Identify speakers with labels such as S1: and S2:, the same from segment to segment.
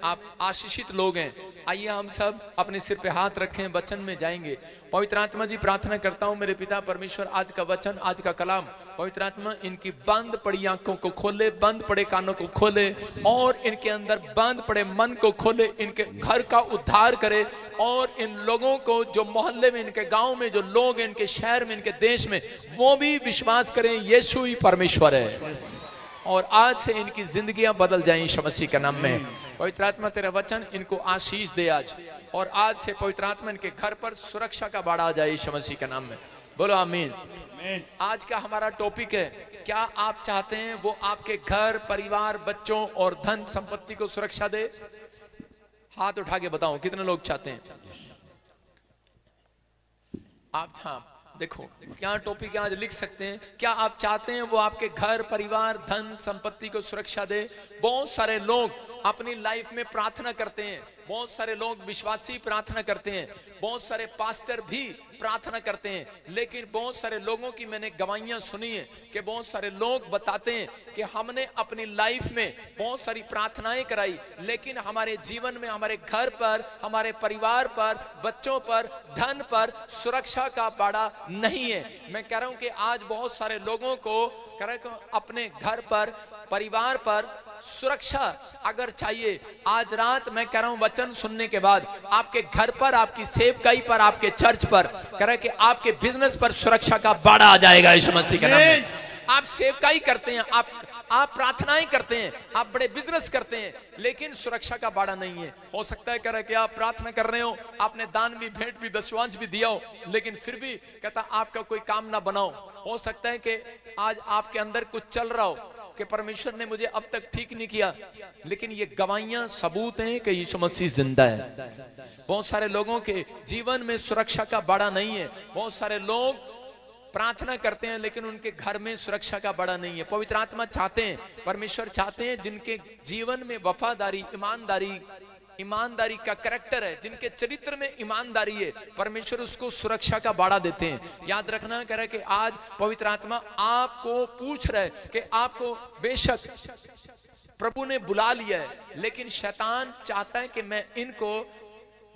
S1: आप आशीषित लोग हैं। आइए हम सब अपने सिर पे हाथ रखें, वचन में जाएंगे। पवित्र आत्मा जी, प्रार्थना करता हूं मेरे पिता परमेश्वर, आज का वचन, आज का कलाम, पवित्र आत्मा इनकी बंद पड़ी आंखों को खोले, बंद पड़े कानों को खोले और इनके अंदर बंद पड़े मन को खोले, इनके घर का उद्धार करे और इन लोगों को जो मोहल्ले में, इनके गांव में जो लोग हैं, इनके शहर में, इनके देश में, वो भी विश्वास करें यीशु ही परमेश्वर है और आज से इनकी जिंदगियां बदल जाएं यीशु मसीह के नाम में। पवित्र आत्मा तेरा वचन इनको आशीष दे आज, और आज से पवित्र आत्मा इनके घर पर सुरक्षा का बाड़ा आ जाए यीशु मसीह के नाम में। बोलो आमीन। आज का हमारा टॉपिक है, क्या आप चाहते हैं वो आपके घर, परिवार, बच्चों और धन संपत्ति को सुरक्षा दे? हाथ उठा के बताओ कितने लोग चाहते हैं आप? हाँ, देखो क्या टॉपिक आज लिख सकते हैं, क्या आप चाहते हैं वो आपके घर, परिवार, धन संपत्ति को सुरक्षा दे? बहुत सारे लोग अपनी लाइफ में प्रार्थना करते हैं, बहुत सारे लोग विश्वासी प्रार्थना करते हैं, बहुत सारे पास्टर भी प्रार्थना करते हैं, लेकिन बहुत सारे लोगों की मैंने गवाहियां सुनी है कि बहुत सारे लोग बताते हैं कि हमने अपनी लाइफ में बहुत सारी प्रार्थनाएं कराई, लेकिन हमारे जीवन में, हमारे घर पर, हमारे परिवार पर, बच्चों पर, धन पर सुरक्षा का बाड़ा नहीं है। मैं कह रहा हूं कि आज बहुत सारे लोगों को अपने घर पर, परिवार पर सुरक्षा अगर चाहिए, आज रात मैं कह रहा हूं वचन सुनने के बाद आपके घर पर, आपकी सेवकाई पर, आपके चर्च पर, कह रहा है कि आपके बिजनेस पर सुरक्षा का बाड़ा आ जाएगा यीशु मसीह के नाम में। आप सेवकाई करते हैं, आप प्रार्थनाएं करते हैं, आप बड़े बिजनेस करते हैं, लेकिन सुरक्षा का बाड़ा नहीं है। हो सकता है कह रहा है कि आप प्रार्थना कर रहे हो, आपने दान भी, भेंट भी, दशवांश भी दिया हो, लेकिन फिर भी कहता आपका कोई काम ना बनाओ। हो सकता है कि आज आपके अंदर कुछ चल रहा हो कि परमेश्वर ने मुझे अब तक ठीक नहीं किया, लेकिन ये गवाहियां, सबूत हैं कि यीशु मसीह जिंदा है। बहुत सारे लोगों के जीवन में सुरक्षा का बाड़ा नहीं है। बहुत सारे लोग प्रार्थना करते हैं, लेकिन उनके घर में सुरक्षा का बाड़ा नहीं है। पवित्र आत्मा चाहते हैं, परमेश्वर चाहते हैं, जिनके जीवन में वफादारी, ईमानदारी का कैरेक्टर है, जिनके चरित्र में ईमानदारी है, परमेश्वर उसको सुरक्षा का बाड़ा देते हैं। याद रखना कह रहा है कि आज पवित्र आत्मा आपको पूछ रहा है कि आपको बेशक प्रभु ने बुला लिया है, लेकिन शैतान चाहता है कि मैं इनको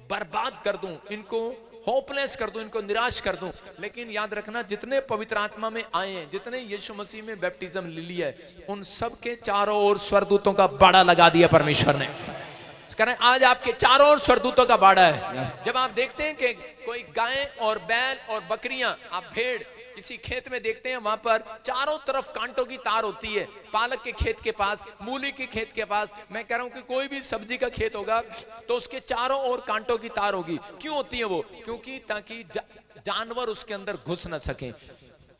S1: बर्बाद कर दूं, इनको होपलेस कर दूं, इनको निराश कर दूं। लेकिन याद रखना, जितने पवित्र आत्मा में आए हैं, जितने यीशु मसीह में बैप्टिज्म ले लिया है, उन सब के चारों ओर स्वर्गदूतों का बाड़ा लगा दिया परमेश्वर ने। करें आज आपके चारों ओर स्वर्गदूतों का बाड़ा है। जब आप देखते हैं कि कोई गाय और बैल और बकरियां, आप भेड़ किसी खेत में देखते हैं, वहां पर चारों तरफ कांटों की तार होती है। पालक के खेत के पास, मूली के खेत के पास, मैं कह रहा हूं कि कोई भी सब्जी का खेत होगा तो उसके चारों ओर कांटों की तार होगी। क्यों होती है वो? क्योंकि ताकि जानवर उसके अंदर घुस न सके।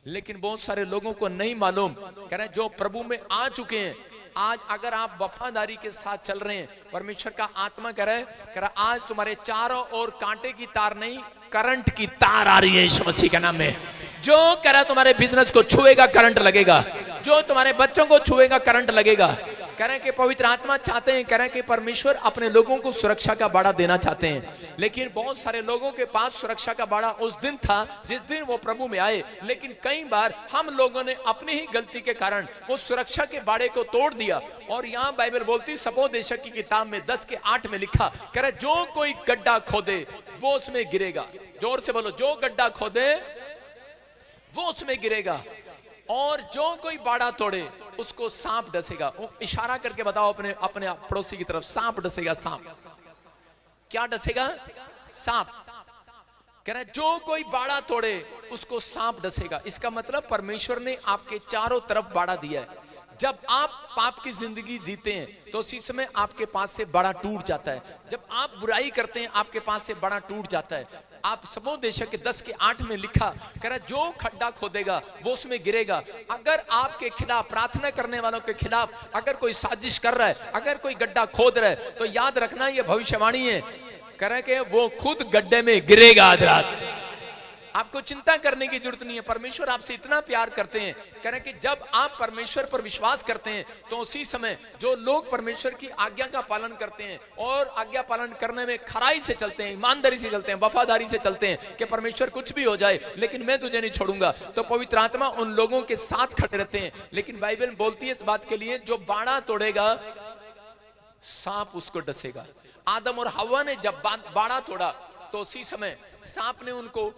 S1: लेकिन बहुत सारे लोगों को नहीं मालूम, कह रहे हैं जो प्रभु में आ चुके हैं, आज अगर आप वफादारी के साथ चल रहे हैं, परमेश्वर का आत्मा कह रहा है आज तुम्हारे चारों ओर कांटे की तार नहीं, करंट की तार आ रही है यीशु मसीह के नाम में। जो कह रहा है तुम्हारे बिजनेस को छुएगा करंट लगेगा, जो तुम्हारे बच्चों को छुएगा करंट लगेगा। कह रहे हैं कि पवित्र आत्मा चाहते हैं, कह रहे हैं कि परमेश्वर अपने लोगों को सुरक्षा का बाड़ा देना चाहते हैं। लेकिन बहुत सारे लोगों के पास सुरक्षा का बाड़ा उस दिन था जिस दिन वो प्रभु में आए, लेकिन कई बार हम लोगों ने अपनी ही गलती के कारण वो सुरक्षा के बाड़े को तोड़ दिया। और यहाँ बाइबल बोलती, सपोदेशक की किताब में 10:8 में लिखा, कह रहे जो कोई गड्ढा खोदे वो उसमें गिरेगा। जोर से बोलो, जो गड्ढा खोदे वो उसमें गिरेगा, और जो कोई बाड़ा तोड़े उसको सांप डसेगा। इशारा करके बताओ अपने पड़ोसी की तरफ, सांप डसेगा। सांप क्या डसेगा? सांप। कह रहा है जो कोई बाड़ा तोड़े उसको सांप डसेगा। इसका मतलब परमेश्वर ने आपके चारों तरफ बाड़ा दिया है। जब आप पाप की जिंदगी जीते हैं तो उसी समय आपके पास से बड़ा टूट जाता है। जब आप बुराई करते हैं आपके पास से बड़ा टूट जाता है। आप सपोदेशक के 10:8 में लिखा, कह रहा जो खड्डा खोदेगा वो उसमें गिरेगा। अगर आपके खिलाफ, प्रार्थना करने वालों के खिलाफ अगर कोई साजिश कर रहा है, अगर कोई गड्ढा खोद रहा है, तो याद रखना ये भविष्यवाणी है, कह रहा है कि वो खुद गड्ढे में गिरेगा आज रात। आपको चिंता करने की जरूरत नहीं है। परमेश्वर आपसे इतना प्यार करते हैं, कह रहे हैं कि जब आप परमेश्वर पर विश्वास करते हैं तो उसी समय जो लोग परमेश्वर की आज्ञा का पालन करते हैं और आज्ञा पालन करने में खराई से चलते हैं, ईमानदारी से चलते हैं, वफादारी से चलते हैं कि परमेश्वर कुछ भी हो जाए लेकिन मैं तुझे नहीं छोड़ूंगा, तो पवित्र आत्मा उन लोगों के साथ खड़े रहते हैं। लेकिन बाइबल बोलती है इस बात के लिए, जो बाड़ा तोड़ेगा सांप उसको डसेगा। आदम और हव्वा ने जब बाड़ा तोड़ा तो उसी समय सांप ने उनको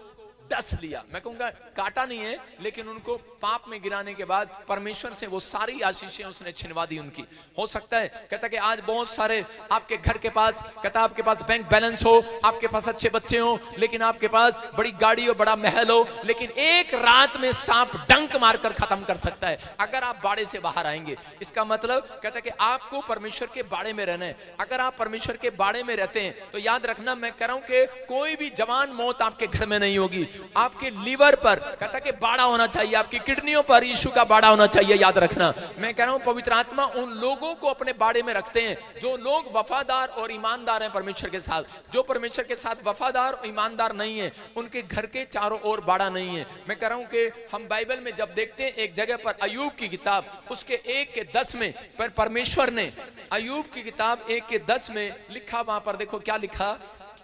S1: डस लिया। मैं कहूंगा काटा नहीं है, लेकिन उनको पाप में गिराने के बाद परमेश्वर से वो सारी आशीषें उसने छिनवा दी उनकी। हो सकता है कहता कि आज बहुत सारे आपके घर के पास, कहता आपके पास बैंक बैलेंस हो, आपके पास अच्छे बच्चे हो, लेकिन आपके पास बड़ी गाड़ी हो, बड़ा महल हो, लेकिन एक रात में सांप डंक मारकर खत्म कर सकता है अगर आप बाड़े से बाहर आएंगे। इसका मतलब कहता कि आपको परमेश्वर के बाड़े में रहना है। अगर आप परमेश्वर के बाड़े में रहते हैं तो याद रखना, मैं कह रहा हूं कि कोई भी जवान मौत आपके घर में नहीं होगी। आपके लीवर पर कहता कि बाड़ा होना चाहिए, आपकी किडनियों पर यीशु का बाड़ा होना चाहिए। याद रखना, मैं कह रहा हूं पवित्र आत्मा उन लोगों को अपने बाड़े में रखते हैं जो लोग वफादार और ईमानदार हैं परमेश्वर के साथ। जो परमेश्वर के साथ वफादार और ईमानदार नहीं है, उनके घर के चारों ओर बाड़ा नहीं है। मैं कह रहा हूं कि हम बाइबल में जब देखते हैं एक जगह पर अय्यूब की किताब उसके 1:10 में, पर परमेश्वर ने अय्यूब की किताब 1:10 में लिखा, वहां पर देखो क्या लिखा,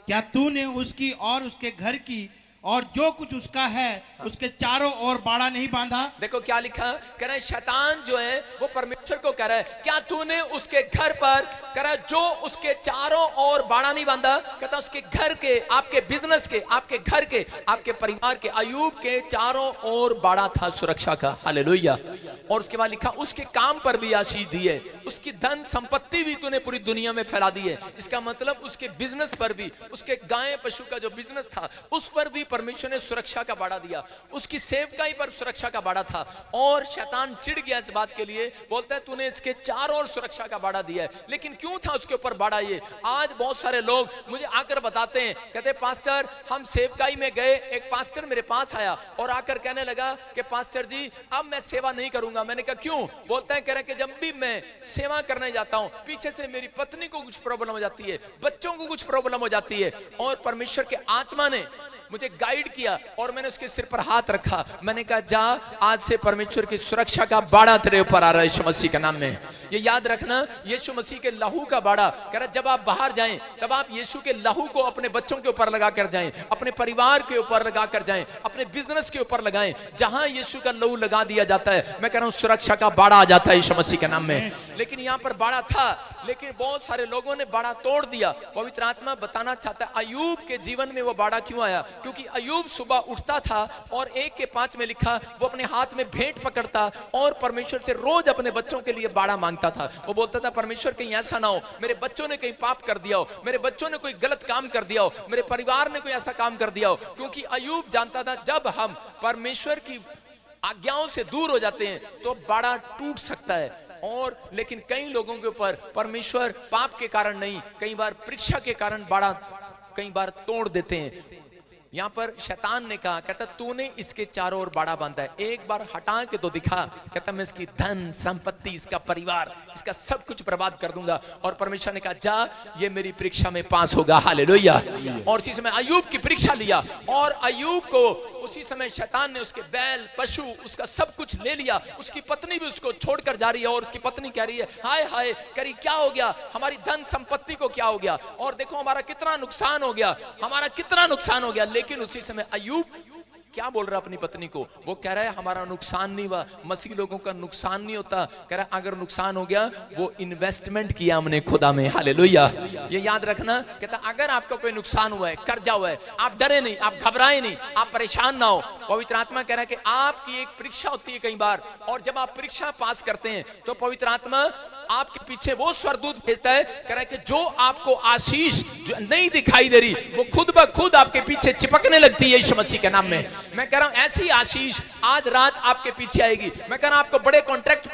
S2: क्या तूने उसकी और उसके घर की और जो कुछ उसका है उसके चारों ओर बाड़ा नहीं बांधा।
S1: देखो क्या लिखा, कह रहा है शैतान जो है वो परमेश्वर को कह रहा है क्या तूने उसके घर पर, कह रहा है जो उसके चारों ओर बाड़ा नहीं बांधा। कहता उसके घर के, आपके बिजनेस के, आपके घर के, आपके परिवार के, अय्यूब के चारों ओर बाड़ा था सुरक्षा का। हालेलुया। और उसके बाद लिखा उसके काम पर भी आशीष दी है, उसकी धन संपत्ति भी तूने पूरी दुनिया में फैला दी है। इसका मतलब उसके बिजनेस पर भी, उसके गाय पशु का जो बिजनेस था उस पर भी परमेश्वर ने सुरक्षा का बाड़ा दिया, उसकी सेवकाई पर सुरक्षा का बाड़ा था। और शैतान चिढ़ गया इस बात के लिए, बोलता है तूने इसके चारों ओर सुरक्षा का बाड़ा दिया है। लेकिन क्यों था उसके ऊपर बाड़ा? ये आज बहुत सारे लोग मुझे आकर बताते हैं, कहते पास्टर हम सेवकाई में गए, एक पास्टर मेरे पास आया और आकर कहने लगा कि पास्टर जी अब मैं सेवा नहीं करूंगा। मैंने कहा क्यों? बोलता है कह रहे कि जब भी मैं सेवा करने जाता हूं पीछे से मेरी पत्नी को कुछ प्रॉब्लम हो जाती है, बच्चों को कुछ प्रॉब्लम हो जाती है, और परमेश्वर के आत्मा ने मुझे गाइड किया और मैंने उसके सिर पर हाथ रखा। मैंने कहा जा आज से परमेश्वर की सुरक्षा का बाड़ा तेरे ऊपर आ रहा है यीशु मसीह के नाम में। ये याद रखना, यीशु मसीह के लहू का बाड़ा। कह रहा जब आप बाहर जाएं तब आप यीशु के लहू को अपने बच्चों के ऊपर लगा कर जाएं, अपने परिवार के ऊपर लगा कर जाएं, अपने बिजनेस के ऊपर लगाएं। जहां यीशु का लहू लगा दिया जाता है, मैं कह रहा हूं सुरक्षा का बाड़ा आ जाता है यीशु मसीह के नाम में। लेकिन यहाँ पर बाड़ा था, लेकिन बहुत सारे लोगों ने बाड़ा तोड़ दिया। पवित्र आत्मा बताना चाहता है अय्यूब के जीवन में वो बाड़ा क्यों आया, क्योंकि अय्यूब सुबह उठता था और 1:5 में लिखा वो अपने हाथ में भेंट पकड़ता और परमेश्वर से रोज अपने बच्चों के लिए बाड़ा मांगता था। वो बोलता था परमेश्वर कहीं ऐसा ना हो मेरे बच्चों ने कहीं पाप कर दिया हो, मेरे बच्चों ने कोई गलत काम कर दिया हो, मेरे परिवार ने कोई ऐसा काम कर दिया हो। क्योंकि अय्यूब जानता था जब हम परमेश्वर की आज्ञाओं से दूर हो जाते हैं तो बाड़ा टूट सकता है। और लेकिन कई लोगों के ऊपर परमेश्वर पाप के कारण नहीं, कई बार परीक्षा के कारण बाड़ा कई बार तोड़ देते हैं। यहां पर शैतान ने कहा, कहता तूने इसके चारों ओर बाड़ा बांधा है, एक बार हटा के तो दिखा। कहता मैं इसकी धन संपत्ति, इसका परिवार, इसका सब कुछ बर्बाद कर दूंगा। और परमेश्वर ने कहा जा ये मेरी परीक्षा में पास होगा। हालेलुया। और उसी समय अय्यूब की परीक्षा लिया और अय्यूब को उसी समय शैतान ने उसके बैल पशु उसका सब कुछ ले लिया। उसकी पत्नी भी उसको छोड़कर जा रही है और उसकी पत्नी कह रही है हाय हाय करी क्या हो गया, हमारी धन संपत्ति को क्या हो गया, और देखो हमारा कितना नुकसान हो गया, हमारा कितना नुकसान हो गया। लेकिन उसी समय अय्यूब क्या बोल रहा अपनी पत्नी को, वो कह रहा है हमारा नुकसान नहीं हुआ। मसीह लोगों का नुकसान नहीं होता, कह रहा है अगर नुकसान हो गया वो इन्वेस्टमेंट किया हमने खुदा में। हालेलुया। ये याद रखना, कहता अगर आपका कोई नुकसान हुआ है, कर्जा हुआ है, आप डरे नहीं, आप घबराए नहीं, आप परेशान ना हो। पवित्र आत्मा कह रहा है कि आपकी एक परीक्षा होती है कई बार, और जब आप परीक्षा पास करते हैं तो पवित्र आत्मा आपके पीछे वो स्वरदूत भेजता है, कह रहा है कि जो आपको आशीष जो नहीं दिखाई दे रही वो खुद ब खुद आपके पीछे चिपकने लगती है यीशु मसीह के नाम में। मैं कह रहा हूं ऐसी आशीष आज रात आपके पीछे आएगी। मैं कह रहा हूं आपको बड़े कॉन्ट्रैक्ट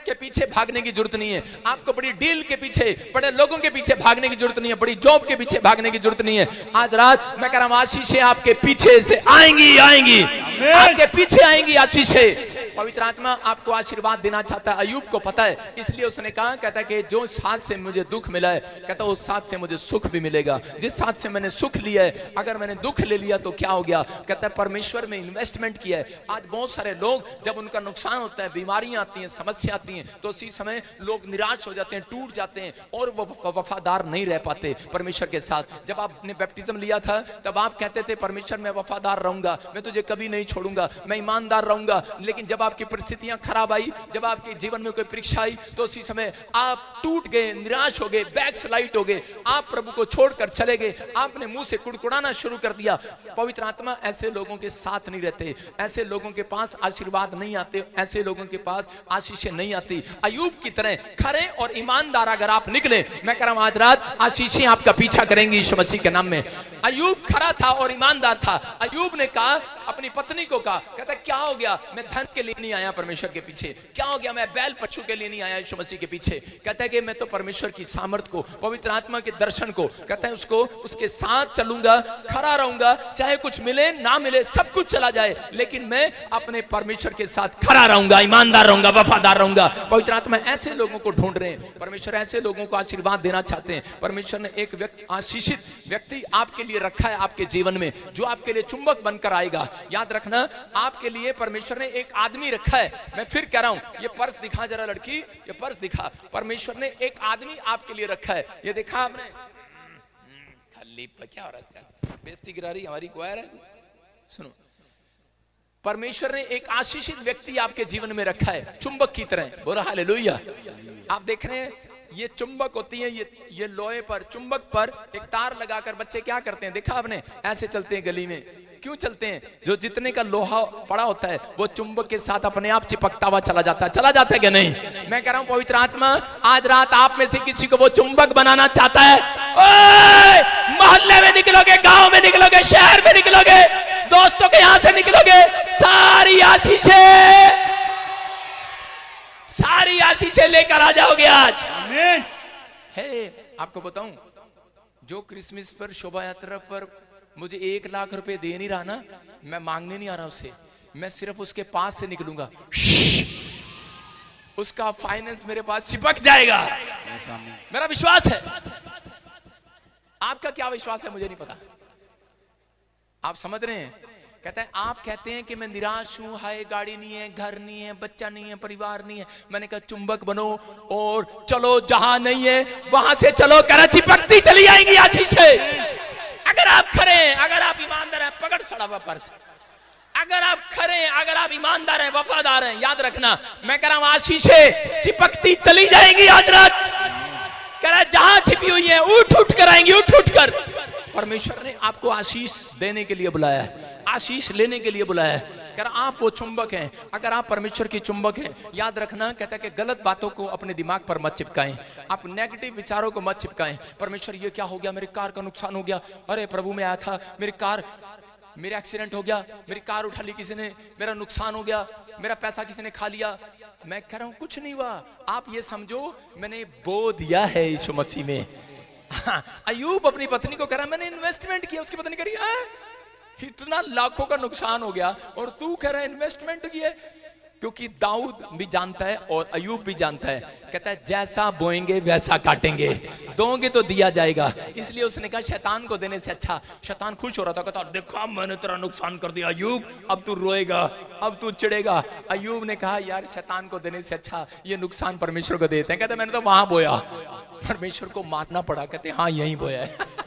S1: के पीछे भागने की जरूरत नहीं है, आपको बड़ी डील के पीछे, बड़े लोगों के पीछे भागने की जरूरत नहीं है, बड़ी जॉब के पीछे भागने की जरूरत नहीं है। आज रात मैं कह रहा हूं आशीषें आपके पीछे से आएंगी, आपके पीछे आएंगी आशीषें। पवित्र आत्मा आपको आशीर्वाद देना चाहता है। अय्यूब को पता है, इसलिए उसने कहा, कहता है कि जो साथ से मुझे दुख मिला है, कहता है उस साथ से मुझे सुख भी मिलेगा। जिस साथ से मैंने सुख लिया है, अगर मैंने दुख ले लिया तो क्या हो गया। कहता है परमेश्वर में इन्वेस्टमेंट किया है। आज बहुत सारे लोग जब उनका नुकसान होता है, बीमारियां आती हैं, समस्या आती हैं, तो उसी समय लोग निराश हो जाते हैं, टूट जाते हैं और वो वफादार नहीं रह पाते परमेश्वर के साथ। जब आपने बैप्टिज्म लिया था तब आप कहते थे परमेश्वर मैं वफादार रहूंगा, मैं तुझे कभी नहीं छोड़ूंगा, मैं ईमानदार रहूंगा। लेकिन जब जब आपकी परिस्थितियां खराब आई, जब आपके जीवन में कोई परीक्षा आई, तो उसी समय आप टूट गए, निराश हो गए, बैकस्लाइड हो गए, आप प्रभु को छोड़कर चले गए, आपने मुंह से कुड़कुड़ाना शुरू कर दिया। पवित्र आत्मा ऐसे लोगों के साथ नहीं रहते, ऐसे लोगों के पास आशीर्वाद नहीं आते, ऐसे लोगों के पास आशीषें नहीं आती। अय्यूब की तरह खरे और ईमानदार अगर आप निकले, मैं कह रहा हूं आज रात आशीषें आपका पीछा करेंगी यीशु मसीह के नाम में। अय्यूब खरा था और ईमानदार था। अय्यूब ने कहा, अपनी पत्नी को कहा, कहता क्या हो गया, मैं धन के लिए नहीं आया परमेश्वर के पीछे, क्या हो गया, मैं बैल पशु के लिए नहीं आया यीशु मसीह के पीछे। कहता है कि मैं तो परमेश्वर की सामर्थ को, पवित्र आत्मा के दर्शन को, कहता है उसको, उसके साथ चलूंगा, खड़ा रहूंगा, चाहे कुछ मिले ना मिले, सब कुछ चला जाए, लेकिन मैं अपने परमेश्वर के साथ खड़ा रहूंगा, ईमानदार रहूंगा, वफादार रहूंगा। पवित्र आत्मा ऐसे लोगों को ढूंढ रहे हैं, परमेश्वर ऐसे लोगों को आशीर्वाद देना चाहते हैं। परमेश्वर ने एक व्यक्ति, आशीषित व्यक्ति आपके लिए रखा है आपके जीवन में, जो आपके लिए चुंबक बनकर आएगा। याद रखना, आपके लिए परमेश्वर ने एक आदमी रखा है। मैं फिर कह रहा हूं, ये पर्स दिखा जरा लड़की, ये पर्स दिखा, परमेश्वर ने एक आदमी आपके लिए रखा है। ये देखा आपने, खाली क्या हो रहा है इसका, बेइज्जती गिरा रही हमारी क्वायर है। सुनो, परमेश्वर ने एक आशीषित व्यक्ति आपके जीवन में रखा है, चुंबक की तरह। बोला हालेलुया। आप देख रहे हैं, ये चुंबक होती है, ये लोहे पर, चुंबक पर एक तार लगाकर बच्चे क्या करते हैं, देखा आपने, ऐसे चलते हैं गली में। क्यों चलते हैं? जो जितने का लोहा पड़ा होता है वो चुंबक के साथ अपने आप चिपकता हुआ चला जाता है कि नहीं? मैं कह रहा हूं पवित्र आत्मा आज रात आप में से किसी को वो चुंबक बनाना चाहता है। ओए, मोहल्ले में निकलोगे, गांव में निकलोगे, शहर में निकलोगे, दोस्तों के यहां से निकलोगे, सारी आशीषें लेकर आ जाओगे आज।
S2: आमीन।
S1: है, आपको बताऊं, जो क्रिसमस पर, शोभा यात्रा पर मुझे 1 लाख रुपए दे नहीं रहा ना, मैं मांगने नहीं आ रहा उसे, मैं सिर्फ उसके पास से निकलूंगा, उसका फाइनेंस मेरे पास चिपक जाएगा। मेरा विश्वास है। आपका क्या विश्वास है मुझे नहीं पता। आप समझ रहे हैं? कहता है, आप कहते हैं कि मैं निराश हूं, हाय गाड़ी नहीं है, घर नहीं है, बच्चा नहीं है, परिवार नहीं है। मैंने कहा चुंबक बनो और चलो, जहां नहीं है वहां से चलो, करा चिपकती चली आएंगी आशीषें। अगर आप खरे हैं, अगर आप ईमानदार हैं, पकड़ सड़ा हुआ पर्स, अगर आप खरे हैं, अगर आप ईमानदार हैं, वफादार हैं, याद रखना, मैं कह रहा हूं आशीषें चिपकती चली जाएंगी आज रात। कह रहा जहां छिपी हुई है उठ उठ कर आएंगी, उठ उठ कर। परमेश्वर ने आपको आशीष देने के लिए बुलाया है, आशीष लेने के लिए बुलाया है। कह रहा आप वो चुंबक हैं, अगर आप परमेश्वर की चुंबक हैं, याद रखना, कहता है कि गलत बातों को अपने दिमाग पर मत चिपकाएं, आप नेगेटिव विचारों को मत चिपकाएं। परमेश्वर ये क्या हो गया, मेरी कार का नुकसान हो गया, अरे प्रभु में आया था, मेरा एक्सीडेंट हो गया, मेरी कार उठा ली किसी ने, मेरा नुकसान हो गया, मेरा पैसा किसी ने खा लिया। मैं कह रहा हूं कुछ नहीं हुआ, आप ये समझो मैंने बो दिया है यीशु मसीह में। अय्यूब अपनी पत्नी को कह रहा मैंने इन्वेस्टमेंट किया, उसकी पत्नी कह रही इतना लाखों का नुकसान हो गया और तू कह रहा है इन्वेस्टमेंट की है। क्योंकि दाऊद भी जानता है और अय्यूब भी जानता है, कहता है जैसा बोएंगे वैसा काटेंगे, दोगे तो दिया जाएगा। इसलिए उसने कहा शैतान को देने से अच्छा। शैतान खुश हो रहा था, कहता देखा मैंने तेरा नुकसान कर दिया अय्यूब, अब तू रोएगा, अब तू चिढ़ेगा। अय्यूब ने कहा यार शैतान को देने से अच्छा ये नुकसान परमेश्वर को देते हैं। कहते मैंने तो वहां बोया, परमेश्वर को मानना पड़ा। कहते हाँ यही बोया है।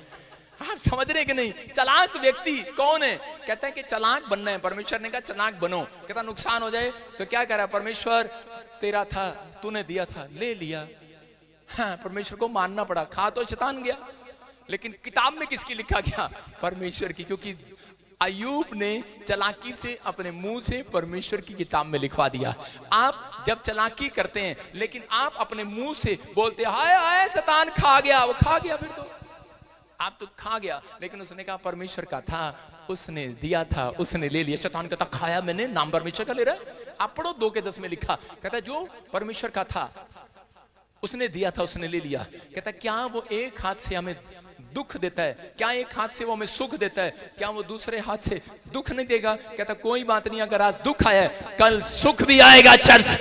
S1: आप समझ रहे कि नहीं? चालाक व्यक्ति कौन है? कहता है कि चालाक बनना है। परमेश्वर ने कहा चालाक बनो। कहता नुकसान हो जाए तो क्या कह रहा है, परमेश्वर तेरा था, तूने दिया था, ले लिया। हाँ, परमेश्वर को मानना पड़ा। खा तो शैतान गया, लेकिन किताब में किसकी लिखा गया? परमेश्वर की। क्योंकि अय्यूब ने चालाकी से अपने मुंह से परमेश्वर की किताब में लिखवा दिया। आप जब चालाकी करते हैं लेकिन आप अपने मुंह से बोलते हाय हाय शैतान खा गया, वो खा गया, फिर तो आप तो खा गया। लेकिन उसने कहा परमेश्वर का था, उसने दिया था, उसने ले लिया। शैतान कहता खाया मैंने, नाम परमेश्वर का ले रहा है। आप पढ़ो 2:10 में लिखा, कहता जो परमेश्वर का था उसने दिया था, उसने ले लिया। कहता क्या वो एक हाथ से हमें दुख देता है? क्या एक हाथ से वो हमें सुख देता है? क्या वो दूसरे हाथ से दुख नहीं देगा? कहता कोई बात नहीं, अगर आज दुख आया कल सुख भी आएगा चर्च।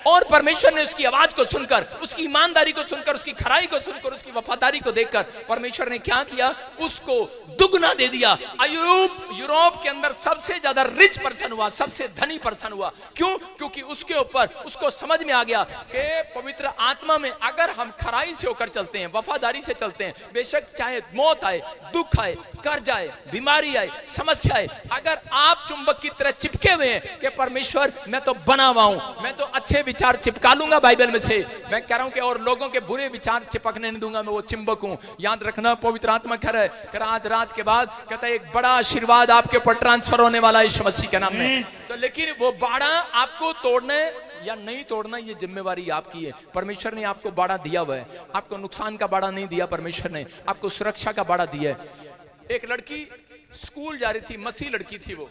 S1: और परमेश्वर ने उसकी आवाज को सुनकर, उसकी ईमानदारी को सुनकर, उसकी खराई को सुनकर, उसकी वफादारी को देखकर परमेश्वर ने क्या किया, उसको दुगना दे दिया। अय्यूब यूरोप के अंदर सबसे ज्यादा रिच पर्सन हुआ, सबसे धनी पर्सन हुआ। क्यों? क्योंकि उसके ऊपर उसको समझ में आ गया कि पवित्र आत्मा में अगर हम खराई से होकर चलते हैं, वफादारी से चलते हैं, बेशक चाहे मौत आए, दुख आए, कर्ज आए, बीमारी आए, समस्या आए, अगर आप चुंबक की तरह चिपके हुए हैं कि परमेश्वर मैं तो बना हुआ हूं, मैं तो अच्छे विचार चिपका लूंगा बाइबल में से, मैं कह रहा हूं कि और लोगों के बुरे विचार चिपकने नहीं दूंगा, मैं वो चिंबक हूं। याद रखना पवित्र आत्मा खरा है, कर आज रात के बाद कहता है एक बड़ा आशीर्वाद आपके ऊपर ट्रांसफर होने वाला है यीशु मसीह के नाम में। तो लेकिन वो बाड़ा आपको तोड़ने या नहीं तोड़ना ये जिम्मेवारी आपकी है। परमेश्वर ने आपको बाड़ा दिया हुआ है, आपको नुकसान का बाड़ा नहीं दिया, परमेश्वर ने आपको सुरक्षा का बाड़ा दिया है। एक लड़की स्कूल जा रही थी, मसीह लड़की थी वो,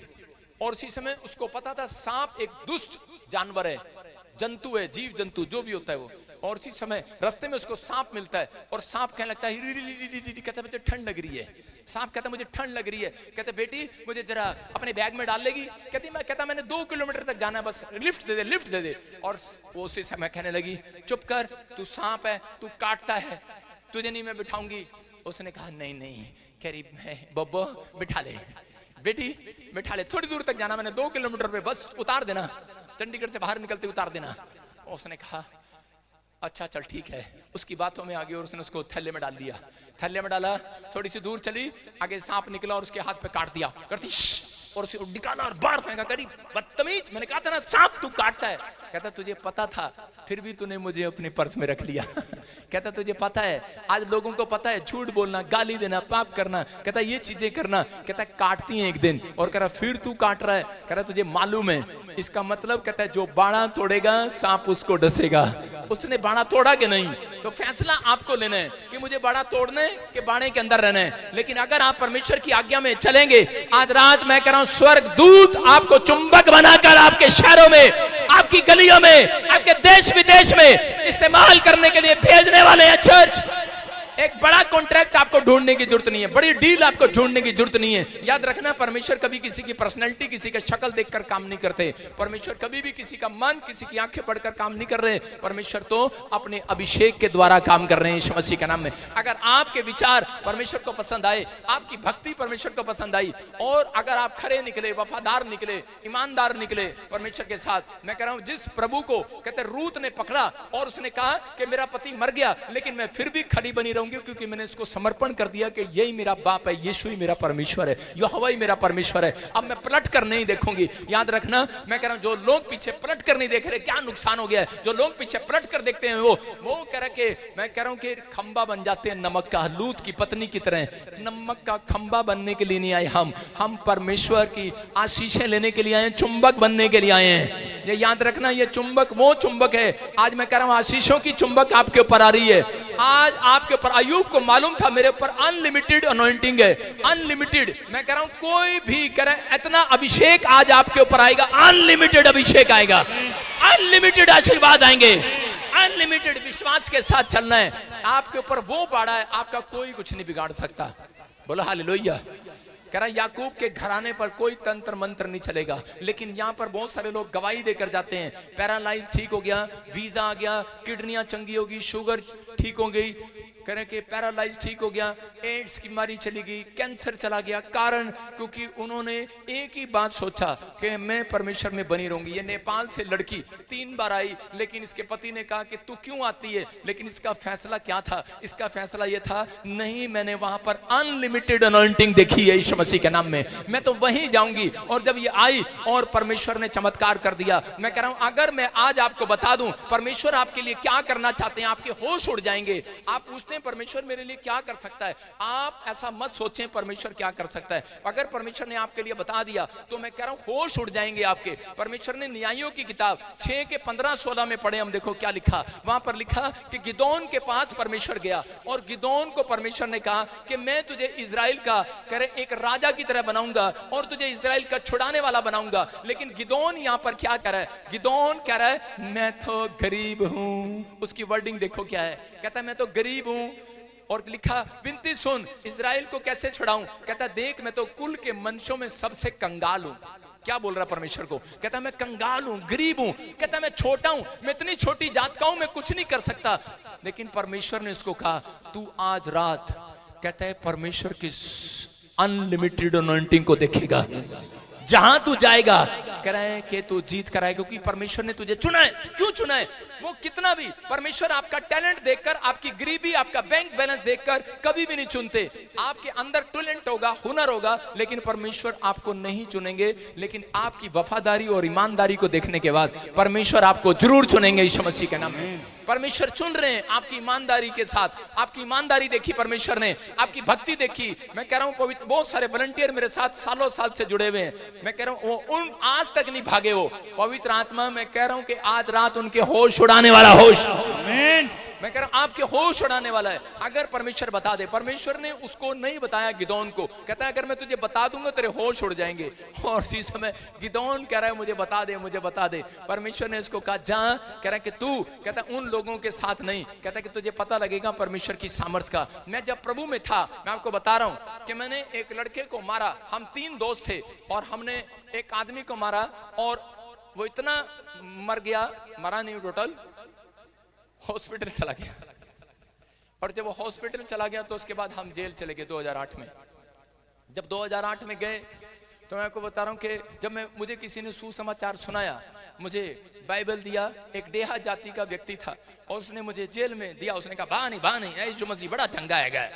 S1: और उसी समय उसको पता था सांप एक दुष्ट जानवर है, जंतु है, जीव जंतु जो भी होता है वो। और उसी समय रास्ते में उसको सांप मिलता है और सांप कहने लगता है, कहता है मुझे ठंड लग रही है। सांप कहता मुझे ठंड लग रही है, कहते बेटी मुझे जरा अपने बैग में डाल लेगी? कहता मैंने 2 किलोमीटर तक जाना है, बस लिफ्ट दे दे, लिफ्ट दे दे। और वो उसी समय कहने लगी चुप कर, तू सांप है, तू काटता है, तुझे नहीं मैं बिठाऊंगी। उसने कहा नहीं नहीं, कह रही मैं बब्बो बिठा ले बेटी, बिठा ले, थोड़ी दूर तक जाना, मैंने 2 किलोमीटर पे, बस उतार देना, चंडीगढ़ से बाहर निकलते उतार देना। उसने कहा अच्छा चल ठीक है। उसकी बातों में आगे और उसने उसको थैले में डाल दिया, थैले में डाला, थोड़ी सी दूर चली, आगे सांप निकला और उसके हाथ पे काट दिया, करती और उसे निकाला और बाहर फेंका, करी बदतमीज, मैंने कहा था ना सांप तू काटता है। कहता तुझे पता था फिर भी तूने मुझे अपने पर्स में रख लिया। कहता तुझे पता है, आज लोगों को पता है झूठ बोलना, गाली देना, पाप करना, कहता ये चीजें करना, कहता काटती हैं एक दिन, और कह रहा फिर तू काट रहा है, कह रहा तुझे मालूम है इसका मतलब, कहता है जो बाड़ा तोड़ेगा सांप उसको डसेगा। उसने बाड़ा तोड़ा कि नहीं? तो फैसला आपको लेना है कि मुझे बाड़ा तोड़ने के बाड़े के अंदर रहना है। लेकिन अगर आप परमेश्वर की आज्ञा में चलेंगे, आज रात मैं कह रहा हूं स्वर्ग दूत आपको चुंबक बनाकर आपके शहरों में, आपकी गलियों में, आपके देश विदेश में इस्तेमाल करने के लिए भेजने वाले हैं। चर्च एक बड़ा कॉन्ट्रैक्ट आपको ढूंढने की जरूरत नहीं है, बड़ी डील आपको ढूंढने की जरूरत नहीं है। याद रखना परमेश्वर कभी किसी की पर्सनैलिटी, किसी का शक्ल देखकर काम नहीं करते। परमेश्वर कभी भी किसी का मन, किसी की आंखें पढ़कर काम नहीं कर रहे। परमेश्वर तो अपने अभिषेक के द्वारा काम कर रहे हैं यीशु मसीह के नाम में। अगर आपके विचार परमेश्वर को पसंद आए, आपकी भक्ति परमेश्वर को पसंद आई, और अगर आप खरे निकले, वफादार निकले, ईमानदार निकले परमेश्वर के साथ, मैं कह रहा हूं जिस प्रभु को कहते रूत ने पकड़ा और उसने कहा कि मेरा पति मर गया लेकिन मैं फिर भी खड़ी बनी रहूंगी क्योंकि मैंने इसको समर्पण कर दिया कि यही मेरा बाप है, यीशु ही मेरा परमेश्वर है, यहोवा ही मेरा परमेश्वर है, अब मैं पलट कर नहीं देखूंगी। याद रखना मैं कह रहा हूं जो लोग पीछे पलट कर नहीं देख रहे, क्या नुकसान हो गया है। जो लोग पीछे पलट कर देखते हैं वो कह रहा कि मैं कह रहा हूं कि खंबा बन जाते हैं नमक का, लूत की पत्नी की तरह। नमक का खंबा बनने के लिए नहीं आए हम परमेश्वर की आशीषें लेने के लिए आए, चुंबक बनने के लिए आए हैं। ये याद रखना, ये चुंबक वो चुंबक है। आज मैं कह रहा हूं आशीषों की चुंबक आपके ऊपर आ रही है। आज आपके ऊपर, अय्यूब को मालूम था मेरे ऊपर अनलिमिटेड अनॉइंटिंग है, अनलिमिटेड। मैं कह रहा हूं कोई भी करे इतना अभिषेक आज आपके ऊपर आएगा, अनलिमिटेड अभिषेक आएगा, अनलिमिटेड आशीर्वाद आएंगे, अनलिमिटेड विश्वास के साथ चलना है। आपके ऊपर वो बाड़ा है, आपका कोई कुछ नहीं बिगाड़ सकता। बोलो हालेलुया। कह रहा याकूब के घराने पर कोई तंत्र मंत्र नहीं चलेगा। लेकिन यहाँ पर बहुत सारे लोग गवाही देकर जाते हैं, पैरालाइज ठीक हो गया, वीजा आ गया, किडनियां चंगी होगी, शुगर ठीक हो गई, करें कि पैरालाइज ठीक हो गया, एड्स की बीमारी चली गई, कैंसर चला गया। कारण क्योंकि उन्होंने एक ही बात सोचा कि मैं परमेश्वर में बनी रहूंगी। ये नेपाल से लड़की 3 बार आई, लेकिन इसके पति ने कहा कि तू क्यों आती है, लेकिन इसका फैसला क्या था? इसका फैसला ये था, नहीं मैंने वहां पर अनलिमिटेड अनॉइंटिंग देखी है यीशु मसीह के नाम में, मैं तो वहीं जाऊंगी। और जब ये आई और परमेश्वर ने चमत्कार कर दिया। मैं कह रहा हूं अगर मैं आज आपको बता दूं परमेश्वर आपके लिए क्या करना चाहते हैं, आपके होश उड़ जाएंगे। आप पूछते परमेश्वर मेरे लिए क्या कर सकता है, आप ऐसा मत सोचें परमेश्वर क्या कर सकता है। अगर परमेश्वर ने आपके लिए बता दिया तो मैं कह रहा हूं होश उड़ जाएंगे आपके। परमेश्वर ने न्यायों की किताब 6 के 15-16 में पढ़े हम, देखो क्या लिखा वहां पर। लिखा कि गिदोन के पास परमेश्वर गया और गिदोन को परमेश्वर ने कहा कि मैं तुझे इजराइल का करे एक राजा की तरह बनाऊंगा और तुझे इजराइल का छुड़ाने वाला बनाऊंगा। लेकिन गिदोन यहां पर क्या कर रहा है? गिदोन कह रहा है मैं तो गरीब हूं। उसकी वर्डिंग देखो क्या है, कहता है मैं तो गरीब हूं। और लिखा विनती सुन, इजराइल को कैसे छुड़ाऊं? कहता देख मैं तो कुल के मनुष्यों में सबसे कंगाल हूं। क्या बोल रहा परमेश्वर को? कहता मैं कंगाल हूं, गरीब हूं, कहता मैं छोटा हूं, मैं इतनी छोटी जात का हूं, मैं कुछ नहीं कर सकता। लेकिन परमेश्वर ने उसको कहा तू आज रात, कहता है परमेश्वर की अनलिमिटेड अनॉइंटिंग को देखेगा। जहां तू जाएगा कह रहा है कि तू जीत कर आए, क्योंकि परमेश्वर ने तुझे चुना है। क्यों चुना है? वो कितना भी, परमेश्वर आपका टैलेंट देखकर, आपकी गरीबी, आपका बैंक बैलेंस देखकर कभी भी नहीं चुनते। आपके अंदर टैलेंट होगा, हुनर होगा, लेकिन परमेश्वर आपको नहीं चुनेंगे। लेकिन आपकी वफादारी और ईमानदारी को देखने के बाद परमेश्वर आपको जरूर चुनेंगे यीशु मसीह के नाम में। परमेश्वर चुन रहे हैं आपकी ईमानदारी के साथ। आपकी ईमानदारी देखी परमेश्वर ने, आपकी भक्ति देखी। मैं कह रहा हूं पवित्र, बहुत सारे वॉलंटियर मेरे साथ सालों साल से जुड़े हुए हैं। मैं कह रहा हूं वो उन आज तक नहीं भागे। वो पवित्र आत्मा, मैं कह रहा हूं कि आज रात उनके होश उड़ाने वाला होश, आमीन। मैं कह रहा हूं आपके होश उड़ाने वाला है। अगर परमेश्वर बता दे, परमेश्वर ने उसको नहीं बताया गिदोन को, कहता है अगर मैं तुझे बता दूंगा तेरे होश उड़ जाएंगे। और इसी समय गिदोन कह रहा है मुझे बता दे, मुझे बता दे। परमेश्वर ने उसको कहा जा, कह रहा है कि तू, कहता है उन लोगों के साथ नहीं, कहता है कि तुझे पता लगेगा परमेश्वर की सामर्थ का। मैं जब प्रभु में था, मैं आपको बता रहा हूं कि मैंने एक लड़के को मारा। हम 3 दोस्त थे और हमने एक आदमी को मारा और वो इतना मर गया, मरा नहीं, टोटल हॉस्पिटल चला गया। और जब वो हॉस्पिटल चला गया तो उसके बाद हम जेल चले गए 2008 में। जब 2008 में गए तो मैं आपको बता रहा हूं कि जब मुझे किसी ने सुसमाचार सुनाया, मुझे बाइबल दिया, एक देहा जाति का व्यक्ति था और उसने मुझे जेल में दिया। उसने कहा बा नहीं यीशु मसीह बड़ा चंगा है।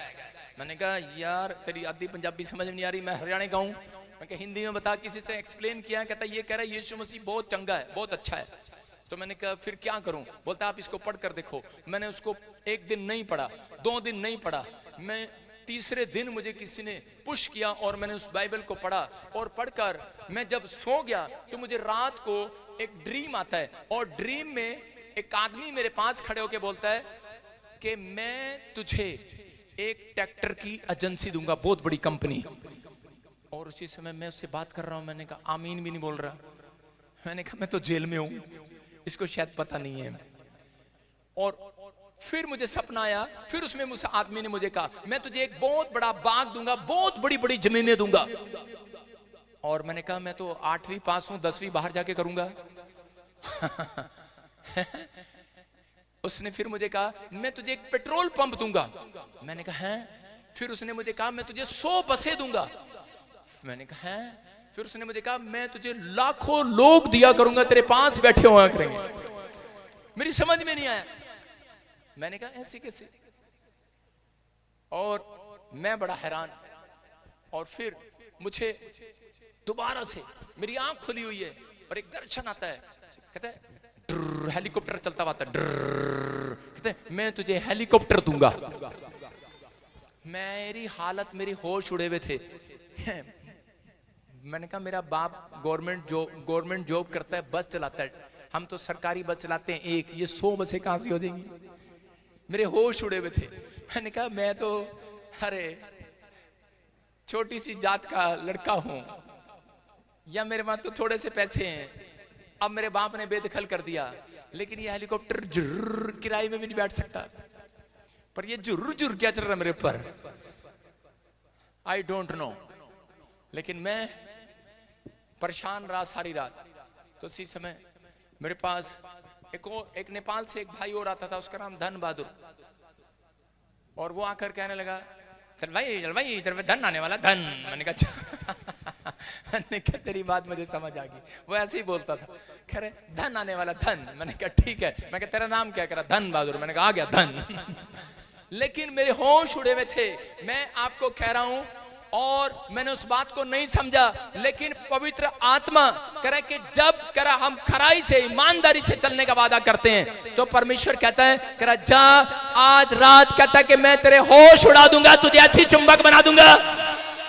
S1: मैंने कहा यार तेरी आधी पंजाबी समझ नहीं आ रही, मैं हरियाणा का हूं। मैं कहा हिंदी में बता, किसी से एक्सप्लेन किया, कहता ये कह रहा है यीशु मसीह बहुत चंगा है, बहुत अच्छा है। तो मैंने कहा फिर क्या करूं? बोलता आप इसको पढ़ कर देखो। मैंने उसको 1 दिन नहीं पढ़ा, 2 दिन नहीं पढ़ा, मैं तीसरे दिन मुझे किसी ने पुश किया और मैंने उस बाइबल को पढ़ा। और पढ़कर मैं जब सो गया तो मुझे रात को एक ड्रीम आता है और ड्रीम में एक आदमी मेरे पास खड़े होकर बोलता है कि मैं तुझे एक ट्रैक्टर की एजेंसी दूंगा, बहुत बड़ी कंपनी। और उसी समय मैं उससे बात कर रहा हूं। मैंने कहा आमीन भी नहीं बोल रहा। मैंने कहा मैं तो जेल में हूं, इसको शायद पता नहीं है। और फिर मुझे सपना आया, फिर उसमें मुझसे आदमी ने मुझे कहा मैं तुझे एक बहुत बड़ा बाग दूंगा, बहुत बड़ी बड़ी जमीनें दूंगा। और मैंने कहा मैं तो 8वीं पास हूं, 10वीं बाहर जाके करूंगा। उसने फिर मुझे कहा मैं तुझे एक पेट्रोल पंप दूंगा। मैंने कहा है? फिर उसने मुझे कहा मैं तुझे 100 बसें दूंगा। मैंने कहा है? फिर उसने मुझे कहा मैं तुझे लाखों लोग दिया करूंगा, तेरे पास बैठे हुआ करेंगे। मेरी समझ में नहीं आया। मैंने कहा ऐसे कैसे? और मैं बड़ा हैरान। और फिर मुझे दोबारा से मेरी आंख खुली हुई है और एक दर्शन आता है, कहता है हेलीकॉप्टर चलता हुआ, कहते हैं मैं तुझे हेलीकॉप्टर दूंगा। मेरी हालत, मेरी होश उड़े हुए थे। मैंने कहा मेरा बाप गवर्नमेंट जॉब करता है, बस चलाता है, हम तो सरकारी बस चलाते हैं एक, ये 100 बसें कहां से हो जाएंगी? मेरे होश उड़े हुए थे। मैंने कहा मैं तो अरे छोटी सी जात का लड़का हूं, या मेरे पास तो थोड़े से पैसे हैं, अब मेरे बाप ने बेदखल कर दिया। लेकिन ये हेलीकॉप्टर जुर्र किराए में भी नहीं बैठ सकता, पर ये जुर्र क्या चल रहा है मेरे ऊपर, आई डोंट नो। लेकिन मैं परेशान रहा सारी रात। तो इसी समय मेरे पास एक नेपाल से एक भाई और आता था, उसका नाम धन बहादुर। और वो आकर कहने लगा चल भाई इधर में धन आने वाला, धन। मैंने कहा मैंने कहा तेरी बात मुझे समझ आ गई। वो ऐसे ही बोलता था, कह रहे धन आने वाला, धन। मैंने कहा ठीक है। मैं कहा तेरा नाम क्या? कह रहा धन बहादुर। मैंने कहा आ गया धन। लेकिन मेरे होश उड़े हुए थे। मैं आपको कह रहा हूं, और मैंने उस बात को नहीं समझा। लेकिन पवित्र आत्मा कह रहा है कि जब कह रहा हम खराई से, ईमानदारी से चलने का वादा करते हैं तो परमेश्वर कहता है, कह रहा जा आज रात, कहता है कि मैं तेरे होश उड़ा दूंगा, तुझे ऐसी चुंबक बना दूंगा,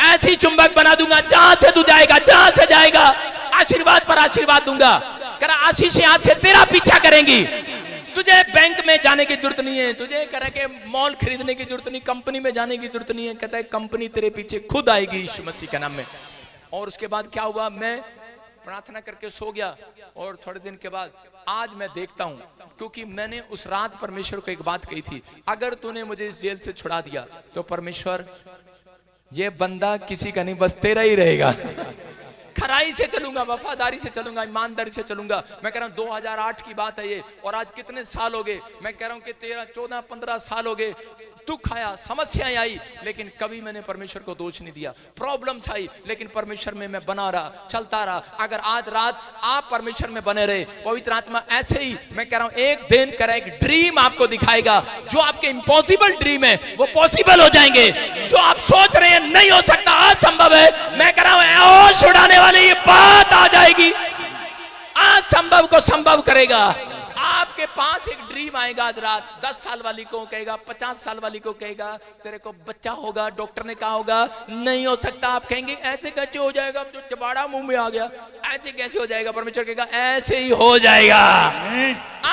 S1: ऐसी चुंबक बना दूंगा, जहां से तू जाएगा, जहां से जाएगा आशीर्वाद पर आशीर्वाद दूंगा। कह रहा आशीष आज से तेरा पीछा करेंगी। तुझे बैंक में जाने की जरूरत नहीं है, तुझे कह रहा है कि मॉल खरीदने की जरूरत नहीं, कंपनी में जाने की जरूरत नहीं है। कहता है कंपनी तेरे पीछे खुद आएगी यीशु मसीह के नाम में। और उसके बाद क्या हुआ, मैं प्रार्थना करके सो गया। और थोड़े दिन के बाद आज मैं देखता हूं, क्योंकि मैंने उस रात परमेश्वर को एक बात कही थी, अगर तूने मुझे इस जेल से छुड़ा दिया तो परमेश्वर ये बंदा किसी का नहीं, बस तेरा ही रहेगा। खराई से चलूंगा, वफादारी से चलूंगा, ईमानदारी से चलूंगा। मैं कह रहा हूं 2008 की बात है ये, और आज कितने साल हो गए, मैं कह रहा हूं कि 13, 14, 15 साल हो गए। दुख आया, समस्याएं आई, लेकिन कभी मैंने परमेश्वर को दोष नहीं दिया। प्रॉब्लम्स आई, लेकिन परमेश्वर में मैं बना रहा, चलता रहा। अगर आज रात आप परमेश्वर में बने रहे, पवित्र आत्मा ऐसे ही, मैं कह रहा हूं, एक दिन करें, एक ड्रीम आपको दिखाएगा। जो आपके इम्पॉसिबल ड्रीम है वो पॉसिबल हो जाएंगे। जो आप सोच रहे हैं नहीं हो सकता, असंभव है, मैं कह रहा हूं होश उड़ाने वाली ये बात आ जाएगी। असंभव को संभव करेगा। आपके पास एक ड्रीम आएगा आज रात। 10 साल वाली को कहेगा, 50 साल वाली को कहेगा तेरे को बच्चा होगा, डॉक्टर ने कहा होगा नहीं हो सकता। आप कहेंगे ऐसे कैसे हो जाएगा, जो चबाड़ा मुंह में आ गया, ऐसे कैसे हो जाएगा। परमेश्वर कहेगा ऐसे ही हो जाएगा।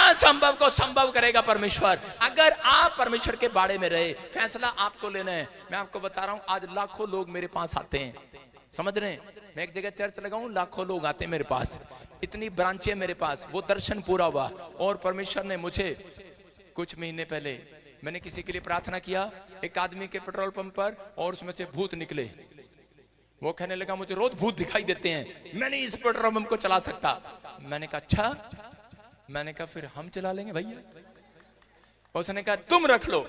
S1: असंभव को संभव करेगा परमेश्वर, अगर आप परमेश्वर के बारे में रहे। फैसला आपको लेना है। मैं आपको बता रहा हूं, आज लाखों लोग मेरे पास आते हैं, समझ रहे हैं। मैं एक जगह चर्च लगाऊं, लाखों लोग आते हैं मेरे पास, इतनी ब्रांचें मेरे पास। वो दर्शन पूरा हुआ, और परमेश्वर ने मुझे कुछ महीने पहले, मैंने किसी के लिए प्रार्थना किया, एक आदमी के पेट्रोल पंप पर, और उसमें से भूत निकले। वो कहने लगा मुझे रोज भूत दिखाई देते हैं, मैं नहीं इस पेट्रोल पंप को चला सकता। मैंने कहा अच्छा, मैंने कहा फिर हम चला लेंगे भैया। उसने कहा तुम रख लो।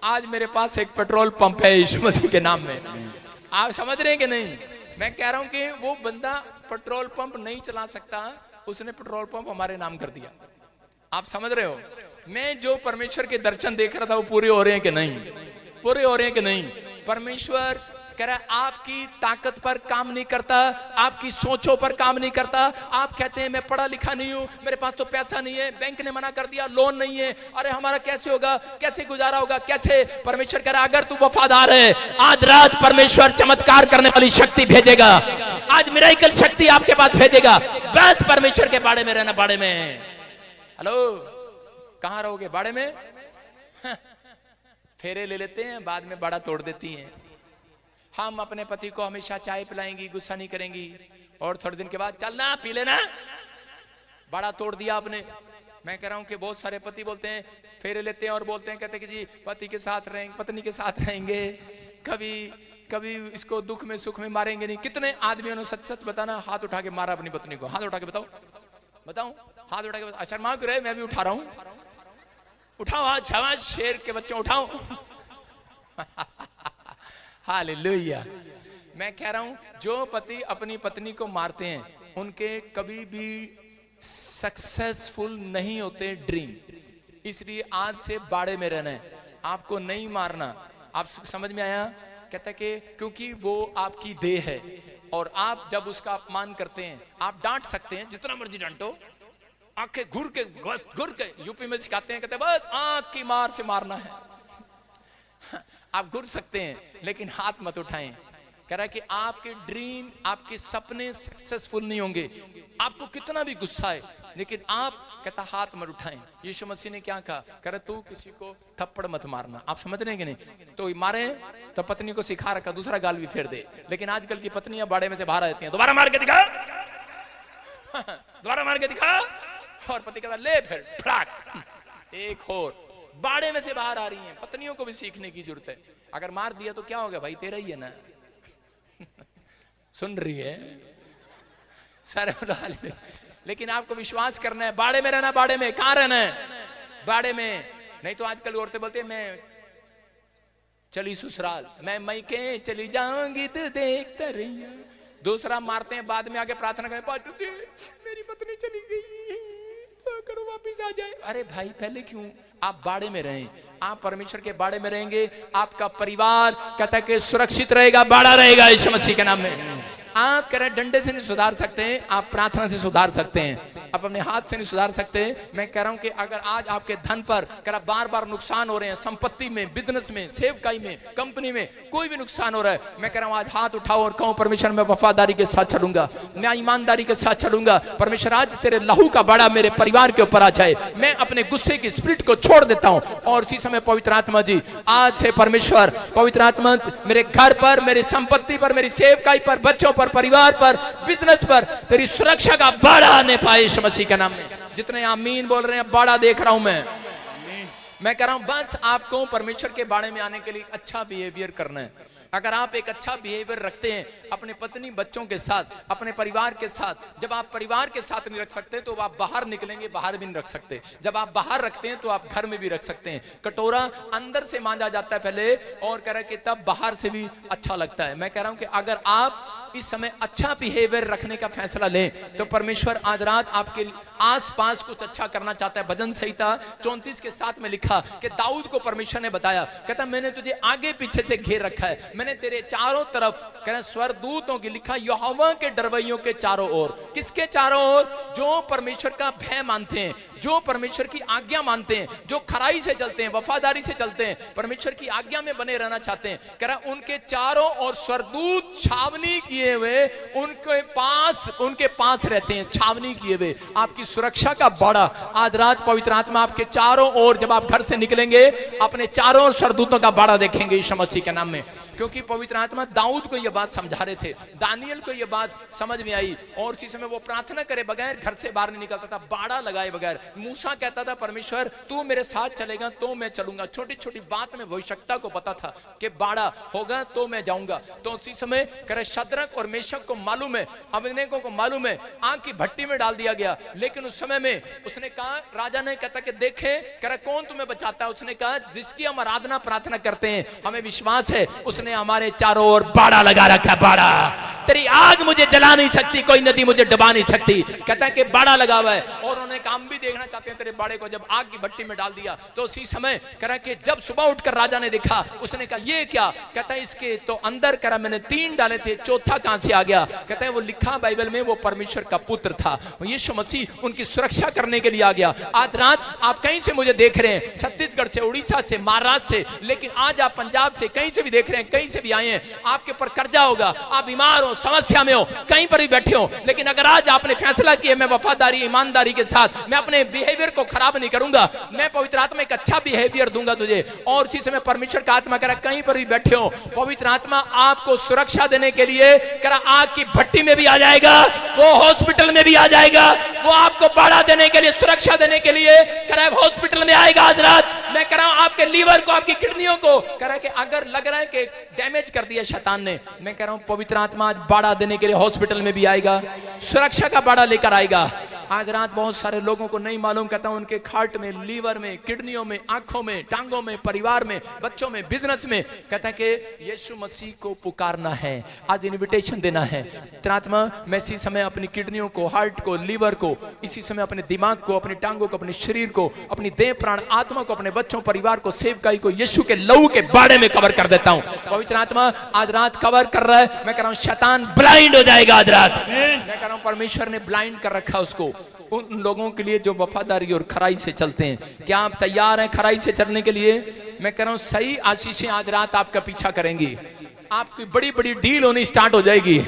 S1: आज मेरे पास एक पेट्रोल पंप है यीशु मसीह के नाम में। आप समझ रहे हैं कि नहीं। मैं कह रहा हूं कि वो बंदा पेट्रोल पंप नहीं चला सकता, उसने पेट्रोल पंप हमारे नाम कर दिया। आप समझ रहे हो। मैं जो परमेश्वर के दर्शन देख रहा था वो पूरे हो रहे हैं कि नहीं, पूरे हो रहे हैं कि नहीं। परमेश्वर कह रहा है आपकी ताकत पर काम नहीं करता, आपकी सोचों पर काम नहीं करता। आप कहते हैं मैं पढ़ा लिखा नहीं हूं, मेरे पास तो पैसा नहीं है, बैंक ने मना कर दिया, लोन नहीं है, अरे हमारा कैसे होगा, कैसे गुजारा होगा, कैसे। परमेश्वर कह रहा है अगर तू वफादार है, आज रात परमेश्वर चमत्कार करने वाली शक्ति भेजेगा। आज मिरेकल शक्ति आपके पास भेजेगा। बस परमेश्वर के बाड़े में रहना। बाड़े में, हेलो, कहां रहोगे, बाड़े में। फेरे ले लेते हैं, बाद में बाड़ा तोड़ देती हैं। हम अपने पति को हमेशा चाय पिलाएंगी, गुस्सा नहीं करेंगी, और थोड़े दिन के बाद चलना पी लेना, बड़ा तोड़ दिया आपने। मैं कह रहा हूं कि बहुत सारे पति बोलते हैं, फेरे लेते हैं और बोलते हैं, कहते हैं कि जी पति के साथ रहेंगे, पत्नी के साथ रहेंगे, कभी कभी इसको दुख में सुख में मारेंगे नहीं। कितने आदमियों ने सच सच बताना, हाथ उठा के मारा अपनी पत्नी को। हाथ उठा के बताओ, बताओ, हाथ उठा के बताओ। शर्मा क्यों रहे, मैं भी उठा रहा हूं। उठाओ हाथ, शाबाश, शेर के बच्चों उठाओ। हालेलुया। मैं कह रहा हूं जो पति अपनी पत्नी को मारते हैं उनके कभी भी सक्सेसफुल नहीं होते ड्रीम। इसलिए आज से बाड़े में रहना है, आपको नहीं मारना। आप समझ में आया। कहता कि क्योंकि वो आपकी देह है, और आप जब उसका अपमान करते हैं, आप डांट सकते हैं, जितना मर्जी डांटो, आंखें घुर के यूपी में सिखाते हैं, कहते हैं बस आंख की मार से मारना है। आप घुर सकते हैं, लेकिन हाथ मत उठाएं। कह रहा है कि आपके ड्रीम, आपके सपने सक्सेसफुल नहीं होंगे। आपको कितना भी गुस्सा है, लेकिन आप कहता हाथ मत उठाएं। यीशु मसीह ने क्या कहा, कह रहा तू किसी को थप्पड़ मत मारना। आप समझ रहे हैं कि नहीं। तो मारे तो पत्नी को सिखा रखा, दूसरा गाल भी फेर दे। लेकिन आजकल की पत्नियां बाड़े में से बाहर आ जाती हैं, दोबारा मार के दिखा, दोबारा मार के दिखा, और पति कहता ले फिर फटाक, एक और बाड़े में से बाहर आ रही हैं। पत्नियों को भी सीखने की जरूरत है। अगर मार दिया तो क्या हो गया भाई, तेरा ही है ना। सुन रही है सारे। लेकिन आपको विश्वास करना है, बाड़े में रहना। बाड़े में कहां रहना है, बाड़े में। नहीं तो आजकल औरतें बोलती है मैं चली ससुराल, मैं मैके चली जाऊंगी तो देखता रही। दूसरा मारते हैं, बाद में आके प्रार्थना करें, पास्टर जी मेरी पत्नी चली गई, करो वापिस आ जाए। अरे भाई पहले क्यों आप बाड़े में रहें। आप परमेश्वर के बाड़े में रहेंगे, आपका परिवार कहता है कि सुरक्षित रहेगा, बाड़ा रहेगा यीशु मसीह के नाम में। आप कह रहे डंडे से नहीं सुधार सकते हैं, आप प्रार्थना से सुधार सकते हैं। आप अपने हाथ से नहीं सुधार सकते। मैं कह रहा हूं कि अगर आज आपके धन पर कह रहा बार बार नुकसान हो रहे हैं, संपत्ति में, बिजनेस में, सेवकाई में, कंपनी में कोई भी नुकसान हो रहा है, मैं कह रहा हूं आज हाथ उठाओ और कहो परमेश्वर मैं वफादारी के साथ चलूंगा, मैं ईमानदारी के साथ चलूंगा। परमेश्वर आज तेरे लहू का बड़ा मेरे परिवार के ऊपर आ जाए। मैं अपने गुस्से की स्पिरिट को छोड़ देता हूं। और इसी समय पवित्र आत्मा जी आज से परमेश्वर, पवित्र आत्मा मेरे घर पर, मेरी संपत्ति पर, मेरी सेवकाई पर, बच्चों पर, परिवार पर, बिजनेस पर तेरी सुरक्षा का बाड़ा आने पाए यीशु मसीह के नाम में। जितने आमीन बोल रहे हैं, बाड़ा देख रहा हूं मैं कह रहा हूं बस आपको परमेश्वर के बाड़े में आने के लिए अच्छा बिहेवियर करना है। अगर आप एक अच्छा बिहेवियर रखते हैं अपने पत्नी बच्चों के साथ, अपने परिवार के साथ, जब आप परिवार के साथ नहीं रख सकते तो आप बाहर निकलेंगे, बाहर भी नहीं रख सकते। जब आप बाहर रखते हैं तो आप घर में भी रख सकते हैं। कटोरा अंदर से मांजा जाता है पहले और कह रहा कि तब बाहर से भी अच्छा लगता है। मैं कह रहा हूं कि अगर आप इस समय अच्छा बिहेवियर रखने का फैसला लें तो परमेश्वर आज रात आपके आसपास कुछ अच्छा करना चाहता है। भजन संहिता 34 के 7 में लिखा कि दाऊद को परमेश्वर ने बताया, कहता मैंने तुझे आगे पीछे से घेर रखा है, मैंने तेरे चारों तरफ कहना स्वर्गदूतों की, लिखा यहोवा के डरवैयों के चारों ओर। किसके चारों ओर? जो परमेश्वर का भय मानते हैं, जो परमेश्वर की आज्ञा मानते हैं, जो खराई से चलते हैं, वफादारी से चलते हैं, परमेश्वर की आज्ञा में बने रहना चाहते हैं। कह रहा उनके चारों ओर स्वर्गदूत छावनी किए हुए उनके पास रहते हैं, छावनी किए हुए। आपकी सुरक्षा का बाड़ा आज रात पवित्र आत्मा आपके चारों ओर, जब आप घर से निकलेंगे अपने चारों ओर स्वर्गदूतों का बाड़ा देखेंगे यीशु मसीह के नाम में। क्योंकि पवित्र आत्मा दाऊद को यह बात समझा रहे थे, दानियल को यह बात समझ में आई और उसी समय वो प्रार्थना करे बगैर घर से बाहर नहीं निकलता था, बाड़ा लगाए बगैर। मूसा कहता था परमेश्वर तू मेरे साथ चलेगा तो मैं चलूंगा। छोटी छोटी बात में भविष्यता को पता था कि बाड़ा होगा तो मैं जाऊंगा। तो उसी समय करे शद्रक और मेशक को मालूम है, अबेदनगो को मालूम है, आग की भट्टी में डाल दिया गया। लेकिन उस समय में उसने कहा, राजा ने कहता कि देखे कह कौन तुम्हें बचाता है? उसने कहा जिसकी हम आराधना प्रार्थना करते हैं, हमें विश्वास है उसने हमारे चारों ओर बाड़ा लगा रखा। बाड़ा, तेरी आग मुझे जला नहीं सकती, कोई नदी मुझे डुबा नहीं सकती। कहता है कि बाड़ा लगा हुआ है और उन्होंने काम भी देखना चाहते हैं तेरे बाड़े को। जब आग की भट्टी में डाल दिया तो उसी समय कह रहा कि जब सुबह उठकर राजा ने देखा, उसने कहा ये क्या? कहता है इसके तो अंदर कह रहा मैंने 3 डाले थे, चौथा कहां से आ गया? कहता है वो लिखा बाइबल में वो परमेश्वर का पुत्र था, यीशु मसीह उनकी सुरक्षा करने के लिए आ गया। आज रात आप कहीं से मुझे देख रहे हैं, छत्तीसगढ़ से, उड़ीसा से, महाराष्ट्र से, लेकिन आज आप पंजाब से कहीं से भी देख रहे हैं, कहीं से भी आए हैं, आपके ऊपर कर्जा होगा, आप बीमार हो, समस्या में हो, कहीं पर भी बैठे हो, लेकिन अगर आज आपने फैसला किया मैं वफादारी ईमानदारी के साथ मैं अपने बिहेवियर को खराब नहीं करूंगा, मैं पवित्र आत्मा एक अच्छा बिहेवियर दूंगा तुझे। और उसी समय परमेश्वर का आत्मा कह रहा कहीं पर भी बैठे हो, पवित्र आत्मा आपको सुरक्षा देने के लिए कह रहा आग की भट्टी में भी आ जाएगा, वो हॉस्पिटल में भी आ जाएगा, वो आपको बाड़ा देने के लिए, सुरक्षा देने के लिए कह रहा है हॉस्पिटल में आएगा। आज रात मैं कह रहा हूं आपके लीवर को, आपकी किडनियों को कह रहा है कि अगर लग रहा है कि डैमेज कर दिया शैतान ने, मैं कह रहा हूं पवित्र आत्मा आज बाड़ा देने के लिए हॉस्पिटल में भी आएगा, सुरक्षा का बाड़ा लेकर आएगा। आज रात बहुत सारे लोगों को नहीं मालूम, कहता हूं उनके हार्ट में, लीवर में, किडनियों में, आंखों में, टांगों में, परिवार में, बच्चों में, बिजनेस में, कहता है कि यीशु मसीह को पुकारना है, आज इनविटेशन देना है। आत्मा मैं इसी समय अपनी किडनियों को, हार्ट को, लीवर को, इसी समय अपने दिमाग को, अपनी टांगों को, अपने शरीर को, अपनी देह प्राण आत्मा को, अपने बच्चों परिवार को, सेवकाई को यीशु के लहू के बाड़े में कवर कर देता हूं। पवित्र आत्मा आज रात कवर कर रहा है। मैं कह रहा हूं शैतान ब्लाइंड हो जाएगा आज रात। मैं कह रहा हूं परमेश्वर ने ब्लाइंड कर रखा उसको, उन लोगों के लिए जो वफादारी और खराई से चलते हैं। क्या आप तैयार हैं खराई से चलने के लिए? मैं कह रहा हूं सही आशीषें आज रात आपका पीछा करेंगी, आपकी बड़ी बड़ी डील होनी स्टार्ट हो जाएगी,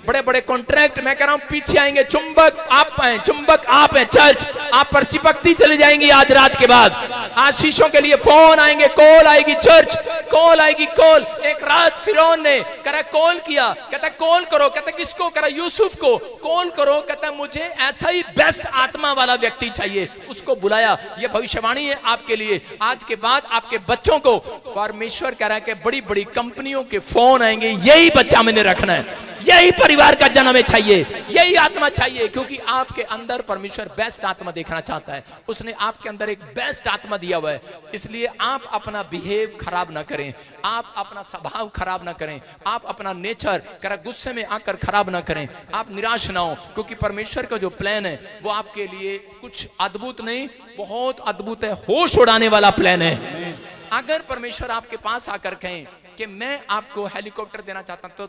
S1: बड़े बड़े कॉन्ट्रैक्ट मैं कह रहा हूं पीछे आएंगे। चुंबक आप हैं, चर्च आप पर चिपकती चली जाएंगी आज रात के बाद। आशीषों के लिए फोन आएंगे, कॉल आएगी, चर्च कॉल आएगी, कॉल। एक रात फिरौन ने कहा कॉल किया, कहता कॉल करो, कहता किसको? करा यूसुफ को कॉल करो, कहता मुझे ऐसा ही बेस्ट आत्मा वाला व्यक्ति चाहिए, उसको बुलाया। ये भविष्यवाणी है आपके लिए, आज के बाद आपके बच्चों को परमेश्वर कह रहा है कि बड़ी बड़ी कंपनियों के फोन आएंगे, यही बच्चा मैंने रखना है, यही परिवार का जन्म में चाहिए, यही आत्मा चाहिए, क्योंकि आपके अंदर परमेश्वर बेस्ट आत्मा देखना चाहता है। उसने आपके अंदर एक बेस्ट आत्मा दिया हुआ है, इसलिए आप अपना बिहेव खराब ना करें, आप अपना स्वभाव खराब ना करें, आप अपना नेचर करा गुस्से में आकर खराब ना करें, आप निराश ना हो, क्योंकि परमेश्वर का जो प्लान है वो आपके लिए कुछ अद्भुत नहीं, बहुत अद्भुत है, होश उड़ाने वाला प्लान है। अगर परमेश्वर आपके पास आकर कहें कि मैं आपको हेलीकॉप्टर देना चाहता हूं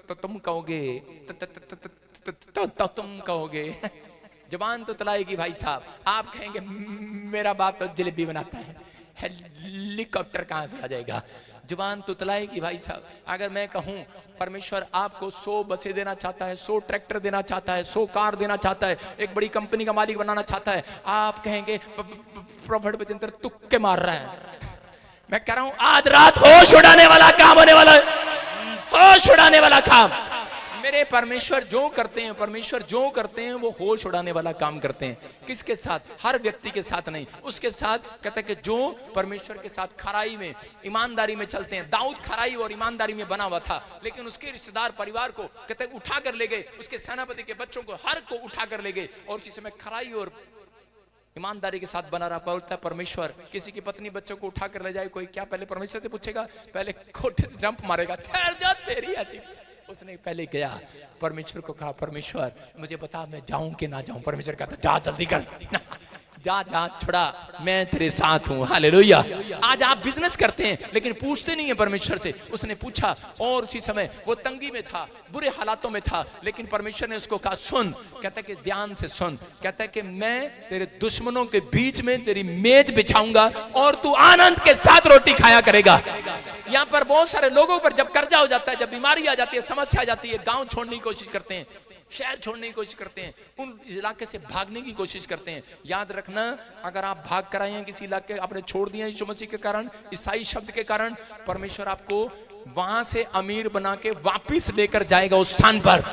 S1: तो तुम कहोगे, तुम कहोगे, जबान तो तलाएगी भाई साहब, आप कहेंगे मेरा बाप तो जलेबी बनाता है, हेलीकॉप्टर कहां से आ जाएगा? जुबान तो तलाएगी भाई साहब। अगर मैं कहूं परमेश्वर आपको 100 बसें देना चाहता है, 100 ट्रैक्टर देना चाहता है, 100 कार देना चाहता है, एक बड़ी कंपनी का मालिक बनाना चाहता है, आप कहेंगे प्रॉफिट बचिंतर तुक्के मार रहा है। मैं कह रहा हूं आज रात होश उड़ाने वाला काम होने वाला है, होश उड़ाने वाला काम। मेरे परमेश्वर जो करते हैं, परमेश्वर जो करते हैं वो होश उड़ाने वाला काम करते हैं। किसके साथ? हर व्यक्ति के साथ नहीं, उसके साथ कहते हैं कि जो परमेश्वर के साथ खराई में, ईमानदारी में चलते हैं। दाऊद खराई और ईमानदारी में बना हुआ था, लेकिन उसके रिश्तेदार परिवार को कहते हैं उठा कर ले गए, उसके सेनापति के बच्चों को हर को उठा कर ले गए, और उसी समय खराई और ईमानदारी के साथ बना रहा। बोलता है परमेश्वर किसी की पत्नी बच्चों को उठा कर ले जाए, कोई क्या पहले परमेश्वर से पूछेगा? पहले कोठे से जंप मारेगा, ठहर जा तेरी ऐसी। उसने पहले गया, परमेश्वर को कहा परमेश्वर मुझे बता मैं जाऊं कि ना जाऊं। परमेश्वर कहता जा जल्दी कर, जा जा छोड़ा, मैं तेरे साथ हूं। हालेलुया। आज आप बिजनेस करते हैं लेकिन पूछते नहीं है परमेश्वर से। उसने पूछा और उसी समय वो तंगी में था, बुरे हालातों में था, लेकिन परमेश्वर ने उसको कहा सुन, कहता है कि ध्यान से सुन, कहता है कि मैं तेरे दुश्मनों के बीच में तेरी मेज बिछाऊंगा और तू आनंद के साथ रोटी खाया करेगा। यहाँ पर बहुत सारे लोगों पर जब कर्जा हो जाता है, जब बीमारी आ जाती है, समस्या आ जाती है, गांव छोड़ने की कोशिश करते हैं, शहर छोड़ने की कोशिश करते हैं, उन इलाके से भागने की कोशिश करते हैं। याद रखना, अगर आप भाग कर आए हैं किसी इलाके, आपने छोड़ दिया यीशु मसीह के कारण, ईसाई शब्द के कारण, परमेश्वर आपको वहां से अमीर बना के वापिस लेकर जाएगा उस स्थान पर,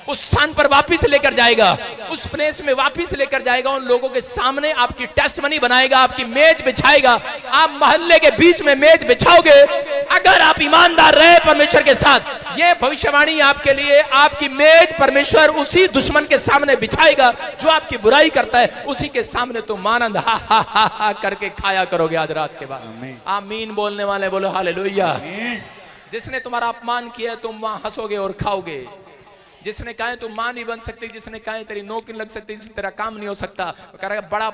S1: उस स्थान पर वापिस लेकर जाएगा, उस प्लेस में वापिस लेकर जाएगा। उन लोगों के सामने आपकी टेस्टमनी बनाएगा, आपकी मेज बिछाएगा। आप मोहल्ले के बीच में मेज बिछाओगे अगर आप ईमानदार रहे परमेश्वर के साथ। ये भविष्यवाणी आपके लिए, आपकी मेज परमेश्वर उसी दुश्मन के सामने बिछाएगा जो आपकी बुराई करता है, उसी के सामने तुम आनंद हा हा हा हा करके खाया करोगे आज रात के बाद। आमीन बोलने वाले बोलो हालेलुया। जिसने तुम्हारा अपमान किया तुम वहां हंसोगे और खाओगे। जिसने कहा तुम मां नहीं बन सकती, जिसने कहा तेरी नौकरी लग सकती, जिसने तेरा काम नहीं हो सकता, कह बड़ा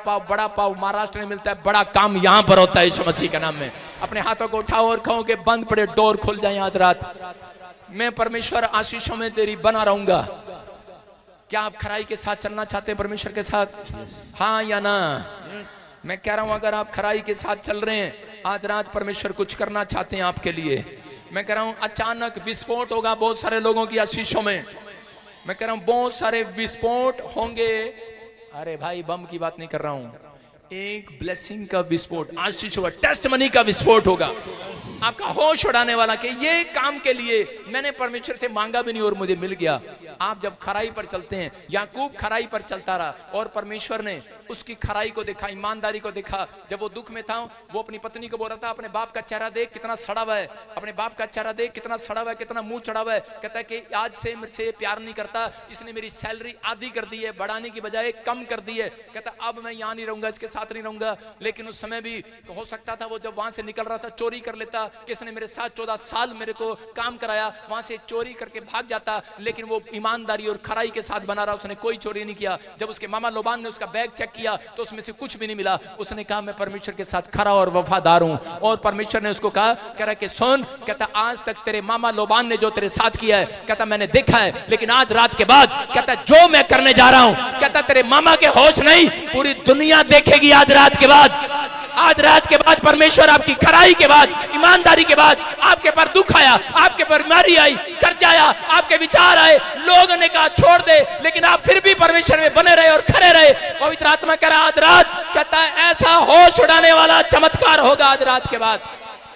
S1: पाव महाराष्ट्र में मिलता है, बड़ा काम यहाँ पर होता है यीशु मसीह के नाम में। अपने हाथों को उठाओ और कहो कि बंद पड़े डोर खुल जाए आज रात। मैं परमेश्वर आशीषों में तेरी बना रहूंगा। क्या आप खराई के साथ चलना चाहते हैं परमेश्वर के साथ? हाँ या ना? मैं कह रहा हूं अगर आप खराई के साथ चल रहे हैं, आज रात परमेश्वर कुछ करना चाहते हैं आपके लिए। मैं कह रहा हूं अचानक विस्फोट होगा बहुत सारे लोगों की आशीषों में। मैं कह रहा हूं बहुत सारे विस्फोट होंगे। अरे भाई बम की बात नहीं कर रहा हूं, एक ब्लेसिंग का विस्फोट, आशीष होगा, टेस्टमनी का विस्फोट होगा, आपका होश उड़ाने वाला कि ये काम के लिए मैंने परमेश्वर से मांगा भी नहीं और मुझे मिल गया। आप जब खराई पर चलते हैं, याकूब खराई पर चलता रहा और परमेश्वर ने उसकी खराई को देखा, ईमानदारी को देखा। जब वो दुख में था, वो अपनी पत्नी को बोल रहा था अपने बाप का चेहरा देख कितना सड़ा हुआ है, अपने बाप का चेहरा देख कितना सड़ा हुआ है, कितना मुंह चढ़ा हुआ है। कहता है कि आज से मेरे से प्यार नहीं करता, इसने मेरी सैलरी आधी कर दी है, बढ़ाने की बजाय कम कर दी है। कहता अब मैं यहाँ नहीं रहूंगा, इसके साथ नहीं रहूंगा। लेकिन उस समय भी तो हो सकता था वो जब वहां से निकल रहा था चोरी कर लेता, किसने मेरे साथ 14 साल मेरे को काम कराया, वहां से चोरी करके भाग जाता। लेकिन वो ईमानदारी और खराई के साथ बना रहा, उसने कोई चोरी नहीं किया। जब उसके मामा लोबान ने उसका बैग चेक किया तो उसमें से कुछ भी नहीं मिला। उसने कहा मैं परमेश्वर के साथ खरा और वफादार हूं। और परमेश्वर ने उसको कहा, कह रहा कि सुन, कहता आज तक तेरे मामा लोबान ने जो तेरे साथ किया है, कहता मैंने देखा है, लेकिन आज रात के बाद कहता जो मैं करने जा रहा हूं, कहता तेरे मामा के होश नहीं, पूरी दुनिया देखेगी आज रात के बाद। आज रात के बाद परमेश्वर आपकी खराई के बाद, ईमानदारी के बाद, आपके पर दुख आया, आपके पर बीमारी आई, कर्जा आया, आपके विचार आए, लोगों ने कहा छोड़ दे, लेकिन आप फिर भी परमेश्वर में बने रहे और खड़े रहे। पवित्र आत्मा कह रहा आज रात, कहता है ऐसा होश उड़ाने वाला चमत्कार होगा आज रात के बाद।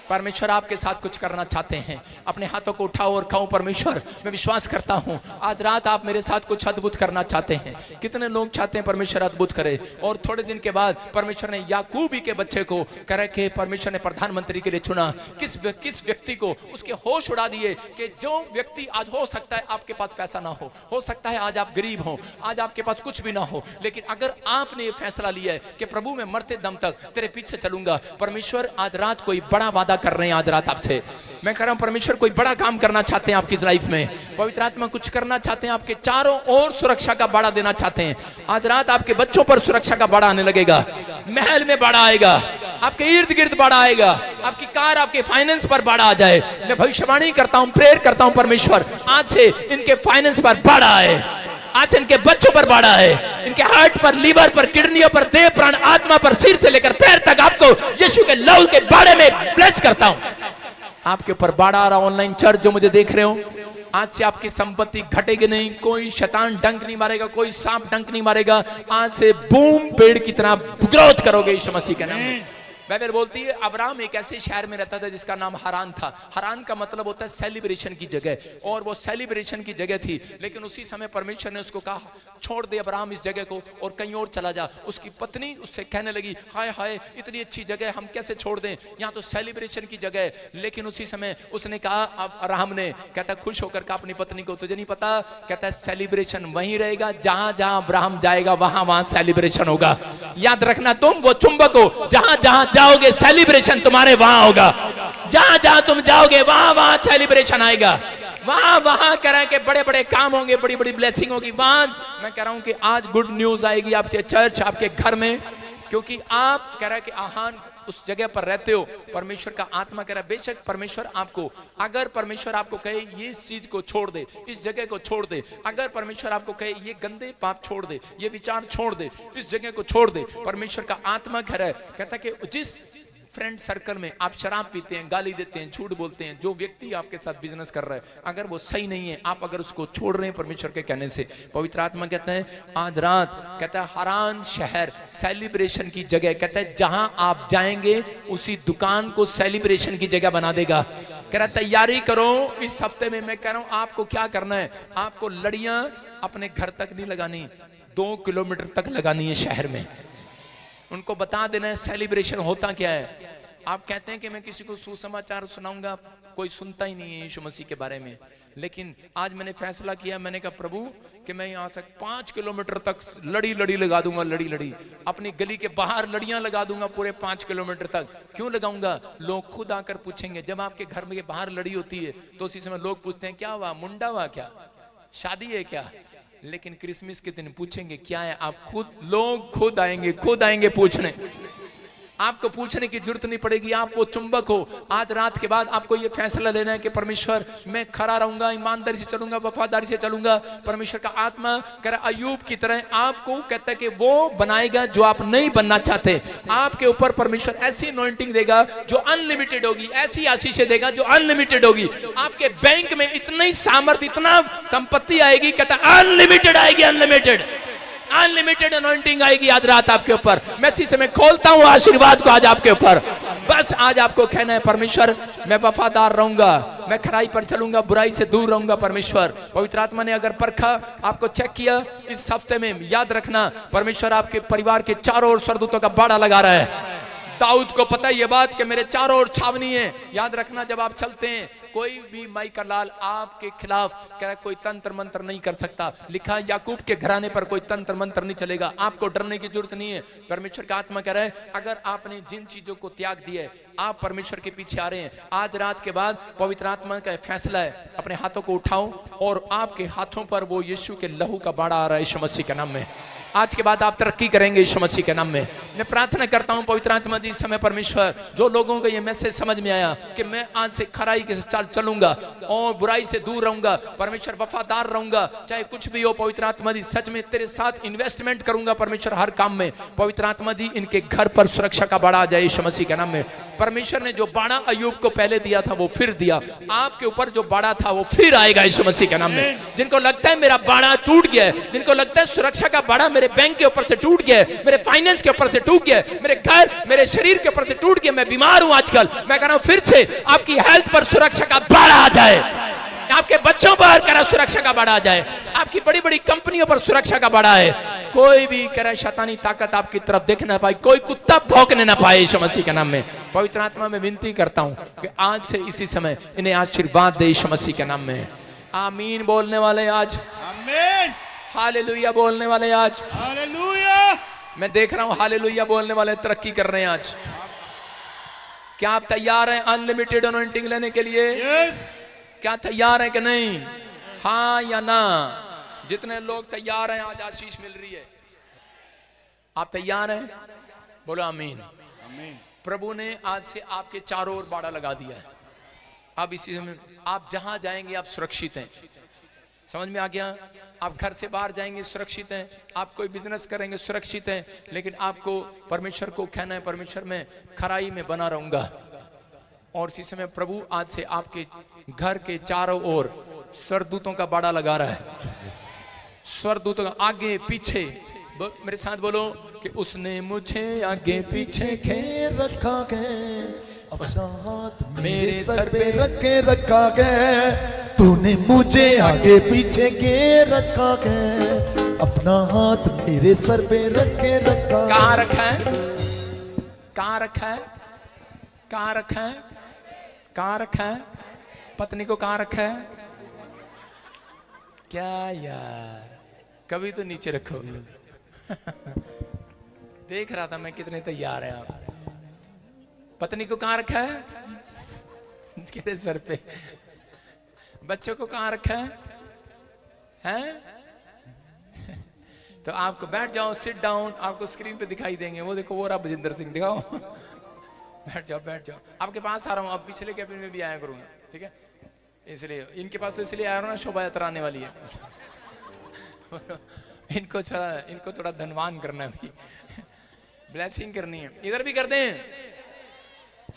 S1: परमेश्वर आपके साथ कुछ करना चाहते हैं। अपने हाथों को उठाओ और कहो परमेश्वर मैं विश्वास करता हूं आज रात आप मेरे साथ कुछ अद्भुत करना चाहते हैं। कितने लोग चाहते हैं परमेश्वर अद्भुत करे? और थोड़े दिन के बाद परमेश्वर ने याकूब के बच्चे को कह के परमेश्वर ने प्रधानमंत्री के लिए चुना। किस व्यक्ति को उसके होश उड़ा दिए कि जो व्यक्ति आज हो सकता है आपके पास पैसा ना हो सकता है आज आप गरीब हो, आज आपके पास कुछ भी ना हो, लेकिन अगर आपने ये फैसला लिया है कि प्रभु मैं मरते दम तक तेरे पीछे चलूंगा, परमेश्वर आज रात कोई बड़ा वादा कर रहे हैं। आज रात आपसे मैं कह रहा हूं परमेश्वर कोई बड़ा काम करना चाहते हैं आपकी लाइफ में। पवित्र आत्मा कुछ करना चाहते हैं, आपके चारों ओर सुरक्षा का बाड़ा देना चाहते हैं। आज रात आपके बच्चों पर सुरक्षा का बाड़ा आने लगेगा, महल में बाड़ा आएगा, आपके इर्द गिर्द बाड़ा आएगा, आपकी कार आपके फाइनेंस पर बाड़ा आ जाए। मैं भविष्यवाणी करता हूं, प्रेयर करता हूं परमेश्वर आज से इनके फाइनेंस पर बाड़ा आए, आज से इनके बच्चों पर बाड़ा है, इनके हार्ट पर, लीवर पर, किडनियों पर, देह प्राण आत्मा पर, सिर से लेकर पैर तक आपको यीशु के लहू के बाड़े में ब्लेस करता हूं। आपके ऊपर बाड़ा आ रहा। ऑनलाइन चर्च जो मुझे देख रहे हो, आज से आपकी संपत्ति घटेगी नहीं, कोई शैतान डंक नहीं मारेगा, कोई सांप डंक नहीं मारेगा। आज से बूम पेड़ की तरह ग्रोथ करोगे यीशु मसीह के नाम में। बाइबल बोलती है अब्राहम एक ऐसे शहर में रहता था जिसका नाम हरान था। हरान का मतलब होता है सेलिब्रेशन की जगह, और वो सेलिब्रेशन की जगह थी। लेकिन उसी समय परमेश्वर ने उसको कहा छोड़ दे अब्राहम इस जगह को और कहीं और चला जा। उसकी पत्नी उससे कहने लगी हाय हाय इतनी अच्छी जगह हम कैसे छोड़ दें, यहाँ तो सेलिब्रेशन की जगह है। लेकिन उसी समय उसने कहा, अब अब्राहम ने कहता खुश होकर कहा अपनी पत्नी को तुझे नहीं पता, कहता है सेलिब्रेशन वहीं रहेगा जहां जहां अब्राहम जाएगा वहां वहां सेलिब्रेशन होगा। याद रखना तुम वो चुंबक हो, जहां जहां जाओगे सेलिब्रेशन तुम्हारे वहां होगा। जहां जहां तुम जाओगे वहां वहां सेलिब्रेशन आएगा। वहां वहां कह रहे हैं कि बड़े बड़े काम होंगे, बड़ी बड़ी ब्लेसिंग होगी। वहां मैं कह रहा हूं कि आज गुड न्यूज आएगी आपके चर्च, आपके घर में, क्योंकि आप कह रहे हैं कि आहान उस जगह पर रहते हो। परमेश्वर का आत्मा कह रहा है बेशक परमेश्वर आपको, अगर परमेश्वर आपको कहे ये इस चीज को छोड़ दे, इस जगह को छोड़ दे, अगर परमेश्वर आपको कहे ये गंदे पाप छोड़ दे, ये विचार छोड़ दे, इस जगह को छोड़ दे, परमेश्वर का आत्मा कह रहा है, कहता कि जिस फ्रेंड सर्कल में आप शराब पीते हैं, गाली देते हैं, झूठ बोलते हैं, जो व्यक्ति आपके साथ बिजनेस कर रहा है अगर वो सही नहीं है, आप अगर उसको छोड़ रहे हैं परमेश्वर के कहने से, पवित्र आत्मा कहते हैं आज रात, कहता है हरान शहर सेलिब्रेशन की जगह, कहता है जहां आप जाएंगे उसी दुकान को सेलिब्रेशन की जगह बना देगा। कह रहा तैयारी करो इस हफ्ते में। मैं कह रहा हूं आपको क्या करना है, आपको लड़ियां अपने घर तक नहीं लगानी, 2 किलोमीटर तक लगानी है शहर में। उनको बता देना है सेलिब्रेशन होता क्या है। आप कहते हैं कि मैं किसी को सुसमाचार सुनाऊंगा, कोई सुनता ही नहीं है यीशु मसीह के बारे में। लेकिन आज मैंने फैसला किया, मैंने कहा प्रभु कि मैं यहाँ से 5 किलोमीटर तक लड़ी लड़ी लगा दूंगा, लड़ी लड़ी अपनी गली के बाहर लड़ियां लगा दूंगा पूरे 5 किलोमीटर तक। क्यों लगाऊंगा? लोग खुद आकर पूछेंगे। जब आपके घर में बाहर लड़ी होती है तो उसी समय लोग पूछते हैं क्या हुआ, मुंडा हुआ क्या, शादी है क्या? लेकिन क्रिसमस के दिन पूछेंगे क्या है, आप खुद, लोग खुद आएंगे पूछने। आपको पूछने की जरूरत नहीं पड़ेगी, आप वो चुंबक हो। आज रात के बाद आपको ये फैसला लेना है कि परमेश्वर मैं खरा रहूंगा, ईमानदारी से चलूंगा, वफादारी से चलूंगा। परमेश्वर का आत्मा कह रहा अय्यूब की तरह आपको कहता है कि वो बनाएगा जो आप नहीं बनना चाहते। आपके ऊपर परमेश्वर ऐसी अनॉइंटिंग देगा जो अनलिमिटेड होगी, ऐसी आशीषें देगा जो अनलिमिटेड होगी। आपके बैंक में इतनी सामर्थ्य, इतना संपत्ति आएगी, कहता अनलिमिटेड आएगी, अनलिमिटेड अनॉइंटिंग आएगी आज रात आपके ऊपर। मैं इसी समय खोलता हूं आशीर्वाद को आज आपके ऊपर। बस आज आपको कहना है परमेश्वर मैं वफादार रहूंगा, मैं खराई पर चलूंगा, बुराई से दूर रहूंगा। परमेश्वर पवित्र आत्मा ने अगर परखा, आपको चेक किया इस हफ्ते में, याद रखना परमेश्वर आपके परिवार के चारों ओर स्वर्गदूतों का बाड़ा लगा रहा है। दाऊद को पता है ये बात कि मेरे चारों ओर छावनी है। याद रखना जब आप चलते हैं कोई भी माई का लाल आपके खिलाफ कह कोई तंत्र मंत्र नहीं कर सकता। लिखा याकूब के घराने पर कोई तंत्र मंत्र नहीं चलेगा। आपको डरने की जरूरत नहीं है। परमेश्वर का आत्मा कह रहा है अगर आपने जिन चीजों को त्याग दिया है, आप परमेश्वर के पीछे आ रहे हैं, आज रात के बाद पवित्र आत्मा का फैसला है, अपने हाथों को उठाओ और आपके हाथों पर वो यीशु के लहू का बाड़ा आ रहा है यीशु मसीह के नाम में। आज के बाद आप तरक्की करेंगे यीशु मसीह के नाम में। मैं प्रार्थना करता हूं पवित्र आत्मा जी, इस समय परमेश्वर जो लोगों को ये मैसेज समझ में आया कि मैं आज से खराई के साथ चलूंगा और बुराई से दूर रहूंगा, परमेश्वर वफादार रहूंगा, चाहे कुछ भी हो। पवित्र आत्मा जी सच में तेरे साथ इन्वेस्टमेंट करूंगा परमेश्वर हर काम में। पवित्र आत्मा जी इनके घर पर सुरक्षा का बाड़ा आ जाए यीशु मसीह के नाम में। परमेश्वर ने जो बाड़ा अय्यूब को पहले दिया था वो फिर दिया, आपके ऊपर जो बाड़ा था वो फिर आएगा यीशु मसीह के नाम में। जिनको लगता है मेरा बाड़ा टूट गया है, जिनको लगता है सुरक्षा का बाड़ा मेरे बैंक के ऊपर से टूट गया है, मेरे फाइनेंस के ऊपर से टूट गया है, मेरे घर मेरे शरीर के ऊपर से टूट गया, मैं बीमार हूं आजकल, मैं कह रहा हूं फिर से आपकी हेल्थ पर सुरक्षा का बाड़ा आ जाए, आपके बच्चों पर कह रहा सुरक्षा का बाड़ा आ जाए, आपकी बड़ी बड़ी कंपनियों पर सुरक्षा का बाड़ा है। कोई भी कह रहा शैतानी ताकत आपकी तरफ देख ना पाए, कोई कुत्ता भौंकने ना पाए यीशु मसीह के नाम में। पवित्र आत्मा में विनती करता हूं कि आज से इसी समय इन्हें आशीर्वाद दे यीशु मसीह के नाम में। आमीन बोलने वाले आज,
S2: आमीन,
S1: हालेलुया बोलने वाले आज,
S2: हालेलुया।
S1: मैं देख रहा हूं हालेलुया बोलने वाले तरक्की कर रहे हैं आज। क्या आप तैयार हैं अनलिमिटेड अनॉइंटिंग लेने के लिए?
S2: यस।
S1: क्या तैयार हैं कि नहीं? हाँ या ना? जितने लोग तैयार हैं आज आशीष मिल रही है। आप तैयार हैं? बोलो आमीन।
S2: आमीन।
S1: प्रभु ने आज से आपके चारों ओर बाड़ा लगा दिया है। अब इसी समय आप जहां जाएंगे आप सुरक्षित हैं। समझ में आ गया? आप घर से बाहर जाएंगे सुरक्षित हैं, आप कोई बिजनेस करेंगे सुरक्षित हैं, लेकिन आपको परमेश्वर को कहना है परमेश्वर मैं खराई में बना रहूंगा। और इसी समय प्रभु आज से आपके घर के चारों ओर स्वर्गदूतों का बाड़ा लगा रहा है। स्वर्गदूतों का आगे पीछे मेरे साथ बोलो कि उसने मुझे आगे पीछे
S3: घेर रखा है, अपना हाथ मेरे सर पे रख के रखा है। तूने मुझे आगे पीछे घेर रखा है, अपना हाथ मेरे सर पे रख के रखा।
S1: कहाँ रखा है? कहाँ रखा है? कहाँ रखा है? कहाँ रखा है? पत्नी को कहाँ रखा है? क्या यार, कभी तो नीचे रखो। देख रहा था मैं कितने तैयार हैं आप। पत्नी को कहाँ रखा है? कहते सर पे। बच्चों को कहाँ रखा है? हैं? तो आपको बैठ जाओ, सिट डाउन, आपको स्क्रीन पे दिखाई देंगे। वो देखो, वो रहा बजिंदर सिंह, दिखाओ। बैठ जाओ, बैठ जाओ। आपके पास आ रहा हूँ, अब पिछले कैबिन में भी आया करूंगा, ठीक है? इसलिए इनके पास तो इसलिए आया हूँ ना, शोभा यात्रा आने वाली है। इनको थोड़ा धनवान करना भी, ब्लेसिंग करनी है। इधर भी करते हैं,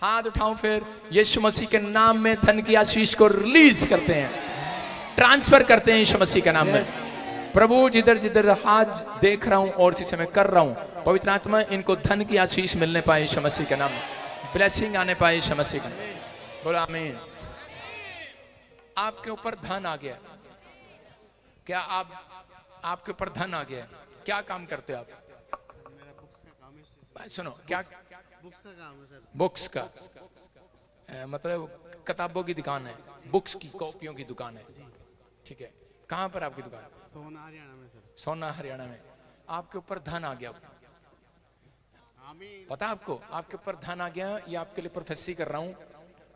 S1: हाथ उठाओ, फिर यीशु मसीह के नाम में धन की आशीष को रिलीज करते हैं, ट्रांसफर करते हैं यीशु मसीह के नाम में। प्रभु जिधर जिधर हाथ देख रहा हूं और जिसे मैं कर रहा हूं, पवित्र आत्मा इनको धन की आशीष मिलने पाए यीशु मसीह के नाम में, ब्लेसिंग आने पाए यीशु मसीह के नाम। बोलो आमीन। आपके ऊपर धन आ गया। क्या आपके ऊपर धन आ गया? क्या काम करते हो आप? सुनो, क्या
S4: बुक्स का काम है सर।
S1: बुक्स का मतलब किताबों की दुकान है, बुक्स की कॉपियों की दुकान है, ठीक है? कहाँ पर आपकी दुकान?
S4: सोना हरियाणा में सर।
S1: सोना हरियाणा में। आपके ऊपर धन आ गया।
S4: आमीन।
S1: पता आपको, आपके ऊपर धन आ गया। ये आपके लिए प्रोफेसी कर रहा हूँ,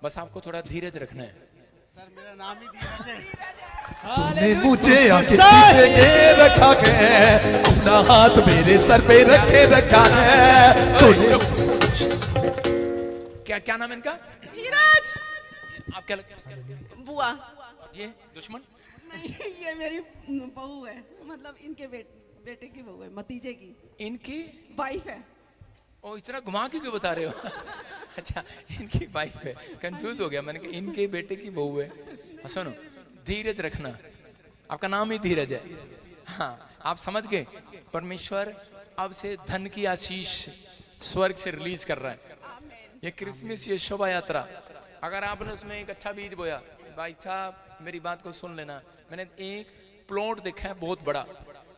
S1: बस आपको थोड़ा धीरज रखना है।
S4: सर मेरा नाम ही धीरज है।
S3: तूने मुझे आगे पीछे घेर रखा है, अपना हाथ मेरे सर पे रख के रखा है। तूने
S1: क्या नाम है इनका?
S5: धीरज।
S1: आप क्या
S5: बुआ।
S1: ये दुश्मन?
S5: नहीं, ये मेरी बहू है, मतलब इनके बेटे की बहू है, भतीजे की,
S1: इनकी
S5: वाइफ है।
S1: ओ, इतना घुमा के क्यों बता रहे हो? अच्छा, इनकी वाइफ है। कंफ्यूज हो गया मैंने कि इनके बेटे की बहू है। सुनो, धीरज रखना। आपका नाम ही धीरज है। हाँ, आप समझ गए? परमेश्वर अब से धन की आशीष स्वर्ग से रिलीज कर रहा है। ये क्रिसमस, ये शोभा यात्रा, अगर आपने उसमें एक अच्छा बीज बोया, भाई साहब मेरी बात को सुन लेना, मैंने एक प्लॉट देखा है बहुत बड़ा,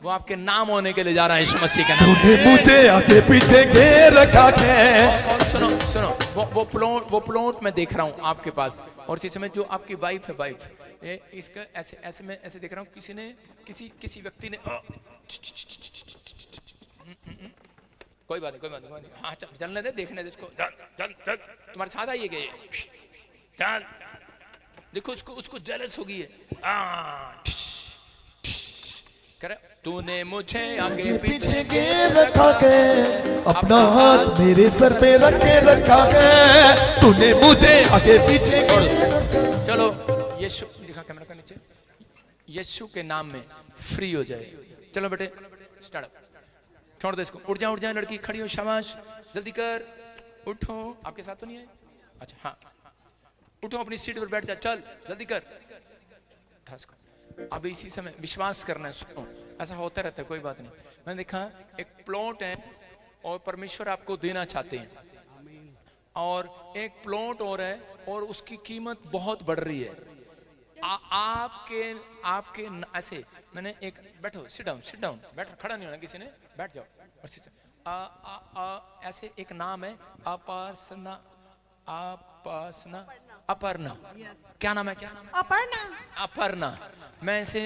S1: वो आपके नाम होने के लिए जा रहा है यीशु मसीह के नाम।
S3: तूने मुझे आगे पीछे घेर रखा है।
S1: और सुनो, वो प्लॉट मैं देख रहा हूँ आपके पास, और जिस समय जो आपकी वाइफ है, वाइफ ये इसका ऐसे मैं ऐसे देख रहा हूँ, किसी ने किसी व्यक्ति ने कोई बात नहीं, हाँ चलने दे, देखने दे इसको। तुम्हारे साथ आइए गए, देखो उसको जेलस हो गई है। करे, तूने मुझे आगे पीछे
S3: घेर रखा है, अपना हाथ मेरे सर पे रख के रखा है। तूने मुझे आगे पीछे
S1: चलो, यीशु दिखा कैमरा का नीचे, यीशु के नाम में फ्री हो जाए। चलो बेटे, स्टार्ट अप। छोड़ दे इसको, उठ जा लड़की, खड़ी हो, शाबाश, जल्दी कर, उठो। आपके साथ तो नहीं है? अच्छा हाँ, उठो, अपनी सीट पर बैठ जा, चल जल्दी कर। अब इसी समय विश्वास करना है। सुनो, ऐसा होता रहता है, कोई बात नहीं। मैंने देखा एक प्लॉट है और परमेश्वर आपको देना चाहते हैं, और एक प्लॉट और है और उसकी कीमत बहुत बढ़ रही है। आपके ऐसे, मैंने एक, बैठो, सिट डाउन, बैठो, खड़ा नहीं होना किसी ने, बैठ जाओ। ऐसे एक नाम है, अपर्णा। क्या नाम है? अपर्णा। मैं इसे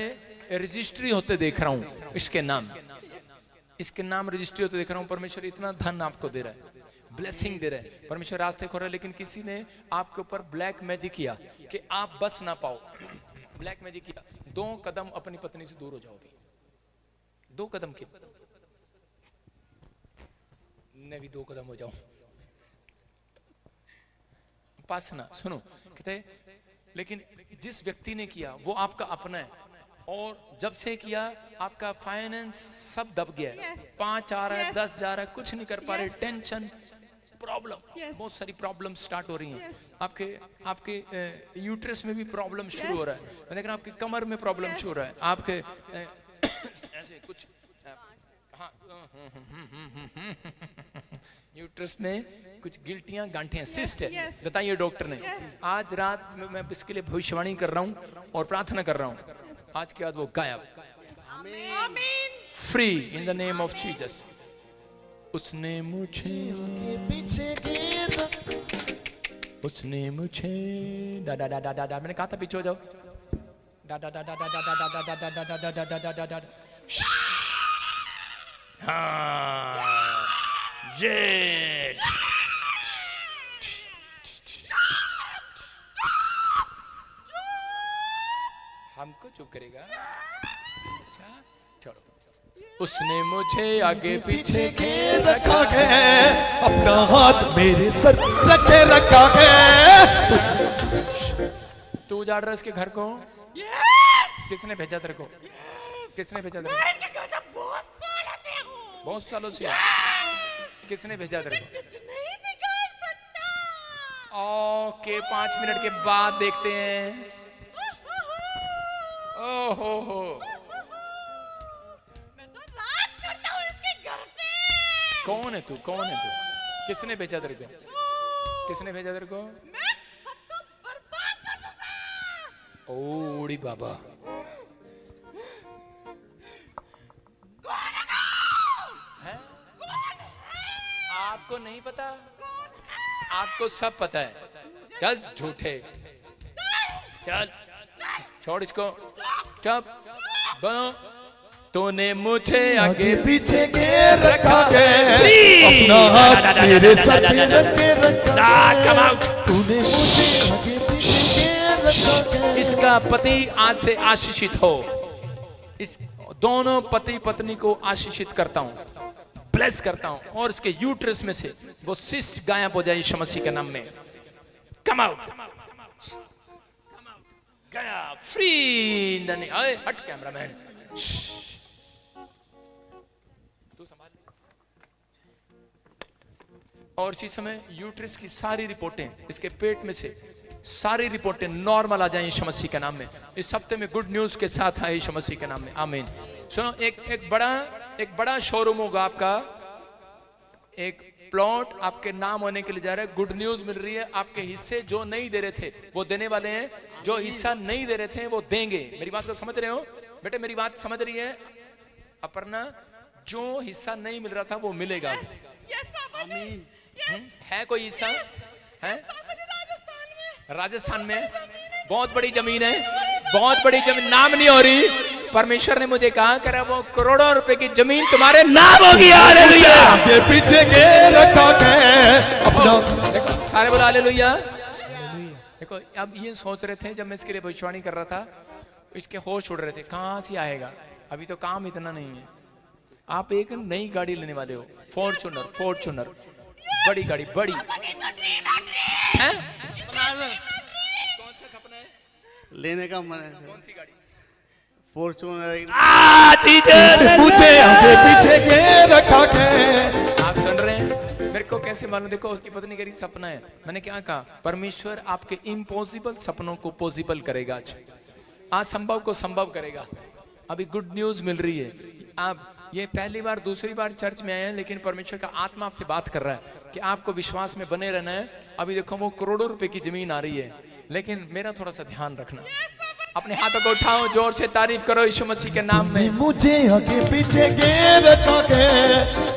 S1: रजिस्ट्री होते देख रहा हूँ, इसके नाम रजिस्ट्री होते देख रहा हूँ। परमेश्वर इतना धन आपको दे रहा है, ब्लेसिंग दे रहा है, परमेश्वर रास्ते खोल रहा है। लेकिन किसी ने आपके ऊपर ब्लैक मैजिक किया कि आप बस ना पाओ। ब्लैक मैजिक किया, 2 कदम अपनी पत्नी से दूर हो जाओगे, 2 कदम के। मैं भी 2 कदम हो जाऊं। पास ना, सुनो, कहते लेकिन जिस व्यक्ति ने किया वो आपका अपना है, और जब से किया आपका फाइनेंस सब दब गया है। 5 आ रहा है, 10 जा रहा है, कुछ नहीं कर पा रहे, टेंशन, प्रॉब्लम, बहुत सारी प्रॉब्लम स्टार्ट हो रही हैं। आपके यूट्रस में भी प्रॉब्लम शुरू हो रहा है, मैं देख रहा हूं आपकी कमर में प्रॉब्लम शुरू हो रहा है, आपके ऐसे कुछ हाँ, यूट्रस में कुछ गिल्टियां गांठें सिस्ट है।
S5: yes.
S1: बताइए डॉक्टर ने। आज रात में मैं इसके लिए भविष्यवाणी कर रहा हूँ और प्रार्थना कर रहा हूँ, आज के बाद वो गायब, free in the name of Jesus. उसने मुझे
S3: पीछे गिर
S1: उसने मुझे डा डा डा डा डा डा, मैंने कहा था पीछे हो जाओ, डा डा डा डा डा डा डा डा डा डा डा डा डा डा डा डा। हाँ, ये हमको चुप करेगा। अच्छा छोड़ो। उसने मुझे आगे पीछे
S3: के रखा है, अपना हाथ मेरे सर रखे रखा है।
S1: तू जा रहा है इसके घर को? किसने भेजा तेरे को? किसने भेजा तेरे को? बहुत सालों से किसने भेजा तेरे को? ओके, 5 मिनट के बाद देखते हैं। ओहो हो,
S5: मैं तो राज करता हूँ इसके घर पे।
S1: कौन है तू? कौन है तू? किसने भेजा तेरे को? किसने भेजा तेरे को?
S5: मैं सबको बर्बाद कर दूंगा।
S1: ओड़ी बाबा, है? आपको नहीं पता? आपको सब पता है। चल झूठे, चल छोड़ इसको, चुप बनो। तूने मुझे आगे
S3: पीछे के रखा है, अपना हाथ मेरे सर पे रखे रखा है। तूने मुझे आगे पीछे के रखा है।
S1: इसका पति आज से आशीषित हो। इस दोनों पति पत्नी को आशीषित करता हूँ, ब्लेस करता हूँ, और उसके यूट्रस में से वो सिस्ट गायब हो जाए यीशु मसीह के नाम में। कम आउट, गया फ्री इन द नेम। अरे हट कैमरामैन, तू संभाल। और इसी समय यूट्रस की सारी रिपोर्टें, इसके पेट में से सारी रिपोर्टें नॉर्मल आ जाएं यीशु मसीह के नाम में। इस हफ्ते में गुड न्यूज के साथ आए यीशु मसीह के नाम में, आमीन। सुनो, एक बड़ा शोरूम होगा आपका, एक प्लॉट आपके नाम होने के लिए जा रहा है। गुड न्यूज मिल रही है, आपके हिस्से जो नहीं दे रहे थे वो देने वाले हैं, जो हिस्सा नहीं दे रहे थे वो देंगे। मेरी बात को समझ रहे हो बेटे? मेरी बात समझ रही है अपर्णा? जो हिस्सा नहीं मिल रहा था वो मिलेगा।
S5: यस पापा जी।
S1: है कोई हिस्सा? है राजस्थान में, बहुत बड़ी जमीन है, बहुत बड़ी जमीन, नाम नहीं हो रही। परमेश्वर ने मुझे कहा कर वो करोड़ों रुपए की जमीन तुम्हारे नाम होगी। हालेलुया।
S3: आगे पीछे के रखा है, अपना।
S1: देखो सारे बोला हालेलुया। देखो अब ये सोच रहे थे जब मैं इसके लिए भविष्यवाणी कर रहा था, इसके होश उड़ रहे थे, कहाँ से आएगा, अभी तो काम इतना नहीं है। आप एक नई गाड़ी लेने वाले हो, फॉर्च्यूनर, बड़ी गाड़ी, बड़ी है। कौन सा सपना है
S4: लेने का मन है।
S1: कौन सी गाड़ी?
S4: फॉर्च्यूनर।
S3: मुझे आगे पीछे के रखा है।
S1: आप सुन रहे हैं? मेरे को कैसे मालूम? देखो उसकी पत्नी कह रही सपना है। मैंने क्या कहा? परमेश्वर आपके इम्पॉसिबल सपनों को पॉसिबल करेगा, आज संभव को संभव करेगा। अभी गुड न्यूज मिल रही है। आप ये पहली बार दूसरी बार चर्च में आए हैं, लेकिन परमेश्वर का आत्मा आपसे बात कर रहा है कि आपको विश्वास में बने रहना है। अभी देखो वो करोड़ों रुपए की जमीन आ रही है, लेकिन मेरा थोड़ा सा ध्यान रखना। अपने हाथों को उठाओ, जोर से तारीफ करो यीशु मसीह के नाम में।
S3: मुझे आगे पीछे के रखा है,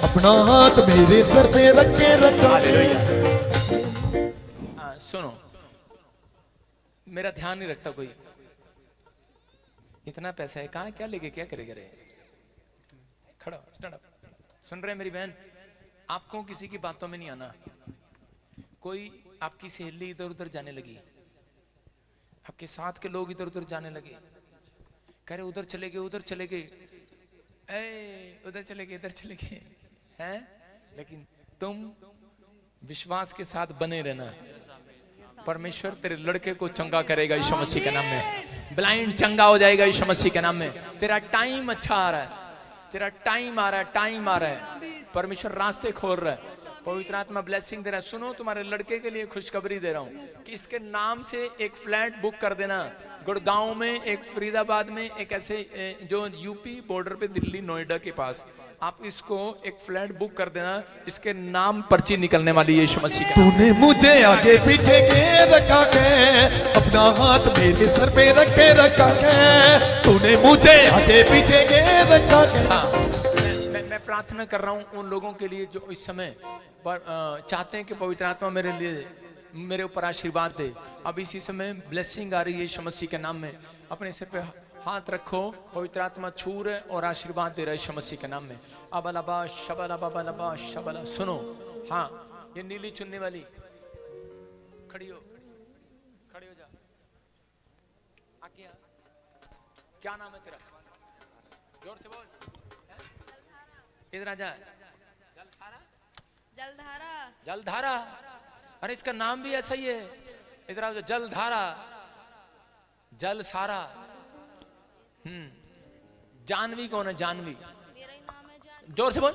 S3: अपना हाथ मेरे सर पे रखे रखा है।
S1: सुनो, मेरा ध्यान नहीं रखता कोई। इतना पैसा है, कहाँ क्या लेके क्या करेगा रे? खड़ा स्टैंड अप। सुन रहे हैं मेरी बहन? आपको किसी की बातों में नहीं आना। कोई आपकी सहेली इधर उधर जाने लगी, आपके साथ के लोग इधर उधर जाने लगे, कह रहे उधर चले गए, उधर चले गए, उधर चले गए, इधर चले गए हैं। लेकिन तुम विश्वास के साथ बने रहना। परमेश्वर तेरे लड़के को चंगा करेगा यीशु मसीह के नाम में। ब्लाइंड चंगा हो जाएगा यीशु मसीह के नाम में। तेरा टाइम अच्छा आ रहा है, तेरा टाइम आ रहा है, टाइम आ रहा है। परमेश्वर रास्ते खोल रहा है, पवित्र आत्मा ब्लेसिंग दे रहा है। सुनो, तुम्हारे लड़के के लिए खुशखबरी दे रहा हूँ कि इसके नाम से एक फ्लैट बुक कर देना। गुड़गांव में, एक फरीदाबाद में, एक ऐसे जो यूपी बॉर्डर पे दिल्ली नोएडा के पास, आप इसको एक फ्लैट बुक कर देना, इसके नाम पर्ची निकलने वाली है यीशु मसीह का।
S3: तूने मुझे आगे पीछे के रखा है, अपना हाथ मेरे सर पे रखे रखा है, तूने मुझे आगे पीछे के रखा है।
S1: हाँ, मैं प्रार्थना कर रहा हूँ उन लोगों के लिए जो इस समय पर चाहते हैं कि पवित्र आत्मा मेरे ऊपर आशीर्वाद दे। अब इसी समय ब्लेसिंग आ रही है यीशु मसीह के नाम में। अपने सिर पे हाथ रखो, पवित्र आत्मा छू रहे और आशीर्वाद दे रहा है यीशु मसीह के नाम में। अबलबा शबला बबलबा शबला। सुनो, हाँ, ये नीली चुनने वाली खड़ी हो जा। आगे आ। क्या नाम है तेरा? जोर से बोल। इधर आ जा।
S6: जलधारा।
S1: जलधारा, अरे इसका नाम भी ऐसा ही है। इधर आओ। जलधारा, जल सारा। जानवी कौन है? जानवी,
S6: मेरा ही नाम है जान।
S1: जोर से बोल।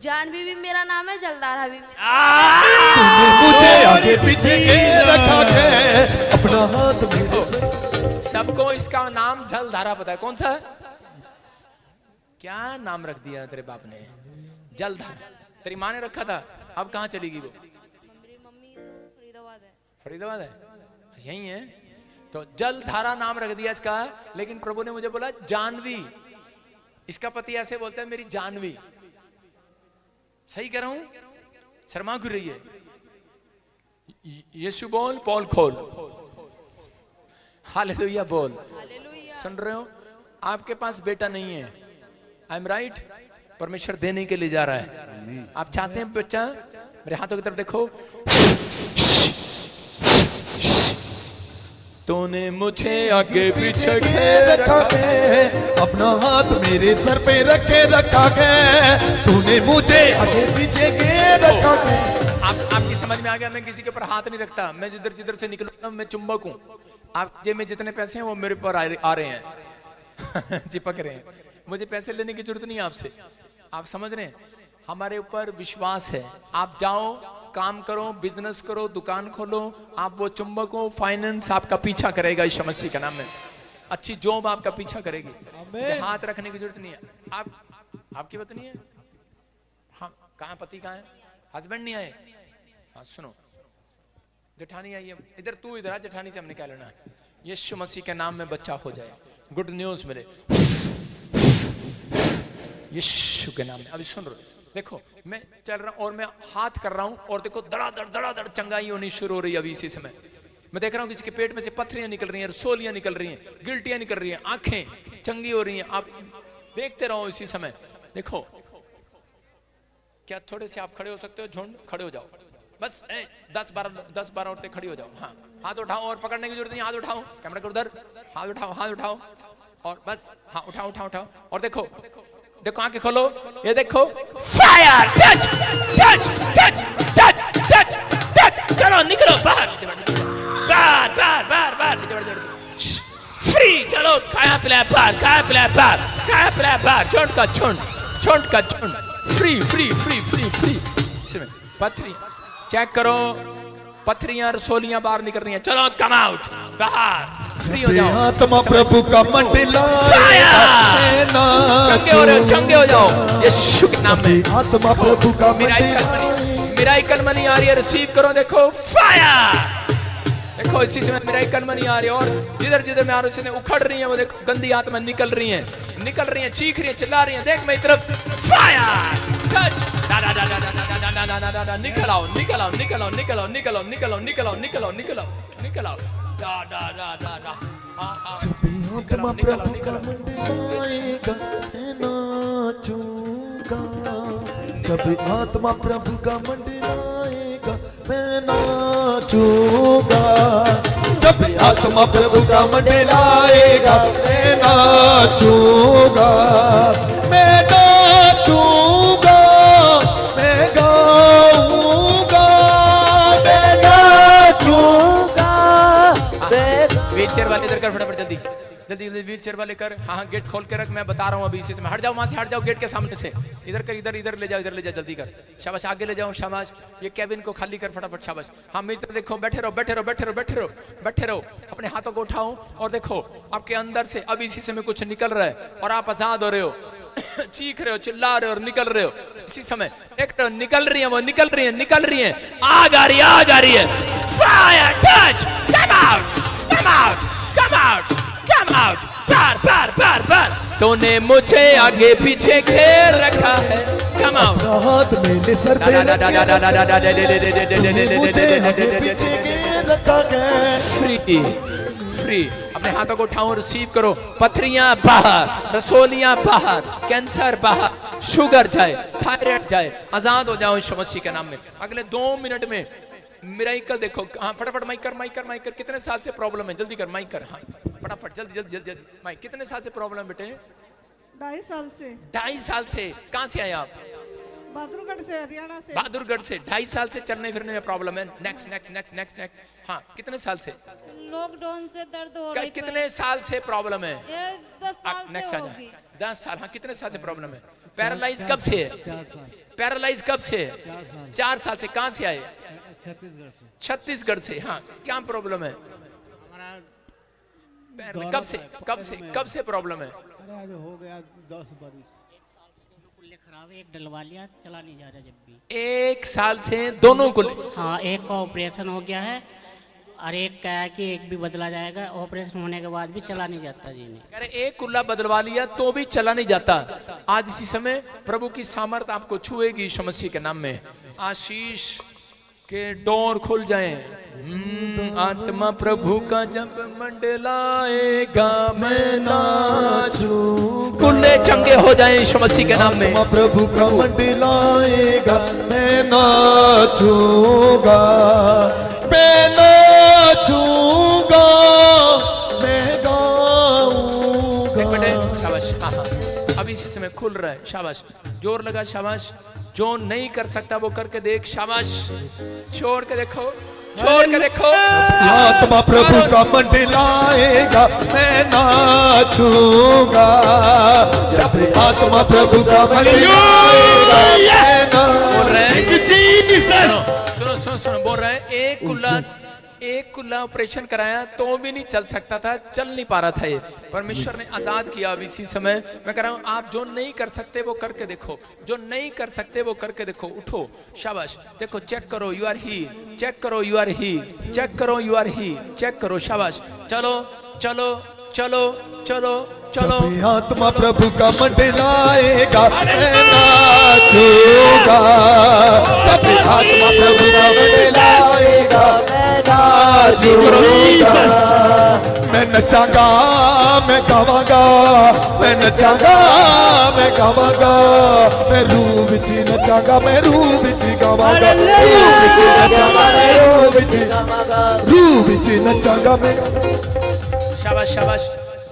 S6: जानवी भी मेरा नाम है, जलधारा भी
S3: तूने मुझे आगे पीछे के रखा है, अपना हाथ मेरे सर।
S1: सबको इसका नाम जलधारा पता है। कौन सा? क्या नाम रख दिया तेरे बाप ने? जलधारा। तेरी माँ ने रखा था, अब कहाँ चली गई वो?
S6: मेरी मम्मी तो फरीदाबाद है।
S1: फरीदाबाद है, यही है। तो जलधारा नाम रख दिया इसका, लेकिन प्रभु ने मुझे बोला जानवी। इसका पति ऐसे बोलता है, मेरी जानवी। सही कह रहा हूं? शर्मा क्यों रही है? यीशु बोल, पॉल खोल। हालेलुया बोल।
S6: हालेलुया।
S1: सुन रहे हो? आपके पास बेटा नहीं है, आई एम राइट? परमेश्वर देने के लिए जा रहा है। आप चाहते हैं बच्चा? मेरे हाथों की तरफ देखो। तूने मुझे आगे पीछे के
S3: रखा है, अपना हाथ मेरे सर पे रखे रखा है, तूने मुझे आगे पीछे के रखा है।
S1: आपकी समझ में आ गया? मैं किसी के ऊपर हाथ नहीं रखता। मैं जिधर से निकलूंगा मैं चुंबक हूँ। आप जेब में जितने पैसे हैं वो मेरे पर आ रहे हैं चिपक रहे हैं। मुझे पैसे लेने की जरूरत नहीं है आपसे। आप समझ रहे हैं? हमारे ऊपर विश्वास है। आप जाओ, काम करो, बिजनेस करो, दुकान खोलो, आप वो चुंबक हो। फाइनेंस आपका पीछा करेगा यीशु मसीह के नाम में। अच्छी जॉब आपका पीछा करेगी। हाथ रखने की जरूरत नहीं है। आपकी पत्नी है? हाँ, कहाँ पति कहाँ है? हस्बैंड नहीं आए? हाँ सुनो, जेठानी आई है। इधर तू इधर आ, जेठानी से हमने क्या लेना है? यीशु मसीह के नाम में बच्चा हो जाए, गुड न्यूज मिले यीशु के नाम में। अभी सुन रहे देखो, मैं चल रहा हूं और मैं हाथ कर रहा हूं और देखो धड़ाधड़ चंगाई होनी शुरू हो रही है। अभी इसी समय मैं देख रहा हूं किसी के पेट में से पत्थरियां निकल रही हैं, रसोलियां निकल रही हैं, गिल्टियां निकल रही हैं, आंखें चंगी हो रही हैं। आप देखते रहो इसी समय। देखो, क्या थोड़े से आप खड़े हो सकते हो? झुंड खड़े हो जाओ बस। 10-12 औरतें खड़ी हो जाओ। हाँ, हाथ उठाओ और पकड़ने की जरूरत नहीं। हाथ उठाओ, कैमरा को उधर, हाथ उठाओ और बस। हाँ, उठाओ और देखो आंखें खोलो। ये देखो, fire! Touch touch touch touch touch touch. चलो निकलो बाहर, बाहर फ्री। चलो, खाया पिलाया बाहर, झुंड का झुंड, फ्री। पथरी चेक करो, पथरियां रसोलियां बाहर निकल रही हैं। चलो, कम आउट, बाहर फ्री हो जाओ।
S3: आत्मा प्रभु का मंडला,
S1: चंगे हो जाओ यीशु के नाम में।
S3: आत्मा प्रभु का
S1: मेरा कनमनी आ रही है, रिसीव करो। देखो, फायर! देखो, इसी समय मेरा कनमनी आ रही है और जिधर मैं आ रहा हूं उखड़ रही है। वो देखो, गंदी आत्मा निकल रही है, चीख रही है, चिल्ला रही है। देख मेरी तरफ, फायर! टच! निकल आओ।
S3: जब आत्मा प्रभु का मंडलाएगा मैं नाचूंगा, जब आत्मा प्रभु का मंडलाएगा मैं नाचूंगा, जब आत्मा प्रभु का मंडलाएगा मैं नाचूंगा, मैं नाचूंगा, मैं गाऊंगा, मैं नाचूंगा।
S1: व्हीलचेयर वाले इधर कर फटाफट जल्दी। जल्दी जल्दी व्हील चेयर वाले कर। हाँ हाँ गेट खोल के रख, मैं बता रहा हूँ अभी इसी समय। हट जाओ वहां से, हट जाओ गेट के सामने से, इधर कर, इधर इधर ले जाओ, इधर ले जाओ, जल्दी कर। शाबाश, आगे ले जाओ, शाबाश। ये कैबिन को खाली कर फटाफट, शाबाश। हाँ मेरी तरफ देखो, बैठे रहो बैठे रहो बैठे रहो बैठे रहो बैठे रहो। अपने हाथों को उठाओ और देखो आपके अंदर से अब इसी समय कुछ निकल रहा है और आप आजाद हो रहे हो, चीख रहे हो, चिल्ला रहे हो और निकल रहे हो इसी समय। देख रहे हो निकल रही है, वो निकल रही है, निकल रही है, आग आ रही है, आग आ रही है। Fire touch, come out, come out, come out, come out, पार पार पार पार। तूने मुझे आगे पीछे घेर रखा है, कम आउट।
S3: हाथ मेरे सर पे रखा गया।
S1: फ्री फ्री, अपने हाथों को उठाओ, रिसीव करो। पथरियां बाहर, रसोलियां बाहर, कैंसर बाहर, शुगर जाए, थायराइड जाए, आजाद हो जाओ यीशु मसीह के नाम में। अगले 2 मिनट में मिरेकल देखो। हाँ फटाफट माइक कर, माइक कर, माइक कर। कितने साल से प्रॉब्लम है, जल्दी कर, माइक कर। हाँ फटाफट, जल्दी जल्दी जल्दी जल्दी माइक। कितने साल से प्रॉब्लम बेटे?
S5: 2.5 साल से।
S1: 2.5 साल से। कहाँ से आए आप?
S5: बहादुरगढ़ से, हरियाणा से।
S1: बहादुरगढ़ से। 2.5 साल से चलने फिरने में प्रॉब्लम है। Next next next next next. हाँ कितने साल से?
S6: लॉकडाउन से दर्द हो रही
S1: कितने साल से प्रॉब्लम है?
S6: 10 साल
S1: नेक्स्ट
S6: से
S1: आ
S6: होगी।
S1: 10 साल। हाँ कितने साल से प्रॉब्लम है? पैरालाइज कब से है? पैरालाइज कब से है? 4 साल से। कहाँ से आए? छत्तीसगढ़ से। हाँ क्या प्रॉब्लम है? कब से कब से कब से प्रॉब्लम है?
S7: हो गया 10 बरिस। खराब है, एक डलवा लिया, चला नहीं जा रहा जब भी।
S1: 1 साल से दोनों को?
S7: हाँ एक का ऑपरेशन हो गया है और एक का है कि एक भी बदला जाएगा। ऑपरेशन होने के बाद भी चला नहीं जाता जी ने।
S1: अरे एक कुल्ला बदलवा लिया तो भी चला नहीं जाता। आज इसी समय प्रभु की सामर्थ आपको छुएगी यीशु मसीह के नाम में। आशीष के डोर खुल जाएं। आत्मा प्रभु का जब मंडलाएगा मैं नाचूंगा। कुल्ले चंगे हो जाएं यीशु मसीह के नाम में।
S3: आत्मा प्रभु का मंडलाएगा मैं नाचूंगा, मैं नाचूंगा, मैं गाऊंगा।
S1: एक मिनट, शाबाश। हाँ हाँ अब इसी समय खुल रहा है, शाबाश। जोर लगा, शाबाश। जो नहीं कर सकता वो करके देख, शाबाश। छोड़ के देखो, छोड़ के देखो।
S3: आत्मा प्रभु का मंडलाएगा मैं नाचूंगा, जब आत्मा प्रभु का मंडलाएगा मैं
S1: बोल रहे हैं,
S3: नाचूंगा।
S1: सुनो सुनो सुनो, बोल रहे हैं एक कुल्ला ऑपरेशन कराया तो भी नहीं चल सकता था, चल नहीं पा रहा था। ये परमेश्वर ने आजाद किया। अब इसी समय मैं कह रहा हूं, आप जो नहीं कर सकते वो करके देखो, जो नहीं कर सकते वो करके देखो। उठो, शाबाश। देखो, चेक करो, यू आर हील, चेक करो, यू आर हील, चेक करो, यू आर हील, चेक करो, शाबाश। चलो चलो चलो चलो चलो।
S3: जब आत्मा प्रभु का मंडलाएगा मैं नाचूंगा, जब आत्मा प्रभु का मंडलाएगा मैं नाचूंगा। मैं नचांगा, मैं गावांगा, मैं नचांगा, मैं गावांगा। मैं रूह विच नचांगा, मैं रूह विच गावांगा। रूह विच नचांगा, मैं रूह विच गावांगा। रूह विच नचांगा मैं।
S1: शाबाश शाबाश।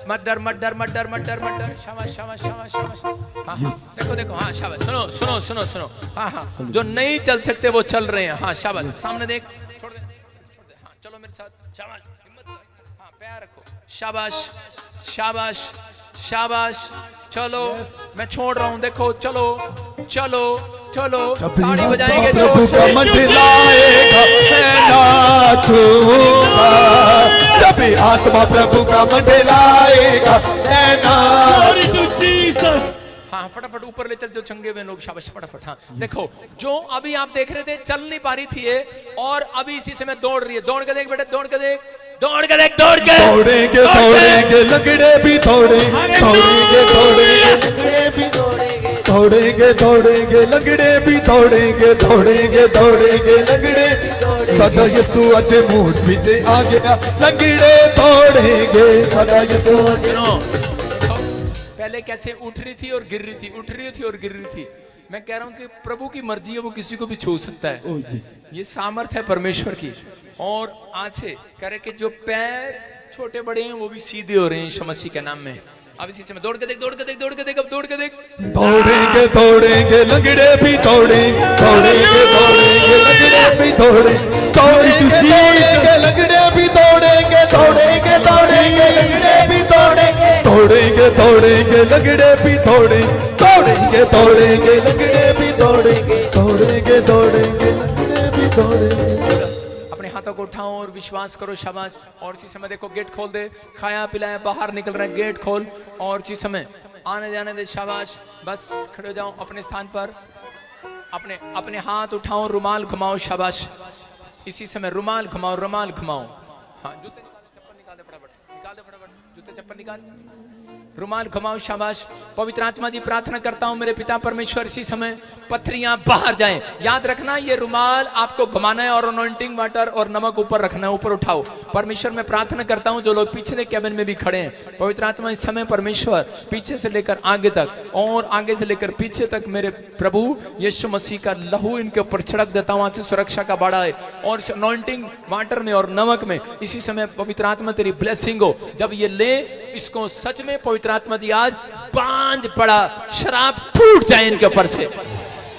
S1: मत डर मत डर मत डर मत डर मत डर। शाबाश शाबाश शाबाश शाबाश। हाँ हाँ देखो देखो। हाँ शाबाश। सुनो सुनो सुनो सुनो। हाँ हाँ जो नहीं चल सकते वो चल रहे हैं। हाँ शाबाश। सामने देख, छोड़ दे छोड़ दे। हाँ चलो मेरे साथ, शाबाश। हिम्मत कर। हाँ पैर रखो, शाबाश शाबाश शाबाश। चलो मैं छोड़ रहा हूँ, देखो, चलो चलो चलो। ताली बजाएंगे जोर से।
S3: मंडलाएगा मैं नाचूंगा, जब आत्मा प्रभु का मंडलाएगा मैं नाचूंगा।
S1: हाँ फटाफट ऊपर ले चल जो चंगे हुए लोग, शाबाश फटाफट। हाँ देखो, जो अभी आप देख रहे थे चल नहीं पा रही थी ये, और अभी इसी समय दौड़ रही है। दौड़ के देख बेटे, दौड़ के देख, दौड़ के देख, दौड़ के।
S3: दौड़ेंगे दौड़ेंगे लंगड़े भी दौड़ेंगे, दौड़ेंगे दौड़ेंगे लंगड़े भी दौड़ेंगे, दौड़ेंगे दौड़ेंगे लंगड़े भी दौड़ेंगे, दौड़ेंगे दौड़ेंगे लंगड़े। साडा यीशु अज मूड पीछे आ गया, लंगड़े दौड़ेंगे। साडा यीशु
S1: सुनो, पहले कैसे उठ रही थी और गिर रही थी, उठ रही थी और गिर रही थी। मैं कह रहा हूँ कि प्रभु की मर्जी है, वो किसी को भी छू सकता है। ये सामर्थ है परमेश्वर की। और आज से करे कि जो पैर छोटे बड़े हैं वो भी सीधे हो रहे हैं यीशु मसीह के नाम में। अब इसी समय दौड़ के देख, दौड़ के देख, दौड़ के देख, अब दौड़ के देख।
S3: दौड़ेंगे दौड़ेंगे लंगड़े भी दौड़ेंगे, दौड़ेंगे दौड़ेंगे लंगड़े भी दौड़ेंगे, दौड़ेंगे दौड़ेंगे लंगड़े भी दौड़ेंगे, दौड़ेंगे दौड़ेंगे लंगड़े भी दौड़ेंगे। दौड़ेंगे दौड़ेंगे लंगड़े भी दौड़ेंगे दौड़ेंगे लंगड़े भी दौड़ेंगे दौड़ेंगे दौड़ेंगे लंगड़े भी दौड़ेंगे।
S1: अपने हाथों को उठाओ और विश्वास करो, शाबाश। और इसी समय देखो गेट खोल दे, खाया पिलाया बाहर निकल रहा है, गेट खोल। और इसी समय आने जाने दे, शाबाश। बस खड़े हो जाओ अपने स्थान पर, अपने अपने हाथ उठाओ, रुमाल घुमाओ, शाबाश। इसी समय रुमाल घुमाओ, रुमाल घुमाओ। हाँ, जूते निकाल, चप्पल निकाल दे फटाफट, निकाल दे फटाफट, जूते चप्पल निकाल, रुमाल घुमाओ, शाबाश। पवित्र आत्मा जी प्रार्थना करता हूं मेरे पिता परमेश्वर, इसी समय पथरियां बाहर जाएं। याद रखना ये रुमाल आपको घुमाना है और अनॉइंटिंग वाटर और नमक ऊपर रखना है, ऊपर उठाओ। परमेश्वर मैं प्रार्थना करता हूं जो लोग पिछले कैबिन में भी खड़े हैं, पवित्र आत्मा इस समय परमेश्वर पीछे से लेकर आगे तक और आगे से लेकर पीछे तक मेरे प्रभु यीशु मसीह का लहू इनके ऊपर छिड़क देता हूं, वहां से सुरक्षा का बाड़ा है। और इस अनॉइंटिंग वाटर में और नमक में इसी समय पवित्र आत्मा तेरी ब्लेसिंग हो। जब ये ले इसको सच में पवित्र आत्मा जी आज बांझ पड़ा शराब फूट जाए इनके ऊपर से,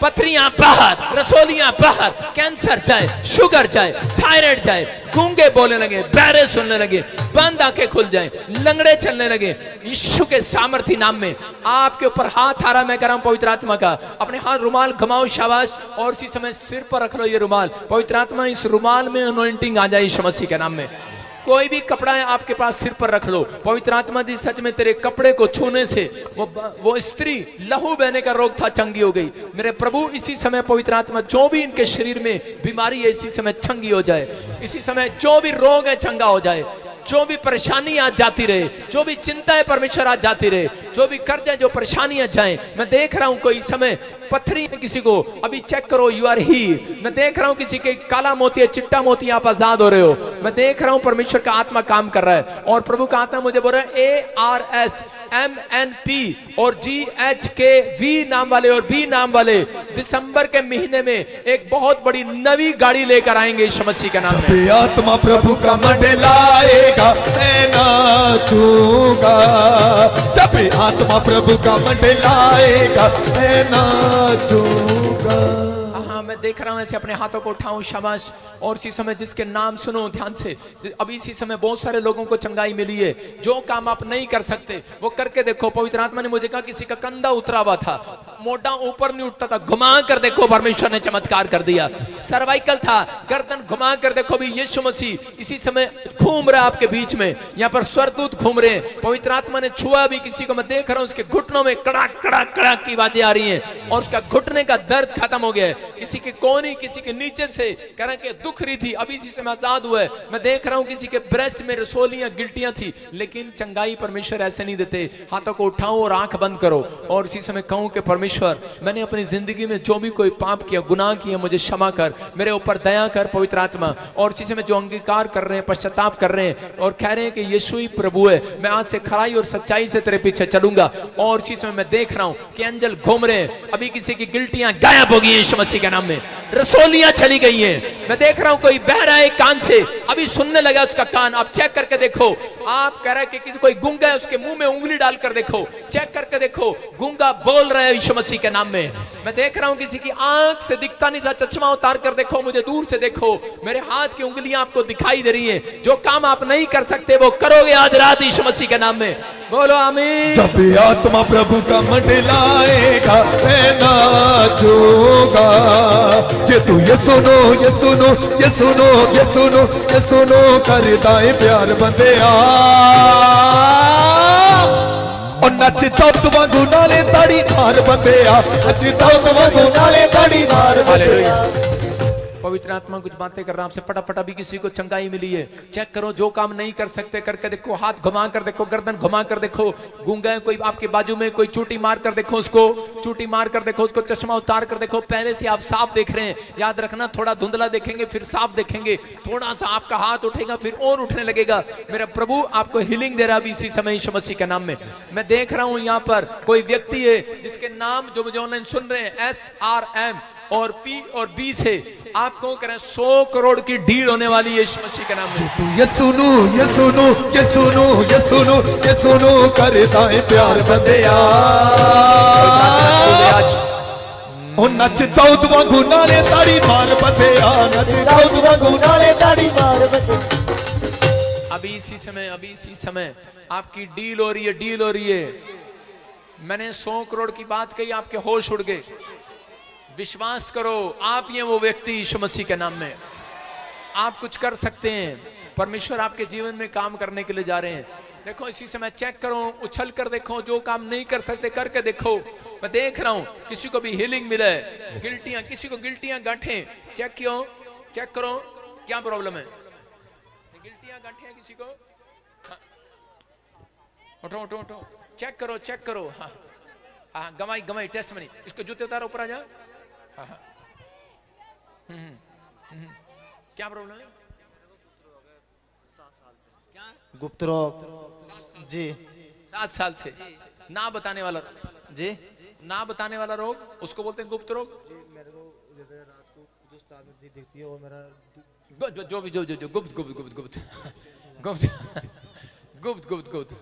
S1: पथरियां बाहर, रसोलियां बाहर, कैंसर जाए, शुगर जाए, थायराइड जाए, गूंगे बोलने लगे, बहरे सुनने लगे, बंद आंखें खुल जाए, लंगड़े चलने लगे। यीशु के सामर्थी नाम में आपके ऊपर हाथ आ रहा मैं कर रहा हूं पवित्र आत्मा का। अपने हाथ रुमाल घुमाओ, शाबाश। और इसी समय सिर पर रख लो ये रुमाल, पवित्र आत्मा इस रुमाल में अनॉइंटिंग आ जाए यीशु मसीह के नाम में। कोई भी कपड़ा है आपके पास सिर पर रख लो, पवित्र आत्मा जी सच में तेरे कपड़े को छूने से वो स्त्री लहू बहने का रोग था, चंगी हो गई। मेरे प्रभु इसी समय पवित्र आत्मा जो भी इनके शरीर में बीमारी है इसी समय चंगी हो जाए, इसी समय जो भी रोग है चंगा हो जाए, जो भी परेशानी आज जाती रहे, जो भी चिंता है परमेश्वर आज जाती रहे, जो भी कर्ज है, जो परेशानियां जाए। मैं देख रहा हूं कोई समय पत्थरी है किसी को, अभी चेक करो, यू आर ही। मैं देख रहा हूं किसी के काला मोती है, चिट्टा मोती, आप आजाद हो रहे हो। मैं देख रहा हूं परमेश्वर का आत्मा काम कर रहा है और प्रभु का आत्मा मुझे बोल रहा है ARSMNP और GHKV नाम वाले और B नाम वाले दिसंबर के महीने में एक बहुत बड़ी नवी गाड़ी लेकर आएंगे यीशु मसीह के नाम में।
S3: आत्मा प्रभु का मंडलाएगा मैं नाचूंगा, जब आत्मा प्रभु का मंडलाएगा मैं नाचूंगा।
S1: हाँ, मैं देख रहा हूं ऐसे अपने हाथों को उठाऊं, शाबाश। और इसी समय जिसके नाम सुनो ध्यान से, अभी इसी समय बहुत सारे लोगों को चंगाई मिली है। जो काम आप नहीं कर सकते वो करके देखो। पवित्र आत्मा ने मुझे कहा किसी का कंधा उतरा हुआ था, मोटा ऊपर नहीं उठता था, घुमा कर देखो परमेश्वर ने चमत्कार कर दिया। सर्वाइकल था, गर्दन घुमा कर देखो, भी यीशु मसीह इसी समय घूम रहा है आपके बीच में। यहाँ पर स्वर्गदूत घूम रहे हैं, पवित्र आत्मा ने छुआ भी किसी को, मैं देख रहा हूँ उसके घुटनों में कड़ाक कड़ाक कड़ाक की आवाजें आ रही हैं और उसका घुटने का दर्द खत्म हो गया है। किसी के कोनी, किसी के नीचे से कह रहे कि दुख रही थी, अभी इसी समय आजाद हुआ है। मैं देख रहा हूं किसी के ब्रेस्ट में रसोलियां गिल्टियां थी, लेकिन चंगाई परमेश्वर ऐसे नहीं देते। हाथों को उठाओ और आंख बंद करो और इसी समय कहूं कि परमेश्वर मैंने अपनी जिंदगी में जो भी कोई पाप किया, गुनाह किया, मुझे क्षमा कर, मेरे ऊपर दया कर पवित्र आत्मा। और इसी समय जो अंगीकार कर रहे हैं, पश्चाताप कर रहे हैं और कह रहे हैं कि यीशु ही प्रभु है, मैं आज से खराई और सच्चाई से तेरे पीछे चलूंगा। और इसी समय मैं देख रहा हूं कि एंजल घूम रहे हैं, अभी किसी की गिल्टियां गायब हो गई हैं यीशु मसीह के नाम में, रसोलियां चली गई हैं। मैं देख रहा हूं कोई बह रहा है कान से, अभी सुनने लगा उसका कान, आप चेक करके देखो। आप कह रहे हैं कि किसी कोई गूंगा है, उसके मुंह में उंगली डालकर देखो, चेक करके देखो, गूंगा बोल रहा है यीशु मसीह के नाम में। मैं देख रहा हूं किसी की आंख से दिखता नहीं था, चश्मा उतार कर देखो, मुझे दूर से देखो, मेरे हाथ की उंगलियां आपको दिखाई दे रही हैं। जो काम आप नहीं कर सकते वो करोगे आज रात यीशु मसीह के नाम में, बोलो आमीन।
S3: जब आत्मा प्रभु का मंडलाएगा मैं नाचूंगा, जे तू ये सुनो ये सुनो ये सुनो ये सुनो ये सुनो करदा है प्यार बंदे और नचदा तू वांगू नाले ताड़ी मार बंदे नचदा तू वांगू नाले ताड़ी मार बंदे।
S1: पवित्र आत्मा कुछ बातें कर रहा है आपसे, फटाफट। अभी किसी को चंगाई मिली है, चेक करो। जो काम नहीं कर सकते करके देखो, हाथ घुमा कर देखो, गर्दन घुमा कर देखो, गूंगा है कोई आपके बाजू में, कोई चूटी मार कर देखो उसको, चूटी मार कर देखो उसको, चश्मा उतार कर देखो। पहले से आप साफ देख रहे हैं, याद रखना, थोड़ा धुंधला देखेंगे फिर साफ देखेंगे, थोड़ा सा आपका हाथ उठेगा फिर और उठने लगेगा। मेरा प्रभु आपको हीलिंग दे रहा है इसी समय यीशु मसीह के नाम में। मैं देख रहा हूं यहाँ पर कोई व्यक्ति है जिसके नाम जो मुझे ऑनलाइन सुन रहे हैं SRM और P और B से आप कौन करें 100 करोड़ की डील होने वाली है यीशु मसीह के नाम में।
S3: तू ये सुनो ये सुनो ये सुनो ये सुनो ये सुनो करदा है प्यार बंदिया ओ नचदा तू वांगू नाले ताड़ी मार बंदिया, नचदा तू वांगू नाले ताड़ी मार बंदिया।
S1: अभी इसी समय आपकी डील हो रही है। मैंने 100 करोड़ की बात कही, आपके होश उड़ गए। विश्वास करो, आप ये वो व्यक्ति यीशु मसीह के नाम में आप कुछ कर सकते हैं। परमेश्वर आपके जीवन में काम करने के लिए जा रहे हैं। देखो इसी समय चेक करो, उछल कर देखो, जो काम नहीं कर सकते करके देखो। मैं देख रहा हूं किसी को भी हीलिंग मिले, गिल्टियां, किसी को गिल्टियां गांठें, चेक करो क्या प्रॉब्लम है। गिल्टियां गांठें किसी को, हाँ। उठो, चेक करो। हाँ, गवाई टेस्ट मनी। इसको जूते उतारो, ऊपर आ जा। हाँ। क्या प्रॉब्लम है? क्या?
S8: गुप्त रोग जी।
S1: 7 साल से ना बताने वाला
S8: जी,
S1: ना बताने वाला रोग, उसको बोलते हैं गुप्त रोग।
S8: जी मेरे को जैसे रात को जो स्टार में दिखती है वो मेरा
S1: गुप्त।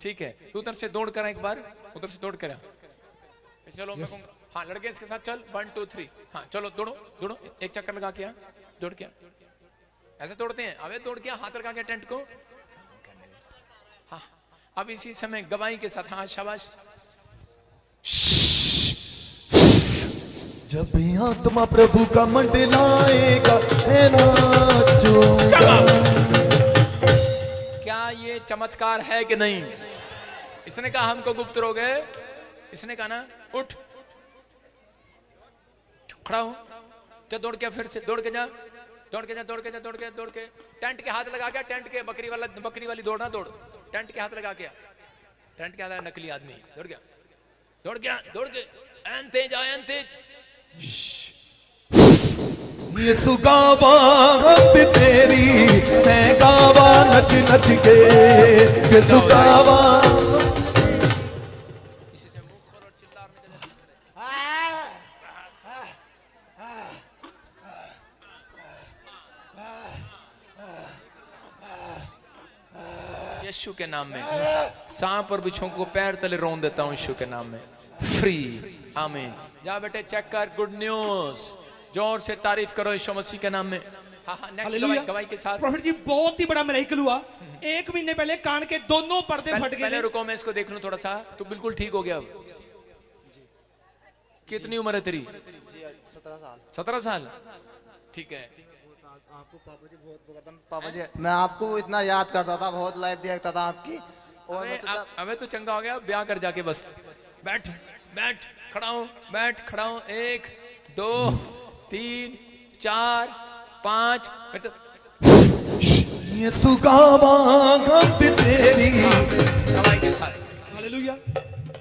S1: ठीक है, तू उधर से दौड़ कर एक बार, उधर से दौड़ कर चलो। मैं कहूँगा हाँ, लड़के इसके साथ चल, 1 2 3। हाँ चलो, दौड़ो, एक चक्कर लगा के दौड़ के ऐसे दौड़ते हैं। अबे दौड़ के हाथ लगा के टेंट को। हाँ, अब इसी समय गवाही के साथ, हाँ शाबाश।
S3: जब आत्मा प्रभु का मंडलाएगा है नाचूंगा।
S1: क्या ये चमत्कार है कि नहीं? इसने कहा हमको गुप्त रोग है, इसने कहा ना उठ, खड़ा हो, तो दौड़ के फिर से दौड़ के जा, टेंट के हाथ लगा के, टेंट के बकरी वाली दौड़, टेंट के हाथ लगा के, टेंट के हाथ लगा, नकली आदमी दौड़ के ऐन तेज।
S3: यीशु गावा हद तेरी, मैं गावा नच नच के। यीशु गावा
S1: यीशु के नाम में सांप और बिच्छुओं को पैर तले रोन देता हूं यीशु के नाम में। फ्री, आमीन। जा बेटे चेक कर, गुड न्यूज। जोर से तारीफ करो यीशु मसीह के नाम में। हाँ, नेक्स्ट गवाही के साथ।
S9: प्रॉफिट जी, बहुत ही बड़ा मिरेकल हुआ। 1 महीने पहले कान के दोनों पर्दे फट गए।
S1: पहले रुको, मैं इसको देख लूं थोड़ा सा। तू बिल्कुल ठीक हो गया अब? कितनी उम्र है तेरी? 17 साल। ठीक है।
S8: आपको पापा जी बहुत पापा जी, मैं आपको इतना याद करता था, बहुत लाइव देखता था आपकी। और
S1: अबे तू चंगा हो गया, ब्याह कर जाके बस। बैठ, खड़ा हो। 1 2 3 4 5।
S3: यीशु गावा हद तेरी।
S9: हालेलुया।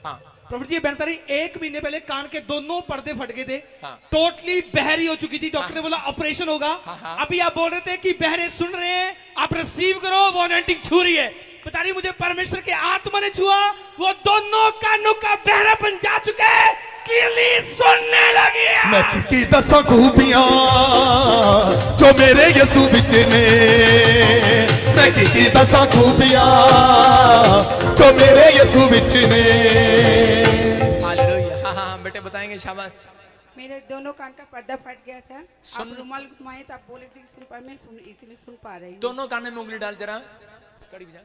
S1: हाँ,
S9: प्रॉफिट जी, बहन तारी 1 महीने पहले कान के दोनों पर्दे फट गए थे।
S1: हाँ।
S9: टोटली बहरी हो चुकी थी। डॉक्टर ने बोला ऑपरेशन होगा।
S1: हाँ।
S9: अभी आप बोल रहे थे कि बहरे सुन रहे हैं, आप रिसीव करो, वो अनॉइंटिंग छू रही है। बता रही मुझे परमेश्वर के आत्मा ने छुआ, वो दोनों कानों का बहरापन जा चुका है, क्लियरली सुनने लगी है।
S3: मैं की दसा खूबियां जो मेरे यीशु विच ने, मैं की दसा खूबियां जो मेरे यीशु विच ने।
S1: हालेलुया। हाँ, बेटे बताएंगे, शाबाश।
S5: मेरे दोनों कान का पर्दा फट गया था।
S1: सुन-
S5: आप रुमाल घुमाए तो आप बोले थे कि सुन पा, मैं इसीलिए सुन पा रही हूँ।
S1: दोनों कान में उंगली डाल जरा, कड़ी बजा।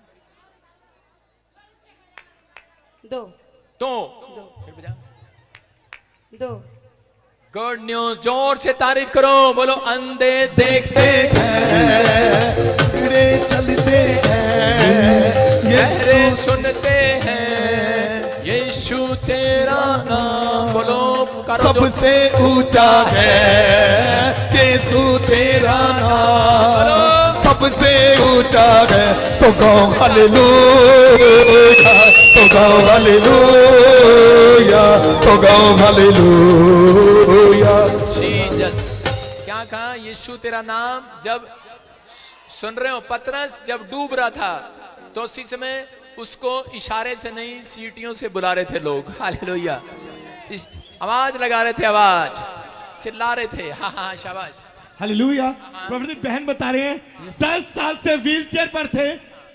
S5: दो
S1: फिर बजा।
S5: 2
S1: गुड न्यूज। जोर से तारीफ करो, बोलो। अंधे
S3: देखते हैं, रे चलते हैं,
S1: बहरे
S3: यीशु
S1: सुनते हैं, यीशु तेरा नाम बोलो। करो
S3: सबसे ऊंचा है, यीशु तेरा नाम सबसे ऊंचा है। तो गाओ हालेलुया, तो गाओ हालेलुया, तो गाओ हालेलुया।
S1: जीसस। क्या कहा? यीशु तेरा नाम। जब सुन रहे हो, पतरस जब डूब रहा था तो उसी समय उसको इशारे से नहीं, सीटियों से बुला रहे थे लोग। हालेलुया। आवाज लगा रहे थे, आवाज चिल्ला रहे थे। हाँ, शाबाश।
S9: हालेलुया। प्रॉफिट जी, बहन बता रहे हैं 10 साल से व्हीलचेयर पर थे,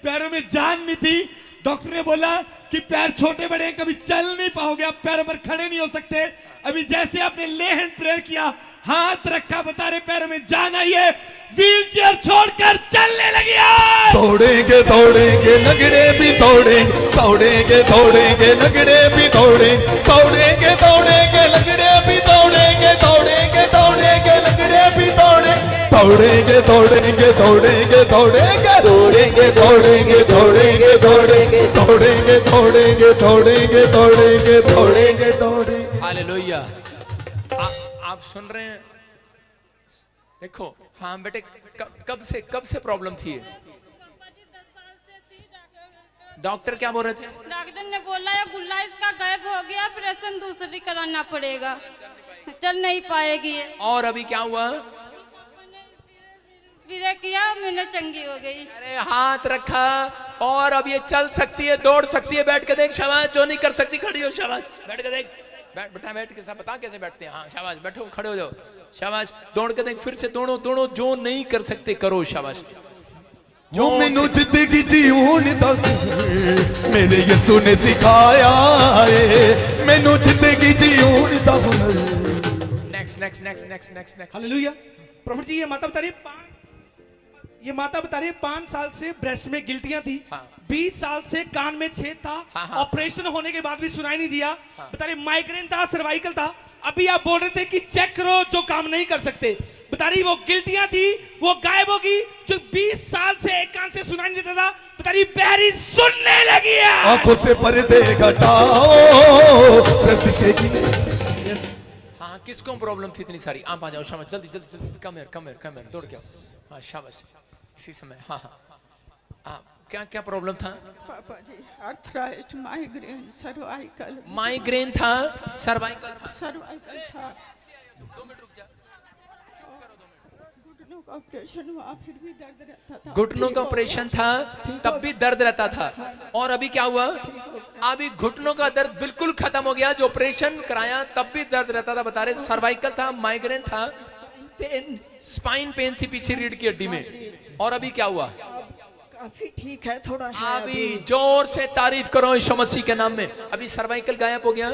S9: पैरों में जान नहीं थी। डॉक्टर ने बोला कि पैर छोटे बड़े हैं, कभी चल नहीं पाओगे, आप पैरों पर खड़े नहीं हो सकते। अभी जैसे आपने ले हैंड प्रेयर किया, हाथ रखा, बता रहे पैरों में जान आई है, व्हील चेयर छोड़कर चलने लगी आज।
S3: दौड़ेंगे दौड़ेंगे लगड़े भी दौड़ेंगे, दौड़ेंगे दौड़ेंगे लगड़े भी दौड़ेंगे, दौड़ेंगे दौड़ेंगे लगड़े भी दौड़ेंगे, दौड़ेंगे दौड़ेंगे लगड़े भी दौड़ेंगे, दौड़ेंगे दौड़ेंगे दौड़ेंगे दौड़ेंगे दौड़ेंगे दौड़ेंगे दौड़ेंगे दौड़ेंगे दौड़ेंगे दौड़ेंगे दौड़ेंगे दौड़ेंगे दौड़ेंगे दौड़ेंगे।
S1: हालेलुया। आप सुन रहे हैं? देखो, हाँ बेटे, कब से प्रॉब्लम थी? डॉक्टर क्या बोल रहे थे?
S6: डॉक्टर ने बोला है गुल्ला इसका गायब हो गया, ऑपरेशन दूसरी कराना पड़ेगा, चल नहीं पाएगी ये।
S1: और अभी क्या हुआ?
S6: फिर किया, मैंने चंगी हो गई।
S1: अरे हाथ रखा और अब ये चल सकती है, दौड़ सकती है। बैठ के देख, शाबाश। जो नहीं कर सकती खड़ी हो, शाबाश। बैठ के देख, बैठ के सब बता कैसे बैठते हैं। हाँ शाबाश, बैठो, खड़े हो जाओ, शाबाश। दौड़ के देख, फिर से दौड़ो दौड़ो। जो नहीं कर सकते करो, शाबाश।
S3: जो मैनू जिंदगी जीऊन दा मेरे यीशु ने सिखाया है, मैनू जिंदगी जीऊन दा हुनर।
S1: नेक्स्ट।
S9: हालेलुया। प्रभु जी, ये माता बता रही है 5 साल से ब्रेस्ट में गिल्टियां थी,
S1: हाँ।
S9: 20 साल से कान में छेद था,
S1: हाँ।
S9: ऑपरेशन होने के बाद भी सुनाई नहीं दिया। बता रही माइग्रेन था, सर्वाइकल था। अभी आप बोल रहे थे कि चेक करो जो काम नहीं कर सकते। बता रही वो गिल्टियां थी, वो गायब होगी। जो 20 साल से एक कान से सुनाई नहीं देता था, बता रही बहरी सुनने लगी है।
S3: आंखों से पर्दे घटाओ प्रतिष्ठे की।
S1: हाँ, किसको प्रॉब्लम थी इतनी सारी? आप आ जाओ, शाबाश। जल्दी जल्दी जल्दी, कम हियर, दौड़ के आओ। हाँ शाबाश, इसी समय। हाँ, क्या प्रॉब्लम था?
S5: पापा जी, आर्थराइट, माइग्रेन, सर्वाइकल।
S1: माइग्रेन था, सर्वाइकल
S5: था।
S1: 2 मिनट रुक जा।
S5: घुटनों का ऑपरेशन हुआ, फिर भी दर्द रहता था।
S1: घुटनों का ऑपरेशन था, तब भी दर्द रहता था। और अभी क्या हुआ? अभी घुटनों का दर्द बिल्कुल खत्म हो गया। जो ऑपरेशन कराया तब भी दर्द रहता था, बता रहे। सर्वाइकल था, माइग्रेन था, स्पाइन पेन थी पीछे रीढ़ की हड्डी में। और अभी क्या हुआ?
S5: काफी ठीक है, थोड़ा है
S1: अभी जोर से तारीफ करो यीशु मसीह के नाम में। अभी सर्वाइकल गायब हो गया,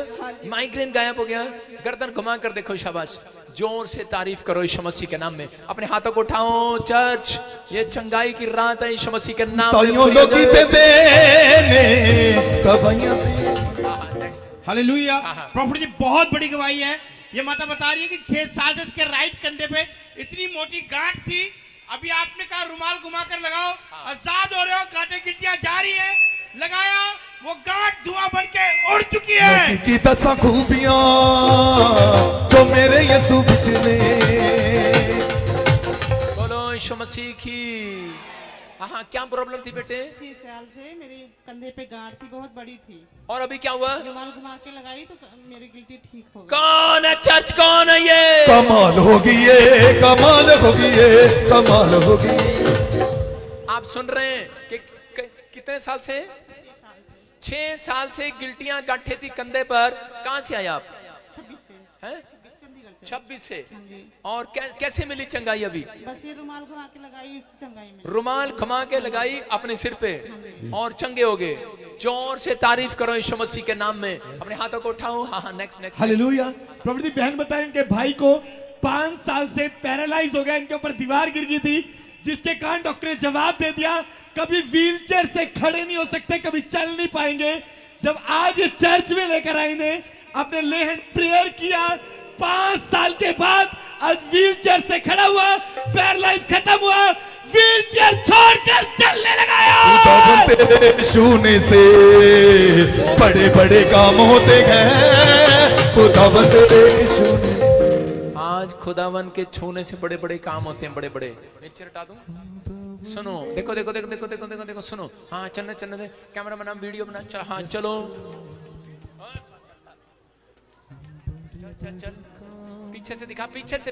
S1: माइग्रेन गायब हो गया। गर्दन घुमा कर देखो, शाबाश। जोर से तारीफ करो यीशु मसीह के नाम में। अपने हाथों को उठाओ। चर्च, ये चंगाई की रात है यीशु मसीह के नाम में।
S2: हालेलुया। प्रॉफिट जी, बहुत बड़ी गवाही है। ये माता बता रही है कि 6 साल से इसके राइट कंधे पे इतनी मोटी गांठ थी। अभी आपने कहा रुमाल घुमा कर लगाओ, आजाद हो रहे हो। गांठें गिल्टियां जा रही है, लगाया, वो गांठ धुआं बन के उड़ चुकी है।
S3: की 10 खूबियां जो मेरे यीशु विच ने।
S1: बोलो यीशु मसीह की। हाँ, क्या प्रॉब्लम थी बेटे?
S5: 6 साल से मेरे कंधे पे गांठ थी, बहुत बड़ी थी।
S1: और अभी क्या हुआ?
S5: रुमाल घुमा के लगाई तो मेरी गिल्टी ठीक हो गई।
S1: कौन है चर्च? कौन है ये?
S3: कमाल होगी ये, कमाल होगी ये, कमाल होगी।
S1: आप सुन रहे हैं कि कितने साल से? 6 साल से गिल्टियां गांठे थी कंधे पर। कहां से आए आप?
S5: 26 से।
S1: हैं? 26 से। और कैसे मिली चंगाई? अभी
S5: बस ये रुमाल घुमा के लगाई, उससे चंगाई मिली।
S1: रुमाल घुमा के लगाई अपने सिर पे और चंगे हो गए। जोर से तारीफ करो यीशु मसीह के नाम में। अपने हाथों को उठाओ। हाँ, नेक्स्ट।
S9: हालेलुया। प्रभु जी, बहन बताए इनके भाई को 5 साल से पैरालाइज हो गया, इनके ऊपर दीवार गिर गई थी, जिसके कारण डॉक्टर ने जवाब दे दिया कभी व्हीलचेयर से खड़े नहीं हो सकते, कभी चल नहीं पाएंगे। जब आज चर्च में लेकर आए इन्हें, आपने ले हैंड प्रेयर किया, 5 साल के बाद आज व्हीलचेयर से खड़ा हुआ, पैरालाइज खत्म हुआ, व्हीलचेयर छोड़कर चलने लगा।
S3: तेरे छूने से बड़े बड़े काम होते हैं। खुदावन तेरे छूने से।
S1: आज खुदावन के छूने से बड़े बड़े काम होते हैं, बड़े बड़े। नीचे हटा दूं? सुनो, देखो, सुनो। हाँ, चलने दे। कैमरा बना, वीडियो बना। हाँ, चलो। चल। पीछे से दिखा, पीछे से।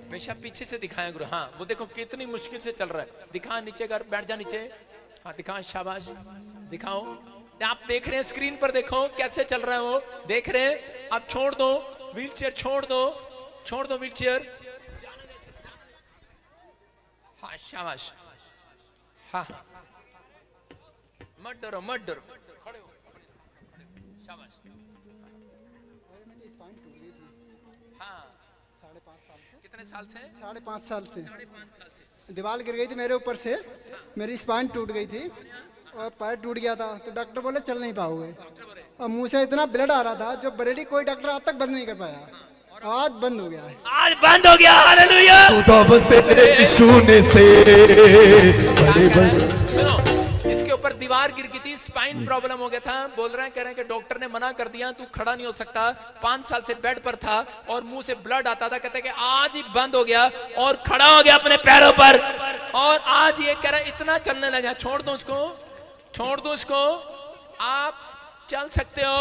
S1: हमेशा पीछे से दिखाया गुरु। हाँ, वो देखो कितनी मुश्किल से चल रहा है। दिखा, नीचे कर, बैठ जा नीचे। हाँ, दिखा, शाबाश, दिखाओ। आप देख रहे हैं स्क्रीन पर, देखो कैसे चल रहा है वो, देख रहे हैं। अब छोड़ दो व्हीलचेयर, छोड़ दो व्हीलचेयर। हाँ, शाबाश। हाँ, मत डरो। खड़े हो, शाबाश। हाँ, कितने साल से?
S10: 5.5 साल से
S1: 5.5 साल से।
S10: दीवार गिर गई थी मेरे ऊपर से, मेरी स्पाइन टूट गई थी और पैर टूट गया था, तो डॉक्टर बोले चल नहीं पाओगे। और मुंह से इतना ब्लड आ रहा था जो बरेली कोई डॉक्टर आज तक बंद नहीं कर पाया, आज बंद हो गया है।
S9: आज बंद हो गया, हालेलुया।
S3: खुदा तेरे छूने से बड़े बड़े।
S1: सुनो, इसके ऊपर दीवार गिर गई थी, स्पाइन प्रॉब्लम हो गया था। बोल रहे हैं, कह रहे हैं कि डॉक्टर ने मना कर दिया, तू खड़ा नहीं हो सकता। 5 साल से बेड पर था और मुंह से ब्लड आता था। कहते कि आज ही बंद हो गया और खड़ा हो गया अपने पैरों पर। और आज ये कह रहा है इतना चलने लगा। छोड़ दो उसको, छोड़ दो उसको, आप चल सकते हो।